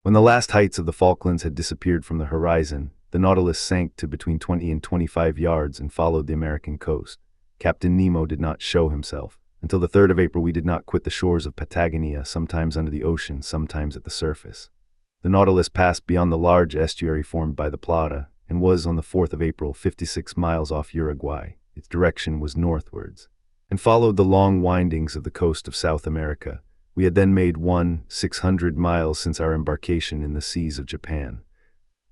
When the last heights of the Falklands had disappeared from the horizon, the Nautilus sank to between 20 and 25 yards and followed the American coast. Captain Nemo did not show himself. Until the 3rd of April we did not quit the shores of Patagonia, sometimes under the ocean, sometimes at the surface. The Nautilus passed beyond the large estuary formed by the Plata, and was, on the 4th of April, 56 miles off Uruguay. Its direction was northwards, and followed the long windings of the coast of South America. We had then made 600 miles since our embarkation in the seas of Japan.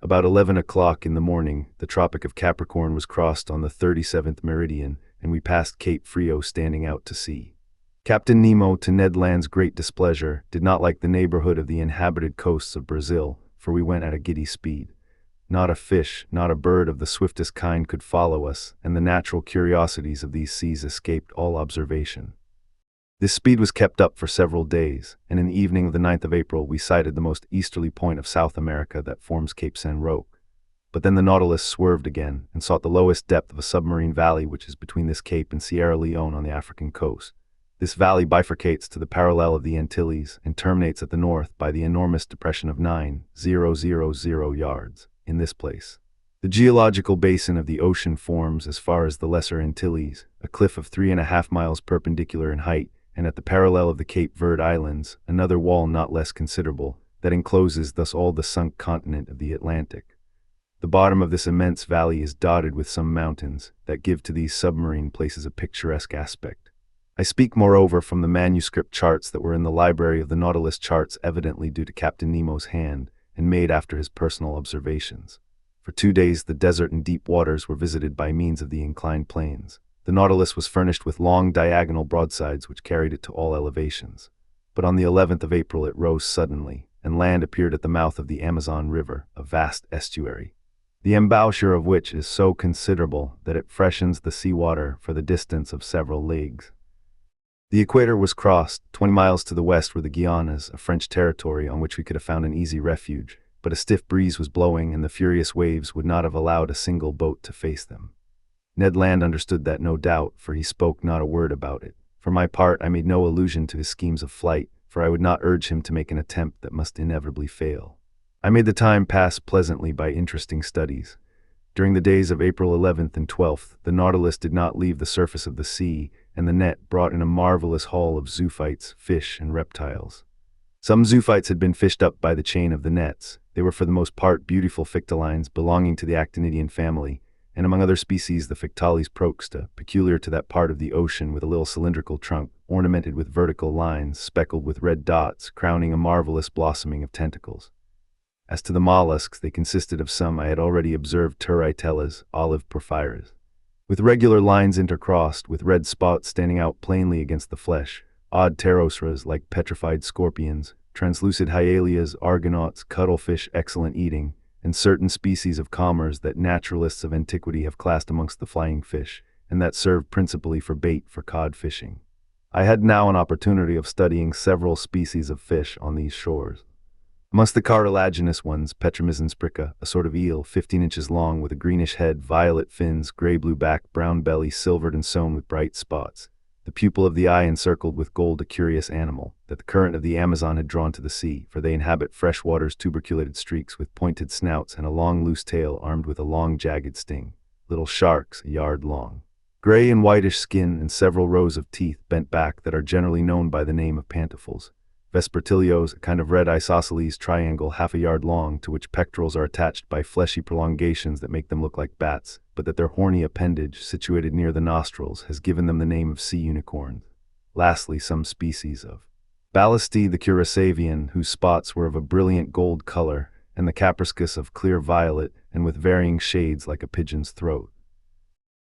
About 11 o'clock in the morning, the Tropic of Capricorn was crossed on the 37th meridian, and we passed Cape Frio standing out to sea. Captain Nemo, to Ned Land's great displeasure, did not like the neighborhood of the inhabited coasts of Brazil, for we went at a giddy speed. Not a fish, not a bird of the swiftest kind could follow us, and the natural curiosities of these seas escaped all observation. This speed was kept up for several days, and in the evening of the 9th of April we sighted the most easterly point of South America that forms Cape San Roque. But then the Nautilus swerved again, and sought the lowest depth of a submarine valley which is between this cape and Sierra Leone on the African coast. This valley bifurcates to the parallel of the Antilles, and terminates at the north by the enormous depression of 9,000 yards. In this place, the geological basin of the ocean forms, as far as the Lesser Antilles, a cliff of 3.5 miles perpendicular in height, and at the parallel of the Cape Verde Islands, another wall not less considerable, that encloses thus all the sunk continent of the Atlantic. The bottom of this immense valley is dotted with some mountains that give to these submarine places a picturesque aspect. I speak, moreover, from the manuscript charts that were in the library of the Nautilus, charts evidently due to Captain Nemo's hand, and made after his personal observations. For 2 days the desert and deep waters were visited by means of the inclined planes. The Nautilus was furnished with long diagonal broadsides which carried it to all elevations. But on the 11th of April it rose suddenly, and land appeared at the mouth of the Amazon River, a vast estuary, the embouchure of which is so considerable that it freshens the seawater for the distance of several leagues. The equator was crossed. 20 miles to the west were the Guianas, a French territory on which we could have found an easy refuge, but a stiff breeze was blowing and the furious waves would not have allowed a single boat to face them. Ned Land understood that, no doubt, for he spoke not a word about it. For my part, I made no allusion to his schemes of flight, for I would not urge him to make an attempt that must inevitably fail. I made the time pass pleasantly by interesting studies. During the days of April 11th and 12th, the Nautilus did not leave the surface of the sea, and the net brought in a marvelous haul of zoophytes, fish, and reptiles. Some zoophytes had been fished up by the chain of the nets. They were for the most part beautiful fictilines belonging to the actinidian family, and among other species the Fictalis proxta, peculiar to that part of the ocean, with a little cylindrical trunk, ornamented with vertical lines, speckled with red dots, crowning a marvelous blossoming of tentacles. As to the mollusks, they consisted of some I had already observed, turritellas, olive porphyras, with regular lines intercrossed, with red spots standing out plainly against the flesh, odd pterosras like petrified scorpions, translucid hyalias, argonauts, cuttlefish excellent eating, and certain species of comers that naturalists of antiquity have classed amongst the flying fish, and that serve principally for bait for cod fishing. I had now an opportunity of studying several species of fish on these shores. Amongst the cartilaginous ones, Petromizon sprica, a sort of eel 15 inches long with a greenish head, violet fins, gray-blue back, brown belly, silvered and sewn with bright spots. The pupil of the eye encircled with gold, a curious animal that the current of the Amazon had drawn to the sea, for they inhabit fresh waters, tuberculated streaks with pointed snouts and a long loose tail armed with a long jagged sting. Little sharks, a yard long. Gray and whitish skin and several rows of teeth bent back that are generally known by the name of pantofles. Vespertilios, a kind of red isosceles triangle half a yard long, to which pectorals are attached by fleshy prolongations that make them look like bats, but that their horny appendage, situated near the nostrils, has given them the name of sea unicorns. Lastly, some species of Ballistae, the Curasavian, whose spots were of a brilliant gold color, and the Capriscus of clear violet, and with varying shades like a pigeon's throat.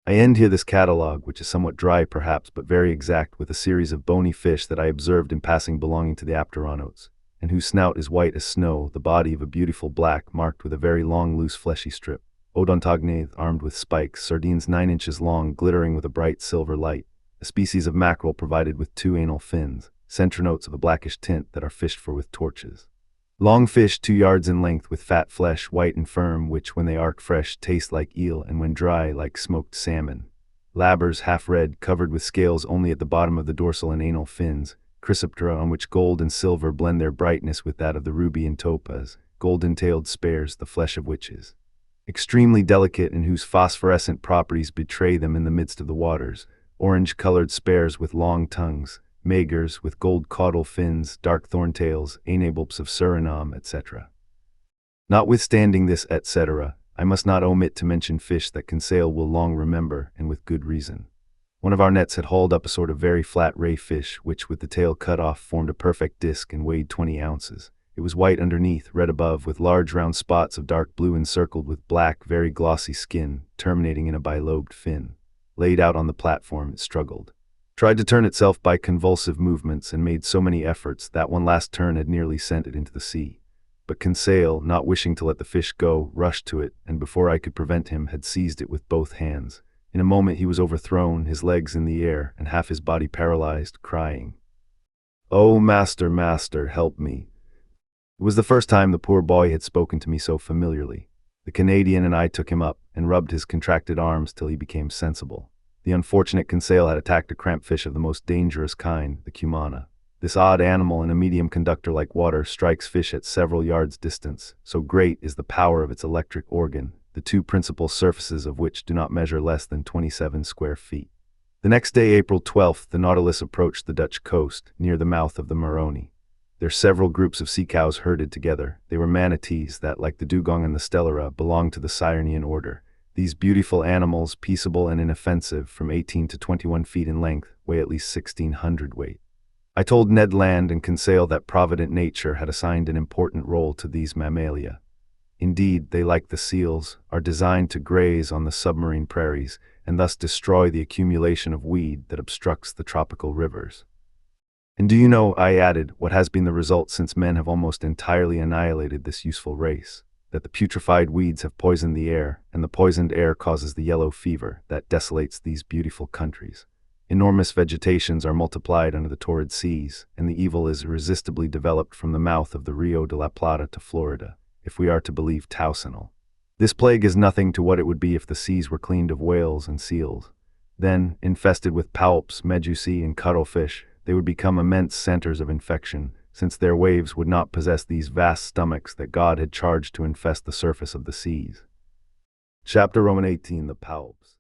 I end here this catalogue, which is somewhat dry perhaps, but very exact, with a series of bony fish that I observed in passing belonging to the Apteronotes, and whose snout is white as snow, the body of a beautiful black, marked with a very long loose fleshy strip. Odontognath, armed with spikes, sardines 9 inches long, glittering with a bright silver light, a species of mackerel provided with 2 anal fins, centronotes of a blackish tint that are fished for with torches. Long fish 2 yards in length with fat flesh, white and firm, which when they are fresh taste like eel and when dry like smoked salmon. Labbers half red, covered with scales only at the bottom of the dorsal and anal fins. Chrysoptera, on which gold and silver blend their brightness with that of the ruby and topaz. Golden-tailed spares, the flesh of which is extremely delicate and whose phosphorescent properties betray them in the midst of the waters. Orange-colored spares with long tongues. Magers with gold caudal fins, dark thorntails, anabulbs of Suriname, etc. Notwithstanding this, etc., I must not omit to mention fish that Conseil will long remember, and with good reason. One of our nets had hauled up a sort of very flat ray fish, which, with the tail cut off, formed a perfect disc and weighed 20 ounces. It was white underneath, red above, with large round spots of dark blue encircled with black, very glossy skin, terminating in a bilobed fin. Laid out on the platform, it struggled, tried to turn itself by convulsive movements, and made so many efforts that one last turn had nearly sent it into the sea. But Conseil, not wishing to let the fish go, rushed to it, and before I could prevent him, had seized it with both hands. In a moment he was overthrown, his legs in the air, and half his body paralyzed, crying, "Oh, master, master, help me." It was the first time the poor boy had spoken to me so familiarly. The Canadian and I took him up, and rubbed his contracted arms till he became sensible. The unfortunate Conseil had attacked a crampfish of the most dangerous kind, the cumana. This odd animal, in a medium conductor like water, strikes fish at several yards distance, so great is the power of its electric organ, the 2 principal surfaces of which do not measure less than 27 square feet. The next day, April 12th, the Nautilus approached the Dutch coast, near the mouth of the Maroni. There several groups of sea cows herded together. They were manatees that, like the dugong and the stellara, belonged to the Sirenian order. These beautiful animals, peaceable and inoffensive, from 18 to 21 feet in length, weigh at least 1,600 weight. I told Ned Land and Conseil that provident nature had assigned an important role to these mammalia. Indeed, they, like the seals, are designed to graze on the submarine prairies and thus destroy the accumulation of weed that obstructs the tropical rivers. And do you know, I added, what has been the result since men have almost entirely annihilated this useful race? That the putrefied weeds have poisoned the air, and the poisoned air causes the yellow fever that desolates these beautiful countries. Enormous vegetations are multiplied under the torrid seas, and the evil is irresistibly developed from the mouth of the Rio de la Plata to Florida, if we are to believe Towsonal. This plague is nothing to what it would be if the seas were cleaned of whales and seals. Then, infested with poulps, medusae, and cuttlefish, they would become immense centers of infection, since their waves would not possess these vast stomachs that God had charged to infest the surface of the seas. Chapter Roman 18, the poulps.